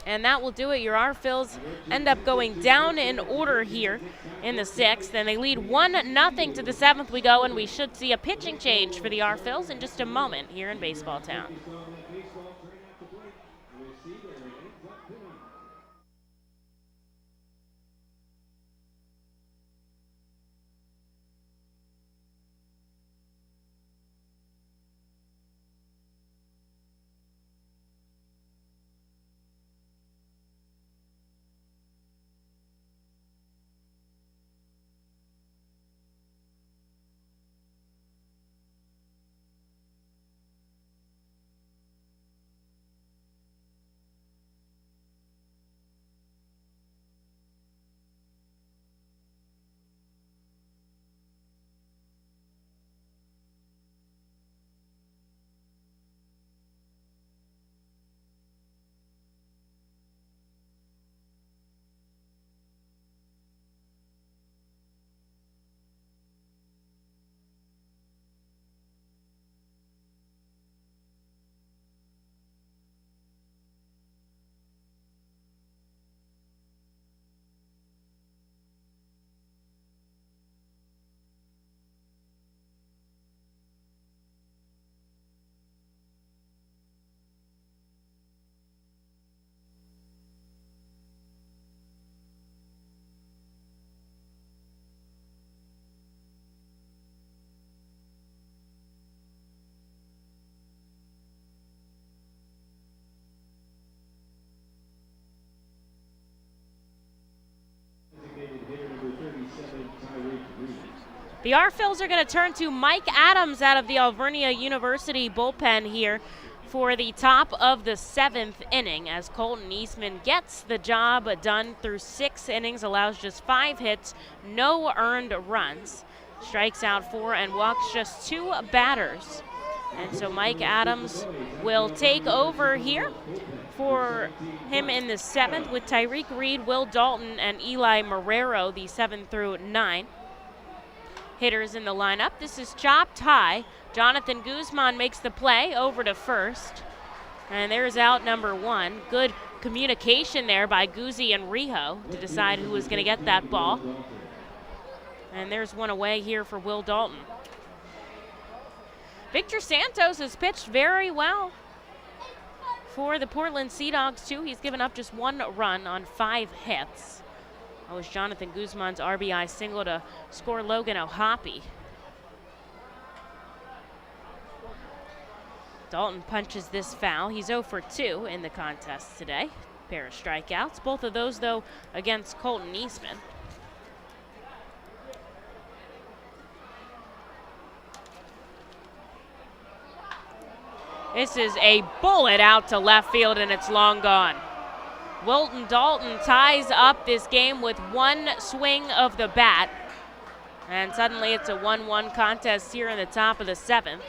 [SPEAKER 2] And that will do it. Your R-Phils end up going down in order here in the 6th, and they lead 1-0 to the 7th we go, and we should see a pitching change for the R-Phils in just a moment here in Baseball Town. The R-Phils are going to turn to Mike Adams out of the Alvernia University bullpen here for the top of the 7th inning, as Colton Eastman gets the job done through 6 innings, allows just 5 hits, no earned runs, strikes out 4 and walks just 2 batters. And so Mike Adams will take over here for him in the 7th with Tyreek Reed, Will Dalton, and Eli Marrero, the 7 through 9 hitters in the lineup. This is chopped high. Jonathan Guzman makes the play over to first. And there's out number 1. Good communication there by Guzzi and Rijo to decide who was going to get that ball. And there's one away here for Will Dalton. Victor Santos has pitched very well for the Portland Sea Dogs too. He's given up just 1 run on 5 hits. That was Jonathan Guzman's RBI single to score Logan O'Hoppe. Dalton punches this foul. He's 0 for 2 in the contest today. Pair of strikeouts. Both of those, though, against Colton Eastman. This is a bullet out to left field, and it's long gone. Wilton Dalton ties up this game with 1 swing of the bat. And suddenly it's a 1-1 contest here in the top of the 7th.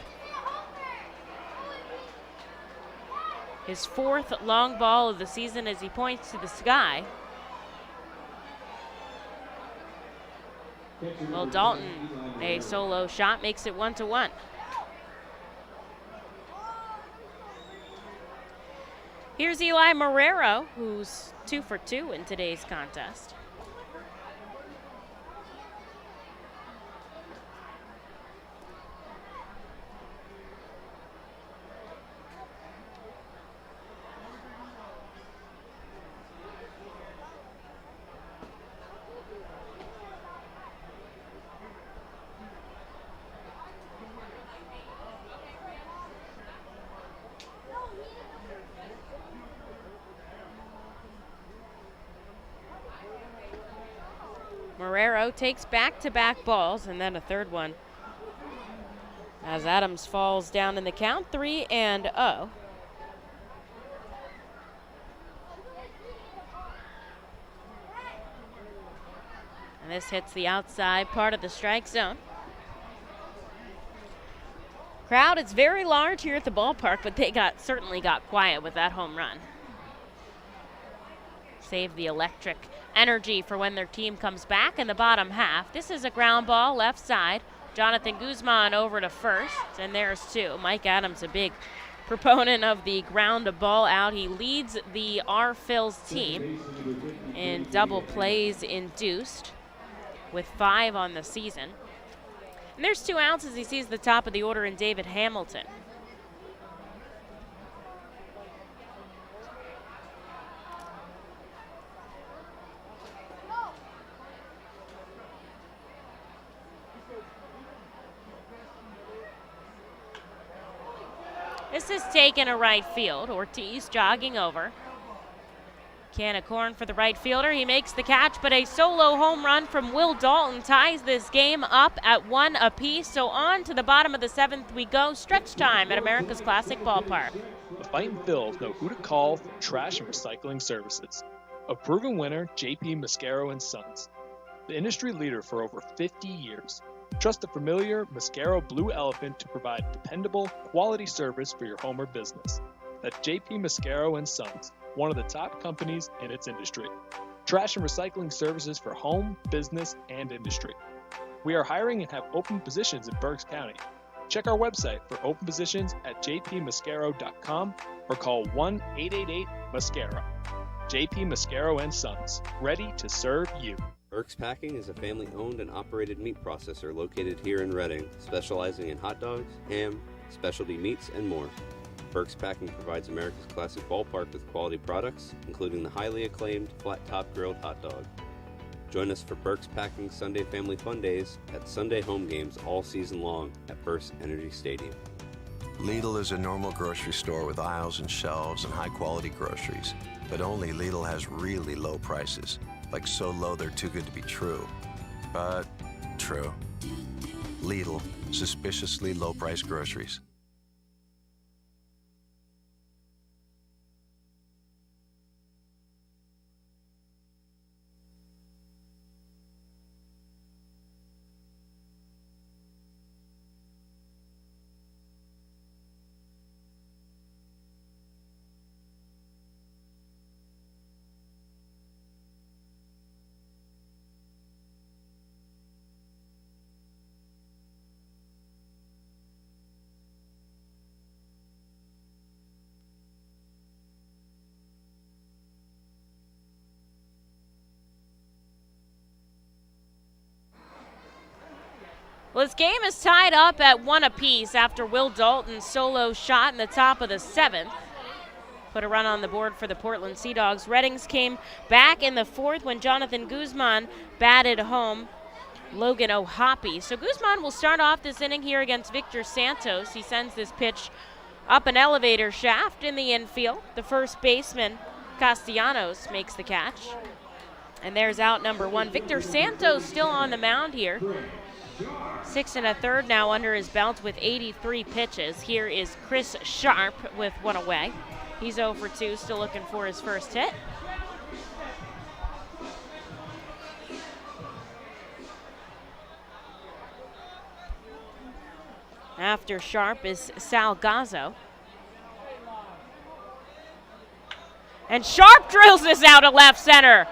[SPEAKER 2] His 4th long ball of the season as he points to the sky. Well, Dalton, a solo shot, makes it 1-1. Here's Eli Marrero, who's 2 for 2 in today's contest. Marrero takes back-to-back balls and then a 3rd one as Adams falls down in the count, 3-0. And this hits the outside part of the strike zone. Crowd is very large here at the ballpark, but they certainly got quiet with that home run. Save the electric energy for when their team comes back in the bottom half. This is a ground ball left side. Jonathan Guzman over to first, and there's two. Mike Adams, a big proponent of the ground ball out. He leads the R. Phil's team in double plays induced with 5 on the season. And there's 2 outs as he sees the top of the order in David Hamilton. This is taken to right field. Ortiz jogging over. Can of corn for the right fielder. He makes the catch, but a solo home run from Will Dalton ties this game up at 1 apiece. So on to the bottom of the 7th we go. Stretch time at America's Classic Ballpark.
[SPEAKER 11] The Fightin' Phils know who to call for trash and recycling services. A proven winner, J.P. Mascaro & Sons. The industry leader for over 50 years. Trust the familiar Mascaro Blue Elephant to provide dependable, quality service for your home or business. That's J.P. Mascaro & Sons, one of the top companies in its industry. Trash and recycling services for home, business, and industry. We are hiring and have open positions in Berks County. Check our website for open positions at jpmascaro.com or call 1-888-MASCARO. J.P. Mascaro & Sons, ready to serve you.
[SPEAKER 6] Berks Packing is a family-owned and operated meat processor located here in Reading, specializing in hot dogs, ham, specialty meats, and more. Berks Packing provides America's Classic Ballpark with quality products, including the highly acclaimed flat-top grilled hot dog. Join us for Berks Packing Sunday Family Fun Days at Sunday home games all season long at FirstEnergy Stadium.
[SPEAKER 18] Lidl is a normal grocery store with aisles and shelves and high-quality groceries, but only Lidl has really low prices. Like so low they're too good to be true. But true. Lidl, suspiciously low-priced groceries.
[SPEAKER 2] Well, this game is tied up at 1 apiece after Will Dalton's solo shot in the top of the 7th. Put a run on the board for the Portland Sea Dogs. Reddings came back in the 4th when Jonathan Guzman batted home Logan O'Hoppe. So Guzman will start off this inning here against Victor Santos. He sends this pitch up an elevator shaft in the infield. The first baseman, Castellanos, makes the catch. And there's out number 1. Victor Santos still on the mound here. 6 1/3 now under his belt with 83 pitches. Here is Chris Sharp with 1 away. He's 0 for 2, still looking for his first hit. After Sharp is Salgazzo. And Sharp drills this out to left center.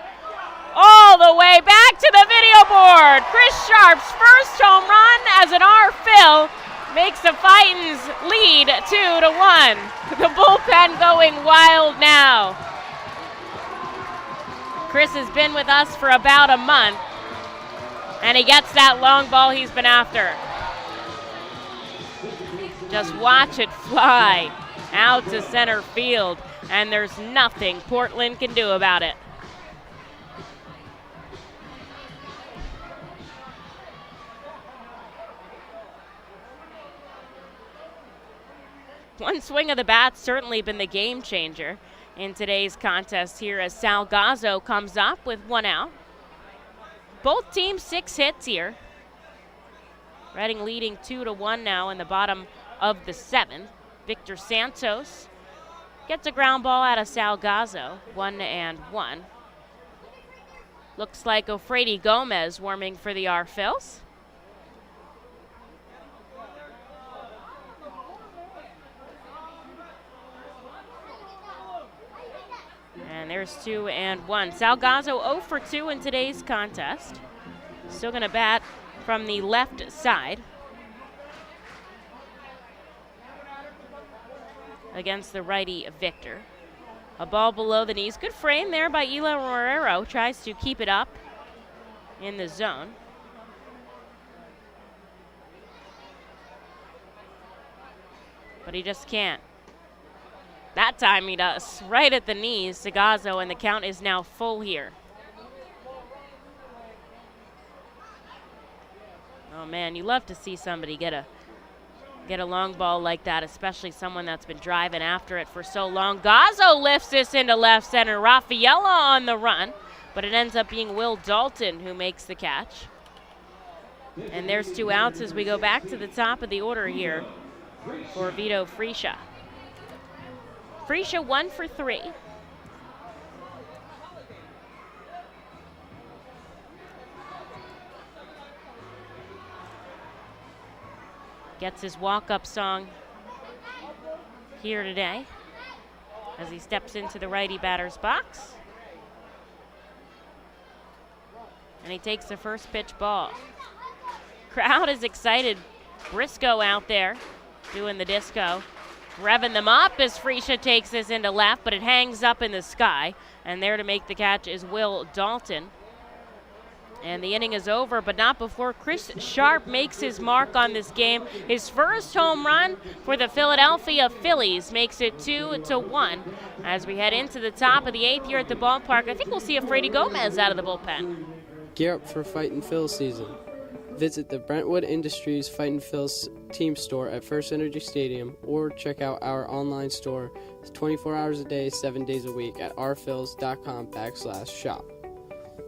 [SPEAKER 2] All the way back to the video board. Chris Sharp's first home run as an R. Phil makes the Fightins lead 2-1. The bullpen going wild now. Chris has been with us for about a month, and he gets that long ball he's been after. Just watch it fly out to center field, and there's nothing Portland can do about it. One swing of the bat's certainly been the game changer in today's contest here as Salgazzo comes up with 1 out. Both teams 6 hits here. Reading leading 2-1 now in the bottom of the 7th. Victor Santos gets a ground ball out of Salgazzo, 1-1. Looks like Ofrady Gomez warming for the R. Phils. And there's 2-1. Salgazzo 0 for 2 in today's contest. Still going to bat from the left side against the righty Victor. A ball below the knees. Good frame there by Eli Marrero. Tries to keep it up in the zone. But he just can't. That time he does. Right at the knees, Salgazzo, and the count is now full here. Oh man, you love to see somebody get a long ball like that, especially someone that's been driving after it for so long. Gazzo lifts this into left center. Raffaella on the run, but it ends up being Will Dalton who makes the catch. And there's 2 outs as we go back to the top of the order here for Vito Friscia. Friscia 1 for 3. Gets his walk-up song here today as he steps into the righty batter's box. And he takes the first pitch ball. Crowd is excited. Briscoe out there doing the disco, revving them up as Friscia takes this into left, but it hangs up in the sky. And there to make the catch is Will Dalton. And the inning is over, but not before Chris Sharp makes his mark on this game. His first home run for the Philadelphia Phillies makes it 2-1 as we head into the top of the 8th here at the ballpark. I think we'll see a Frady Gomez out of the bullpen.
[SPEAKER 19] Gear up for Fightin' Phil's season. Visit the Brentwood Industries Fightin' Phil's team store at FirstEnergy Stadium or check out our online store 24 hours a day, 7 days a week at rphils.com/shop.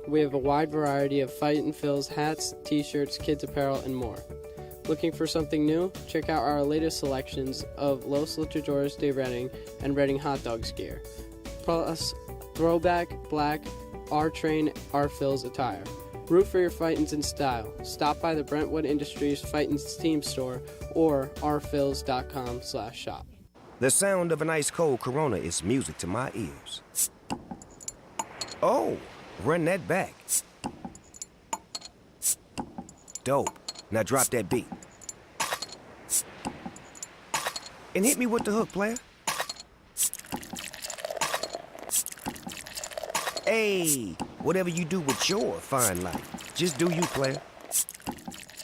[SPEAKER 19] We have a wide variety of Fightin' Phil's hats, t-shirts, kids apparel, and more. Looking for something new? Check out our latest selections of Los Luchadores de Reading and Reading Hot Dogs gear. Plus, throwback, black, R-Train, R-Phil's attire. Root for your Fightins in style. Stop by the Brentwood Industries Fightins team store or rphils.com/shop.
[SPEAKER 20] The sound of an ice-cold Corona is music to my ears. Oh! Run that back. Dope. Now drop that beat. And hit me with the hook, player. Hey, whatever you do with your fine life, just do you, player.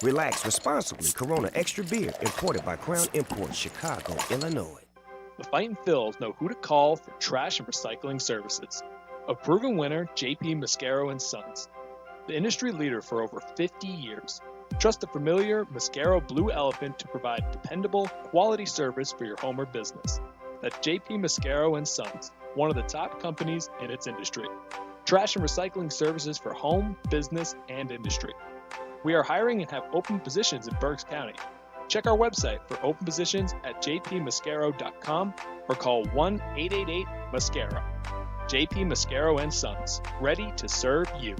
[SPEAKER 20] Relax responsibly. Corona Extra Beer, imported by Crown Imports, Chicago, Illinois.
[SPEAKER 11] The Fightin' Phils know who to call for trash and recycling services. A proven winner, JP Mascaro & Sons. The industry leader for over 50 years. Trust the familiar Mascaro Blue Elephant to provide dependable, quality service for your home or business. That's JP Mascaro & Sons, one of the top companies in its industry. Trash and recycling services for home, business, and industry. We are hiring and have open positions in Berks County. Check our website for open positions at jpmascaro.com or call 1-888-MASCARO. JP Mascaro & Sons, ready to serve you.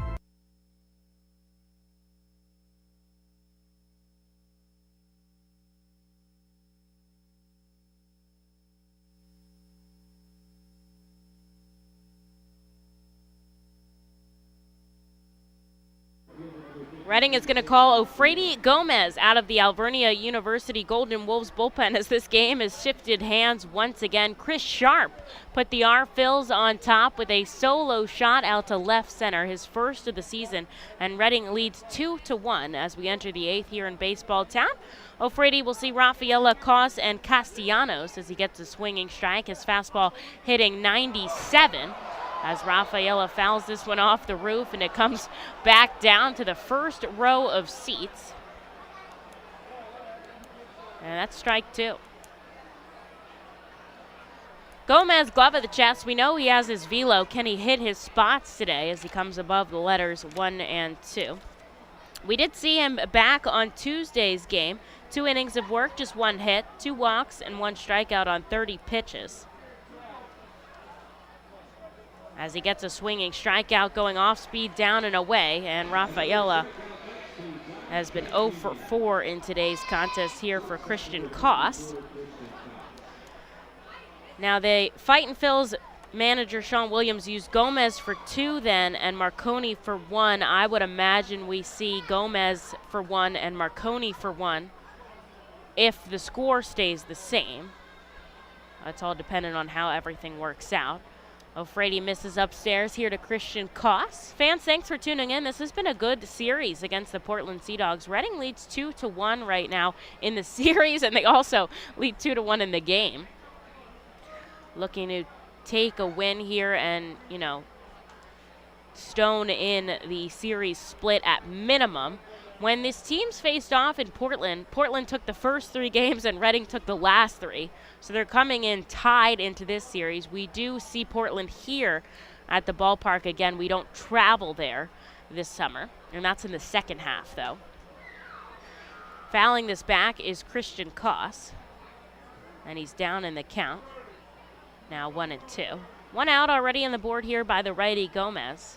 [SPEAKER 2] Reading is going to call Frady Gomez out of the Alvernia University Golden Wolves bullpen as this game has shifted hands once again. Chris Sharp put the R-Phils on top with a solo shot out to left center, his first of the season, and Reading leads 2-1 as we enter the 8th here in baseball town. O'Frady will see Raffaella, Cos, and Castellanos as he gets a swinging strike. His fastball hitting 97. As Raffaella fouls this one off the roof and it comes back down to the first row of seats. And that's strike 2. Gomez, glove of the chest. We know he has his velo. Can he hit his spots today as he comes above the letters 1 and 2? We did see him back on Tuesday's game. 2 innings of work, just 1 hit, 2 walks, and 1 strikeout on 30 pitches. As he gets a swinging strikeout going off speed down and away, and Raffaella has been 0 for 4 in today's contest here for Christian Koss. Now the Fightin' Phils manager Sean Williams used Gomez for 2 then and Marconi for 1. I would imagine we see Gomez for 1 and Marconi for 1 if the score stays the same. That's all dependent on how everything works out. O'Frady misses upstairs here to Christian Koss. Fans, thanks for tuning in. This has been a good series against the Portland Sea Dogs. Reading leads 2-1 right now in the series, and they also lead 2-1 in the game. Looking to take a win here and, stone in the series split at minimum. When these teams faced off in Portland, Portland took the first 3 games and Reading took the last 3. So they're coming in tied into this series. We do see Portland here at the ballpark again. We don't travel there this summer, and that's in the second half, though. Fouling this back is Christian Koss, and he's down in the count. Now 1-2. 1 out already on the board here by the righty Gomez.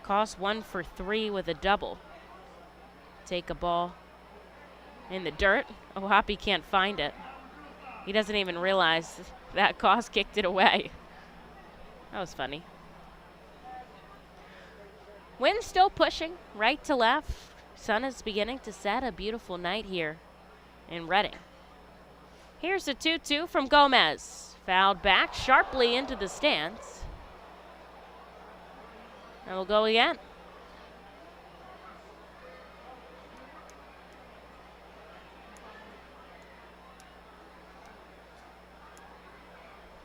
[SPEAKER 2] Koss 1 for 3 with a double. Take a ball in the dirt. Hoppy can't find it. He doesn't even realize that Koss kicked it away. That was funny. Wind still pushing right to left. Sun is beginning to set. A beautiful night here in Reading. Here's a 2-2 from Gomez. Fouled back sharply into the stands. And we'll go again.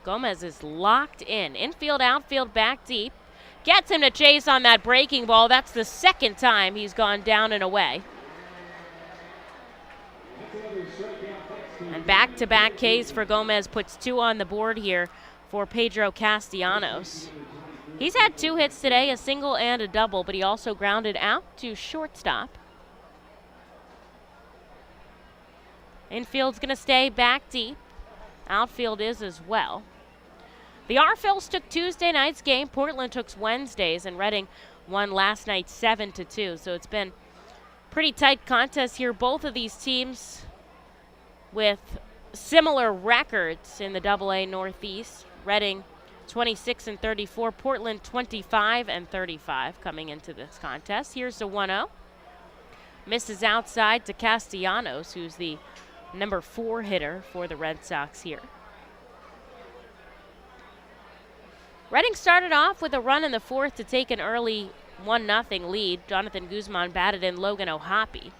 [SPEAKER 2] Gomez is locked in. Infield, outfield, back deep. Gets him to chase on that breaking ball. That's the second time he's gone down and away. And back-to-back Ks for Gomez puts 2 on the board here for Pedro Castellanos. He's had 2 hits today, a single and a double, but he also grounded out to shortstop. Infield's going to stay back deep. Outfield is as well. The R-Phils took Tuesday night's game. Portland took Wednesday's, and Reading won last night 7-2. So it's been pretty tight contest here. Both of these teams with similar records in the AA Northeast. Reading 26-34, Portland 25-35 coming into this contest. Here's the 1-0. Misses outside to Castellanos, who's the number 4 hitter for the Red Sox here. Reading started off with a run in the 4th to take an early 1-0 lead. Jonathan Guzman batted in Logan O'Hoppy.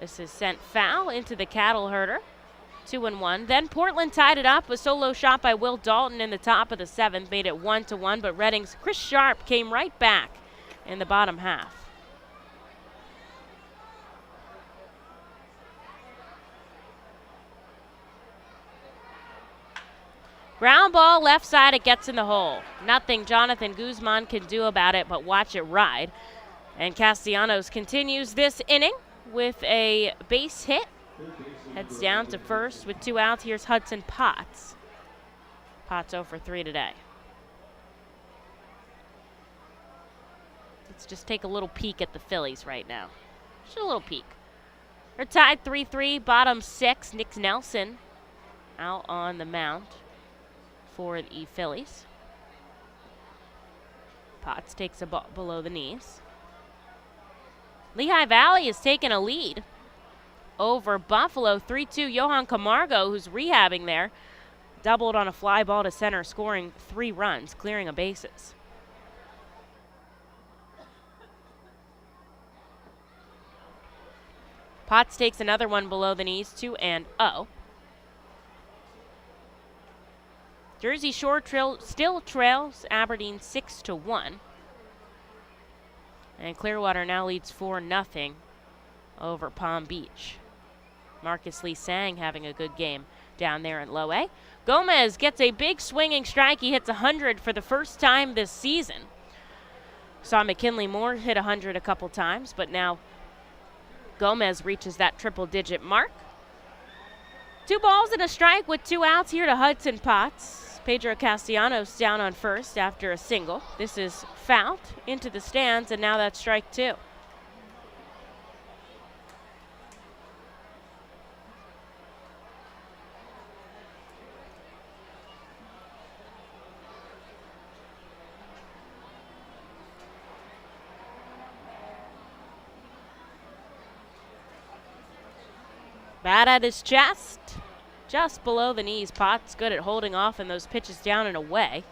[SPEAKER 2] This is sent foul into the cattle herder. 2-1. Then Portland tied it up. A solo shot by Will Dalton in the top of the 7th made it 1-1, but Reading's Chris Sharp came right back in the bottom half. Ground ball left side, it gets in the hole. Nothing Jonathan Guzman can do about it but watch it ride. And Castellanos continues this inning with a base hit. Heads down to first with 2 outs. Here's Hudson Potts. Potts 0 for 3 today. Let's just take a little peek at the Phillies right now. Just a little peek. They're tied 3-3, bottom 6. Nick Nelson out on the mound for the Phillies. Potts takes a ball below the knees. Lehigh Valley has taken a lead over Buffalo 3-2. Johan Camargo, who's rehabbing there, doubled on a fly ball to center, scoring 3 runs, clearing a bases. Potts takes another one below the knees, 2-0. Jersey Shore still trails Aberdeen 6-1. And Clearwater now leads 4-0 over Palm Beach. Marcus Lee Sang having a good game down there in Low A. Gomez gets a big swinging strike. He hits 100 for the first time this season. Saw McKinley Moore hit 100 a couple times, but now Gomez reaches that triple-digit mark. 2 balls and a strike with 2 outs here to Hudson Potts. Pedro Castellanos down on first after a single. This is fouled into the stands, and now that's strike 2. Bat at his chest, just below the knees. Potts good at holding off in those pitches down and away.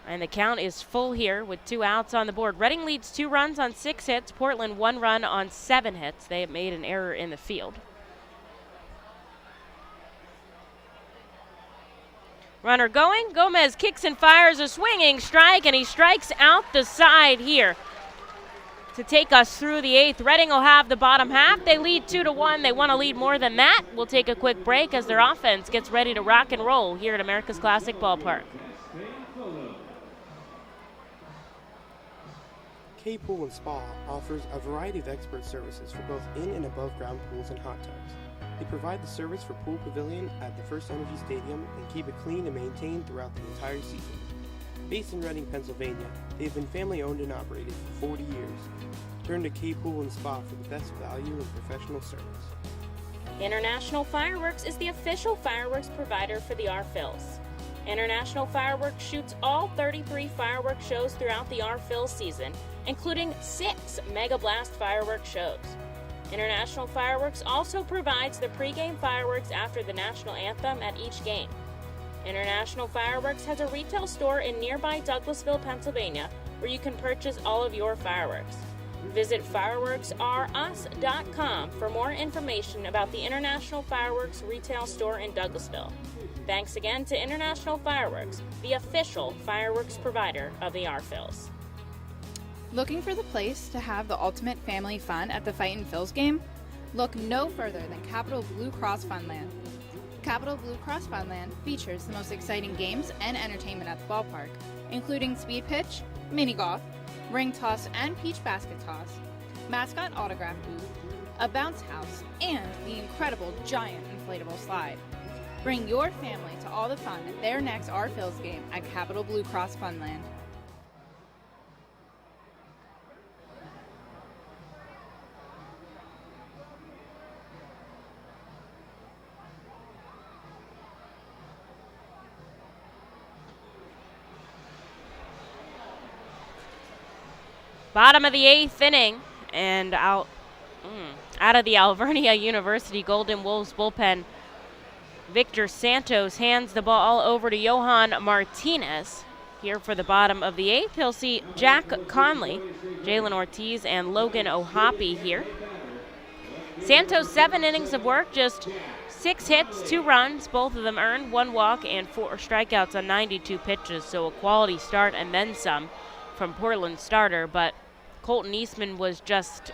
[SPEAKER 2] And the count is full here with 2 outs on the board. Reading leads 2 runs on 6 hits. Portland 1 run on 7 hits. They have made an error in the field. Runner going. Gomez kicks and fires a swinging strike, and he strikes out the side here to take us through the 8th. Reading will have the bottom half. They lead 2-1. They want to lead more than that. We'll take a quick break as their offense gets ready to rock and roll here at America's Classic Ballpark.
[SPEAKER 21] K Pool and Spa offers a variety of expert services for both in and above ground pools and hot tubs. They provide the service for Pool Pavilion at the FirstEnergy Stadium and keep it clean and maintained throughout the entire season. Based in Reading, Pennsylvania, they have been family owned and operated for 40 years. Turn to K Pool and Spa for the best value and professional service.
[SPEAKER 2] International Fireworks is the official fireworks provider for the R-Phils. International Fireworks shoots all 33 fireworks shows throughout the R-Phil season, including 6 Mega Blast fireworks shows. International Fireworks also provides the pregame fireworks after the national anthem at each game. International Fireworks has a retail store in nearby Douglasville, Pennsylvania, where you can purchase all of your fireworks. Visit fireworksrus.com for more information about the International Fireworks retail store in Douglasville. Thanks again to International Fireworks, the official fireworks provider of the R-Phils.
[SPEAKER 22] Looking for the place to have the ultimate family fun at the Fightin' Phils game? Look no further than Capital Blue Cross Funland. Capital Blue Cross Funland features the most exciting games and entertainment at the ballpark, including speed pitch, mini golf, ring toss and peach basket toss, mascot autograph booth, a bounce house, and the incredible giant inflatable slide. Bring your family to all the fun at their next R-Phils game at Capital Blue Cross Funland.
[SPEAKER 2] Bottom of the 8th inning, and out of the Alvernia University Golden Wolves bullpen, Victor Santos hands the ball over to Johan Martinez. Here for the bottom of the 8th, he'll see Jack Conley, Jalen Ortiz, and Logan Ohapi here. Santos, 7 innings of work, just 6 hits, 2 runs, both of them earned, 1 walk, and 4 strikeouts on 92 pitches, so a quality start and then some from Portland's starter, but Colton Eastman was just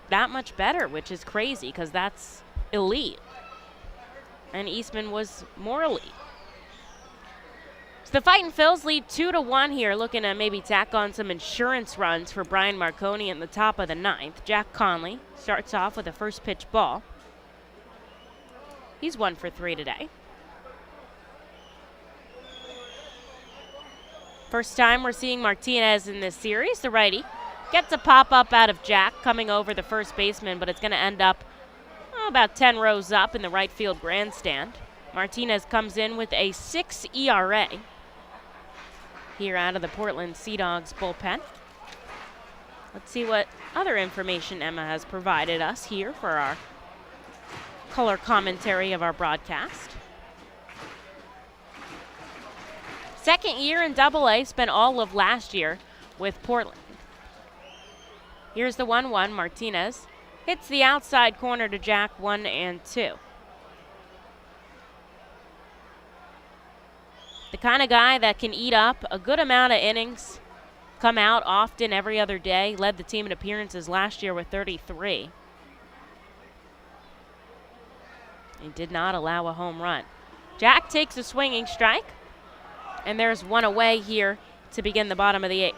[SPEAKER 2] that much better, which is crazy because that's elite. And Eastman was more elite. So the Fightin' Phils lead 2-1 here, looking to maybe tack on some insurance runs for Brian Marconi in the top of the 9th. Jack Conley starts off with a first pitch ball. He's 1 for 3 today. First time we're seeing Martinez in this series. The righty gets a pop-up out of Jack coming over the first baseman, but it's going to end up about 10 rows up in the right field grandstand. Martinez comes in with a 6 ERA here out of the Portland Sea Dogs bullpen. Let's see what other information Emma has provided us here for our color commentary of our broadcast. Second year in Double-A, spent all of last year with Portland. Here's the 1-1. Martinez hits the outside corner to Jack, 1-2. The kind of guy that can eat up a good amount of innings, come out often every other day, led the team in appearances last year with 33. He did not allow a home run. Jack takes a swinging strike. And there's 1 away here to begin the bottom of the 8th.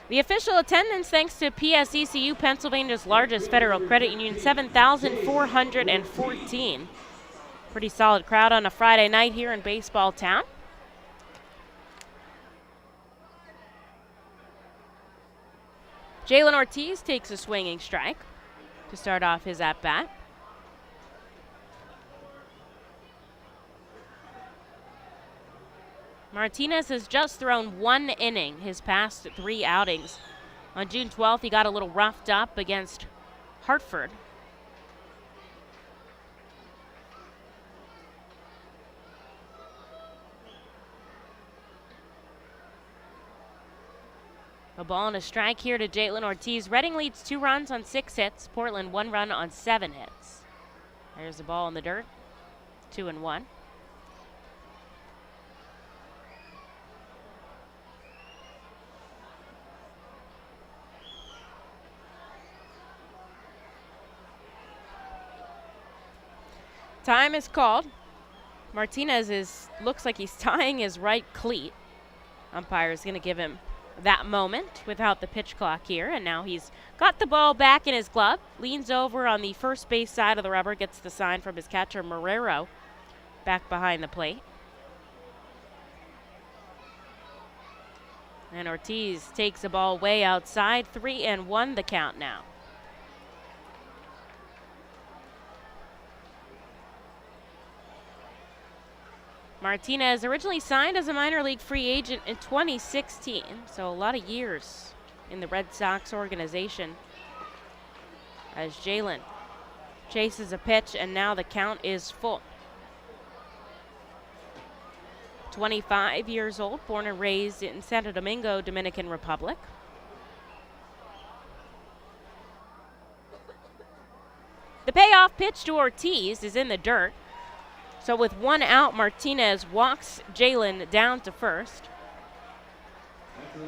[SPEAKER 2] The official attendance, thanks to PSECU, Pennsylvania's largest federal credit union, 7,414. Pretty solid crowd on a Friday night here in Baseball Town. Jalen Ortiz takes a swinging strike to start off his at-bat. Martinez has just thrown 1 inning his past 3 outings. On June 12th, he got a little roughed up against Hartford. A ball and a strike here to Jalen Ortiz. Reading leads 2 runs on 6 hits. Portland 1 run on 7 hits. There's the ball in the dirt. 2-1. Time is called. Martinez looks like he's tying his right cleat. Umpire is going to give him that moment without the pitch clock here, and now he's got the ball back in his glove, leans over on the first base side of the rubber, gets the sign from his catcher Marrero back behind the plate. And Ortiz takes the ball way outside. 3-1 the count now. Martinez originally signed as a minor league free agent in 2016, so a lot of years in the Red Sox organization. As Jalen chases a pitch, and now the count is full. 25 years old, born and raised in Santo Domingo, Dominican Republic. The payoff pitch to Ortiz is in the dirt. So with 1 out, Martinez walks Jalen down to first.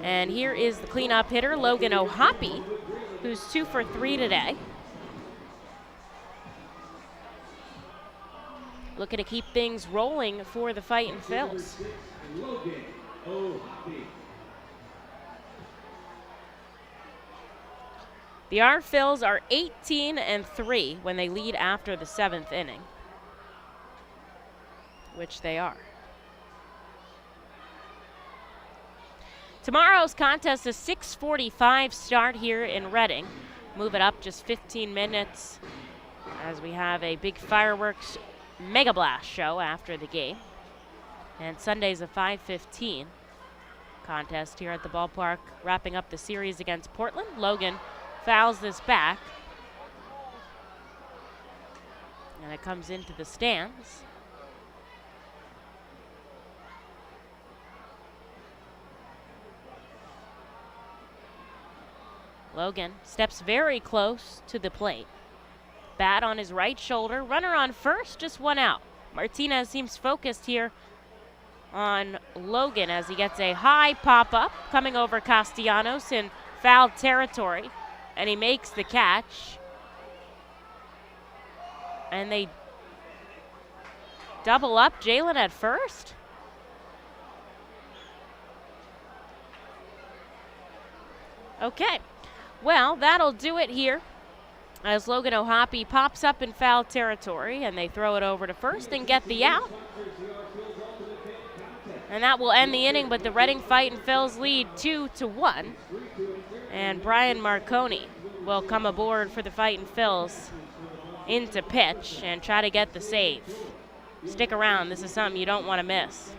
[SPEAKER 2] And here is the cleanup hitter, Logan O'Hoppe, who's 2 for 3 today. Looking to keep things rolling for the Fightin' Phils. The R Phils are 18-3 when they lead after the 7th inning, which they are. Tomorrow's contest is 6:45 start here in Reading. Move it up just 15 minutes as we have a big fireworks mega blast show after the game. And Sunday's a 5:15 contest here at the ballpark, wrapping up the series against Portland. Logan fouls this back, and it comes into the stands. Logan steps very close to the plate. Bat on his right shoulder. Runner on first, just 1 out. Martinez seems focused here on Logan as he gets a high pop-up coming over Castellanos in foul territory. And he makes the catch. And they double up Jalen at first. Okay. Well, that'll do it here as Logan O'Hoppe pops up in foul territory, and they throw it over to first and get the out. And that will end the inning, but the Reading Fightin' Phils lead 2-1. And Brian Marconi will come aboard for the Fightin' Phils into pitch and try to get the save. Stick around. This is something you don't want to miss.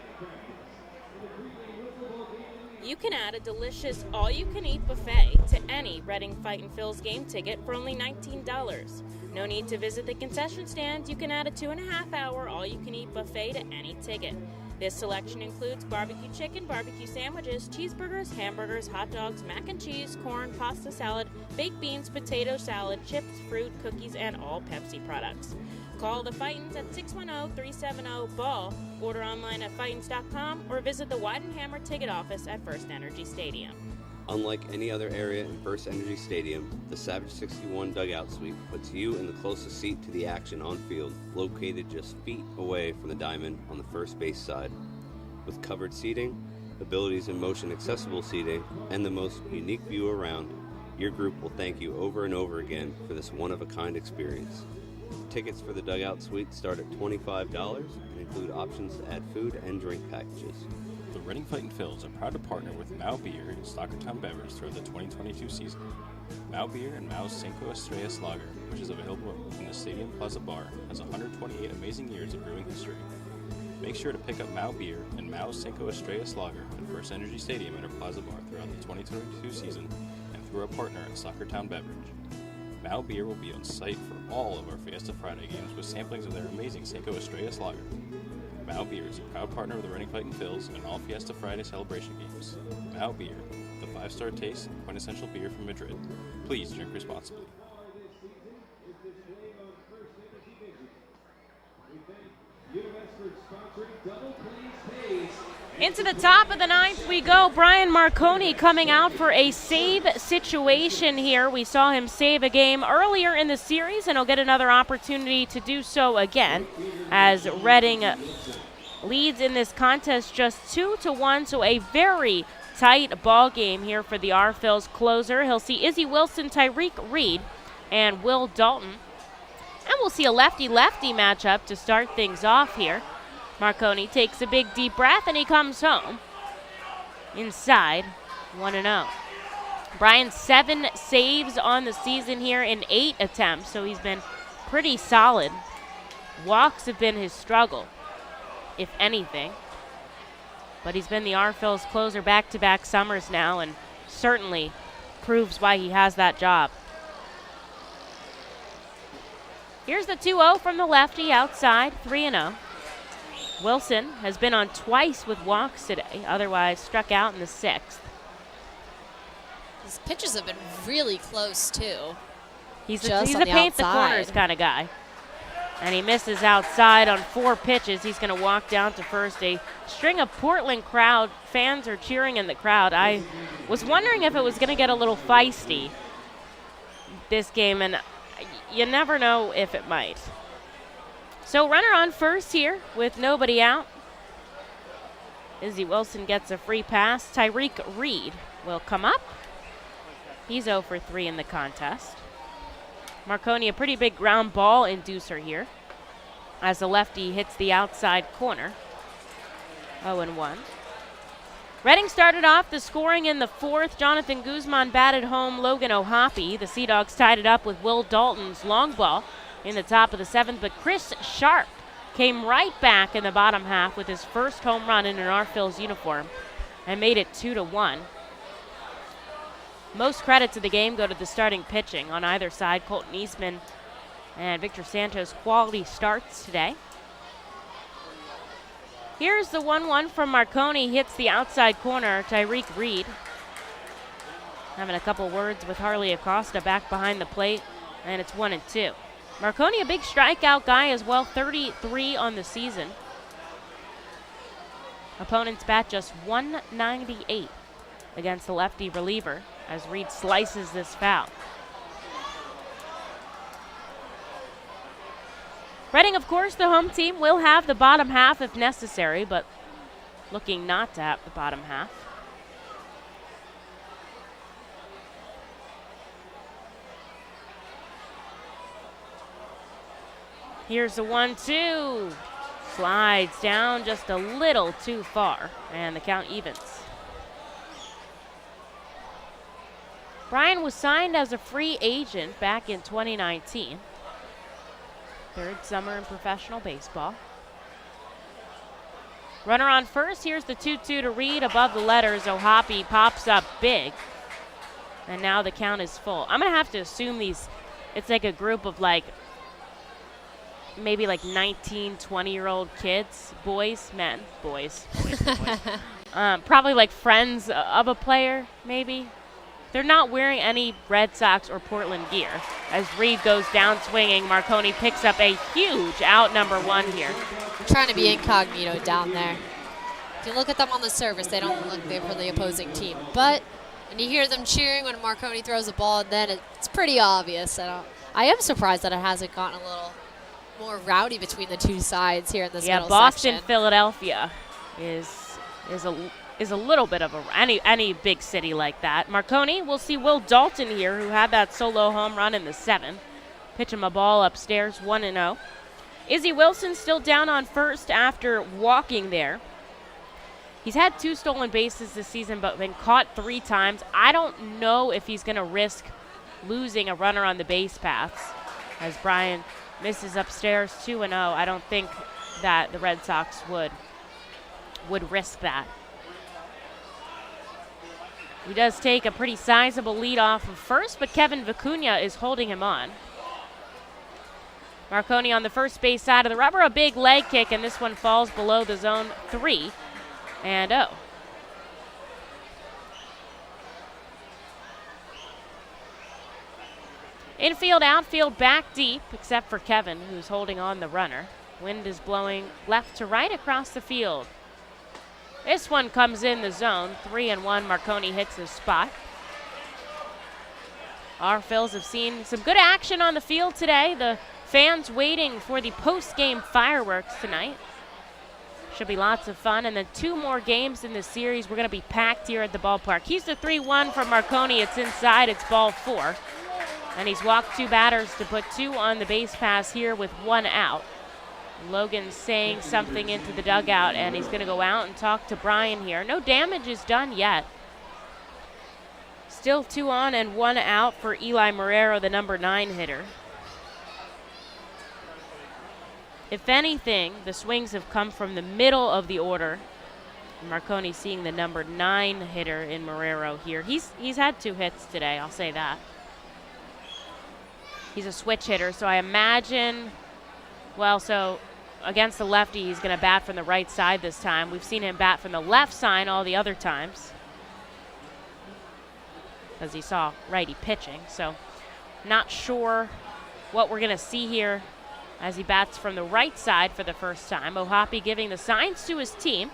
[SPEAKER 2] You can add a delicious all-you-can-eat buffet to any Reading Fightin' Phils game ticket for only $19. No need to visit the concession stand. You can add a 2.5-hour all-you-can-eat buffet to any ticket. This selection includes barbecue chicken, barbecue sandwiches, cheeseburgers, hamburgers, hot dogs, mac and cheese, corn, pasta salad, baked beans, potato salad, chips, fruit, cookies, and all Pepsi products. Call the Fightins at 610-370-BALL, order online at Fightins.com, or visit the Weidenhammer ticket office at FirstEnergy Stadium.
[SPEAKER 6] Unlike any other area in FirstEnergy Stadium, the Savage 61 dugout suite puts you in the closest seat to the action on field, located just feet away from the diamond on the first base side. With covered seating, abilities in motion accessible seating, and the most unique view around, your group will thank you over and over again for this one-of-a-kind experience. Tickets for the dugout suite start at $25 and include options to add food and drink packages.
[SPEAKER 9] The Reading Fightin' Phils are proud to partner with Mao Beer and Stockertown Beverage throughout the 2022 season. Mao Beer and Mao's Cinco Estrellas Lager, which is available in the Stadium Plaza Bar, has 128 amazing years of brewing history. Make sure to pick up Mao Beer and Mao's Cinco Estrellas Lager at FirstEnergy Stadium at our Plaza Bar throughout the 2022 season and through our partner at Soccertown Beverage. Mao Beer will be on site for all of our Fiesta Friday games with samplings of their amazing Cinco Estrellas Lager. Mao Beer is a proud partner of the Reading Fightin' Phils and all Fiesta Friday celebration games. Mao Beer, the 5-star taste and quintessential beer from Madrid. Please drink responsibly.
[SPEAKER 2] Into the top of the ninth we go. Brian Marconi coming out for a save situation here. We saw him save a game earlier in the series, and he'll get another opportunity to do so again as Reading leads in this contest just 2-1, so a very tight ball game here for the R-Phil's closer. He'll see Izzy Wilson, Tyreek Reed, and Will Dalton. And we'll see a lefty-lefty matchup to start things off here. Marconi takes a big deep breath and he comes home inside 1-0. Brian 7 saves on the season here in 8 attempts, so he's been pretty solid. Walks have been his struggle, if anything. But he's been the R-Phil's closer back-to-back summers now and certainly proves why he has that job. Here's the 2-0 from the lefty outside, 3-0. Wilson has been on twice with walks today, otherwise struck out in the 6th.
[SPEAKER 4] His pitches have been really close, too.
[SPEAKER 2] He's a paint the corners kind of guy. And he misses outside on 4 pitches. He's going to walk down to first. A string of Portland crowd fans are cheering in the crowd. I was wondering if it was going to get a little feisty this game, and you never know if it might. So runner on first here with nobody out. Izzy Wilson gets a free pass. Tyreek Reed will come up. He's 0 for 3 in the contest. Marconi, a pretty big ground ball inducer here as the lefty hits the outside corner. 0-1. Reading started off the scoring in the 4th. Jonathan Guzman batted home Logan O'Hoppe. The Sea Dogs tied it up with Will Dalton's long ball in the top of the 7th, but Chris Sharp came right back in the bottom half with his first home run in an R-Phil's uniform and made it 2-1. Most credit to the game go to the starting pitching on either side. Colton Eastman and Victor Santos, quality starts today. Here's the 1-1 from Marconi, hits the outside corner. Tyreek Reed having a couple words with Harley Acosta back behind the plate, and it's 1-2. Marconi, a big strikeout guy as well, 33 on the season. Opponents bat just 198 against the lefty reliever as Reed slices this foul. Reading, of course, the home team, will have the bottom half if necessary, but looking not to have the bottom half. Here's the 1-2. Slides down just a little too far, and the count evens. Brian was signed as a free agent back in 2019. 3rd summer in professional baseball. Runner on first. Here's the 2-2 to Reed. Above the letters, O'Hoppe pops up big. And now the count is full. I'm going to have to assume it's like a group of maybe 19, 20-year-old kids, boys. Probably like friends of a player, maybe. They're not wearing any Red Sox or Portland gear. As Reed goes down swinging, Marconi picks up a huge out, number 1 here.
[SPEAKER 4] I'm trying to be incognito down there. If you look at them on the surface, they don't look there for the opposing team. But when you hear them cheering when Marconi throws a ball, then it's pretty obvious. I am surprised that it hasn't gotten a little more rowdy between the two sides here in this middle
[SPEAKER 2] Boston,
[SPEAKER 4] section.
[SPEAKER 2] Philadelphia is a little bit of any big city like that. Marconi, we'll see Will Dalton here, who had that solo home run in the 7th. Pitch him a ball upstairs, 1-0. Izzy Wilson still down on first after walking there. He's had 2 stolen bases this season, but been caught 3 times. I don't know if he's going to risk losing a runner on the base paths as Brian misses upstairs, 2-0. I don't think that the Red Sox would risk that. He does take a pretty sizable lead off of first, but Kevin Vicuña is holding him on. Marconi on the first base side of the rubber, a big leg kick, and this one falls below the zone 3 and 0. Infield, outfield, back deep, except for Kevin, who's holding on the runner. Wind is blowing left to right across the field. This one comes in the zone, 3-1. Marconi hits his spot. Our Phils have seen some good action on the field today. The fans waiting for the post-game fireworks tonight. Should be lots of fun. And then 2 more games in this series. We're going to be packed here at the ballpark. He's the 3-1 from Marconi. It's inside. It's ball 4. And he's walked 2 batters to put 2 on the base pass here with 1 out. Logan's saying something into the dugout, and he's going to go out and talk to Brian here. No damage is done yet. Still 2 on and 1 out for Eli Marrero, the number 9 hitter. If anything, the swings have come from the middle of the order. Marconi seeing the number 9 hitter in Marrero here. He's had 2 hits today, I'll say that. He's a switch hitter, so I imagine, well, so against the lefty, he's going to bat from the right side this time. We've seen him bat from the left side all the other times, because he saw righty pitching. So not sure what we're going to see here as he bats from the right side for the first time. O'Hoppe giving the signs to his team.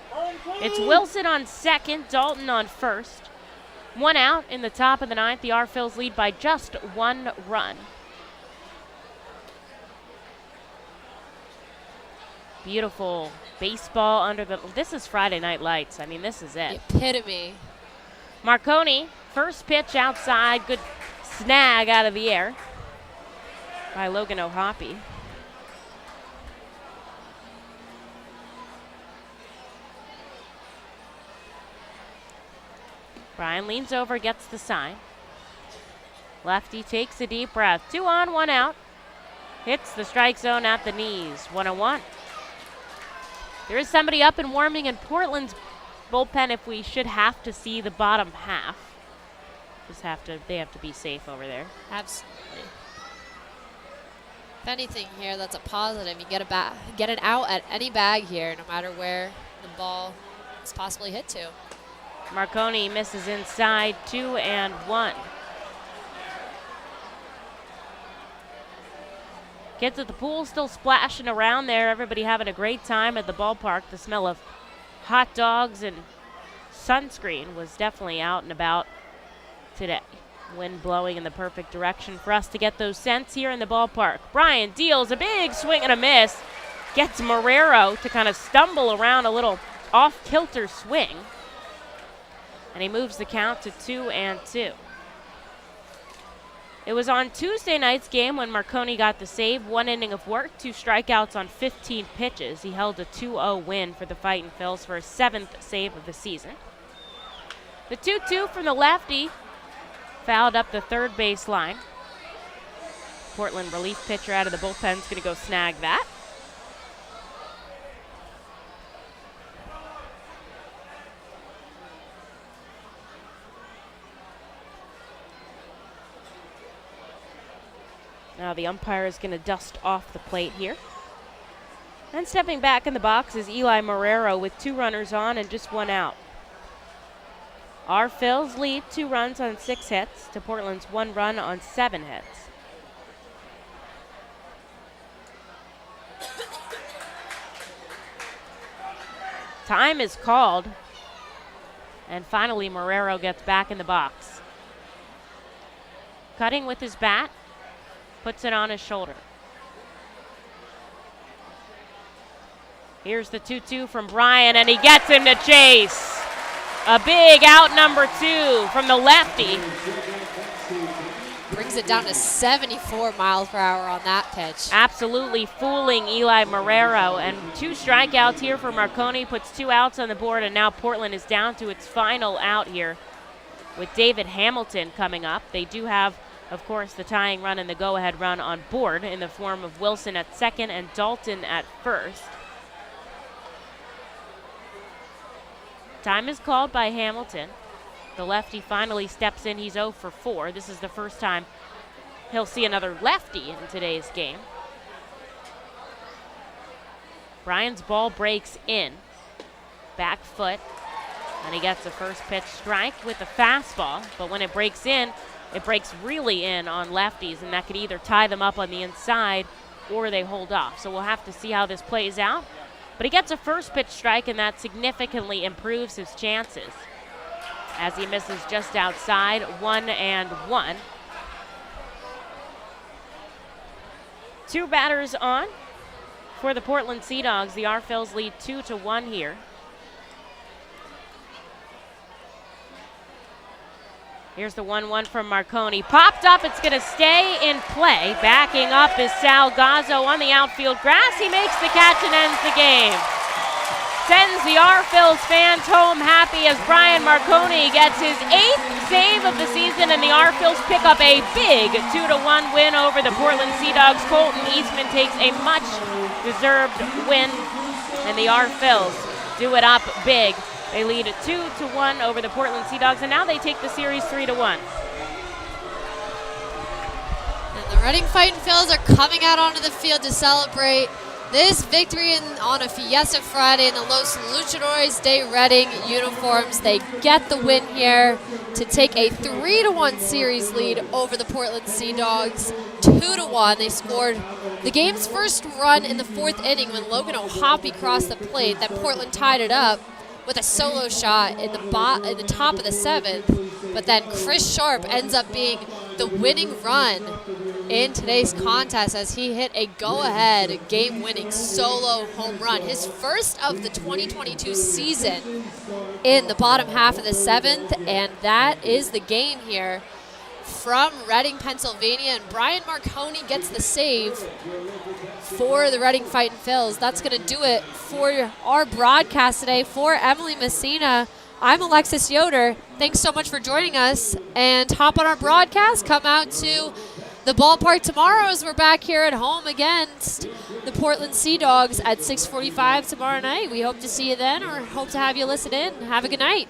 [SPEAKER 2] It's Wilson on second, Dalton on first. 1 out in the top of the 9th. The R Phils lead by just 1 run. Beautiful baseball under the, this is Friday Night Lights. I mean, this is it.
[SPEAKER 4] The epitome.
[SPEAKER 2] Marconi, first pitch outside, good snag out of the air by Logan O'Hoppe. Brian leans over, gets the sign. Lefty takes a deep breath. 2 on, 1 out. Hits the strike zone at the knees. 1-1. There is somebody up and warming in Portland's bullpen if we should have to see the bottom half. They have to be safe over there.
[SPEAKER 4] Absolutely. If anything here, that's a positive. You get an out at any bag here, no matter where the ball is possibly hit to.
[SPEAKER 2] Marconi misses inside, 2-1. Kids at the pool still splashing around there. Everybody having a great time at the ballpark. The smell of hot dogs and sunscreen was definitely out and about today. Wind blowing in the perfect direction for us to get those scents here in the ballpark. Brian deals a big swing and a miss. Gets Marrero to kind of stumble around a little off-kilter swing. And he moves the count to 2-2. It was on Tuesday night's game when Marconi got the save. 1 inning of work, 2 strikeouts on 15 pitches. He held a 2-0 win for the Fightin' Phils for his 7th save of the season. The 2-2 from the lefty fouled up the third base line. Portland relief pitcher out of the bullpen is going to go snag that. Now the umpire is going to dust off the plate here. And stepping back in the box is Eli Marrero with 2 runners on and just 1 out. Our Phils lead 2 runs on 6 hits to Portland's 1 run on 7 hits. Time is called. And finally Marrero gets back in the box. Cutting with his bat. Puts it on his shoulder. Here's the 2-2 from Brian, and he gets him to chase. A big out number 2 from the lefty.
[SPEAKER 4] Brings it down to 74 miles per hour on that pitch.
[SPEAKER 2] Absolutely fooling Eli Marrero. And 2 strikeouts here for Marconi, puts 2 outs on the board, and now Portland is down to its final out here with David Hamilton coming up. They do have, of course, the tying run and the go-ahead run on board in the form of Wilson at second and Dalton at first. Time is called by Hamilton. The lefty finally steps in. He's 0 for 4. This is the first time he'll see another lefty in today's game. Brian's ball breaks in. Back foot. And he gets a first pitch strike with the fastball. But when it breaks in, it breaks really in on lefties, and that could either tie them up on the inside or they hold off. So we'll have to see how this plays out. But he gets a first pitch strike, and that significantly improves his chances as he misses just outside, 1-1. 2 batters on for the Portland Sea Dogs. The R-Phils lead 2-1 here. Here's the 1-1 from Marconi. Popped up, it's gonna stay in play. Backing up is Salgazzo on the outfield grass. He makes the catch and ends the game. Sends the R-Phils fans home happy as Brian Marconi gets his 8th save of the season, and the R-Phils pick up a big 2-1 win over the Portland Sea Dogs. Colton Eastman takes a much-deserved win, and the R-Phils do it up big. They lead 2-1 over the Portland Sea Dogs, and now they take the series 3-1.
[SPEAKER 4] And the Reading Fightin' Phils are coming out onto the field to celebrate this victory on a Fiesta Friday in the Los Luchadores de Reading uniforms. They get the win here to take a 3-1 series lead over the Portland Sea Dogs. 2-1. They scored the game's first run in the 4th inning when Logan O'Hoppe crossed the plate. Then Portland tied it up with a solo shot in the top of the 7th. But then Chris Sharp ends up being the winning run in today's contest as he hit a go-ahead game-winning solo home run. His first of the 2022 season in the bottom half of the 7th, and that is the game here from Reading, Pennsylvania. And Brian Marconi gets the save for the Reading Fightin' Phils. That's going to do it for our broadcast today. For Emily Messina, I'm Alexis Yoder. Thanks so much for joining us, and hop on our broadcast. Come out to the ballpark tomorrow as we're back here at home against the Portland Sea Dogs at 6:45 tomorrow night. We hope to see you then, or hope to have you listen in. Have a good night.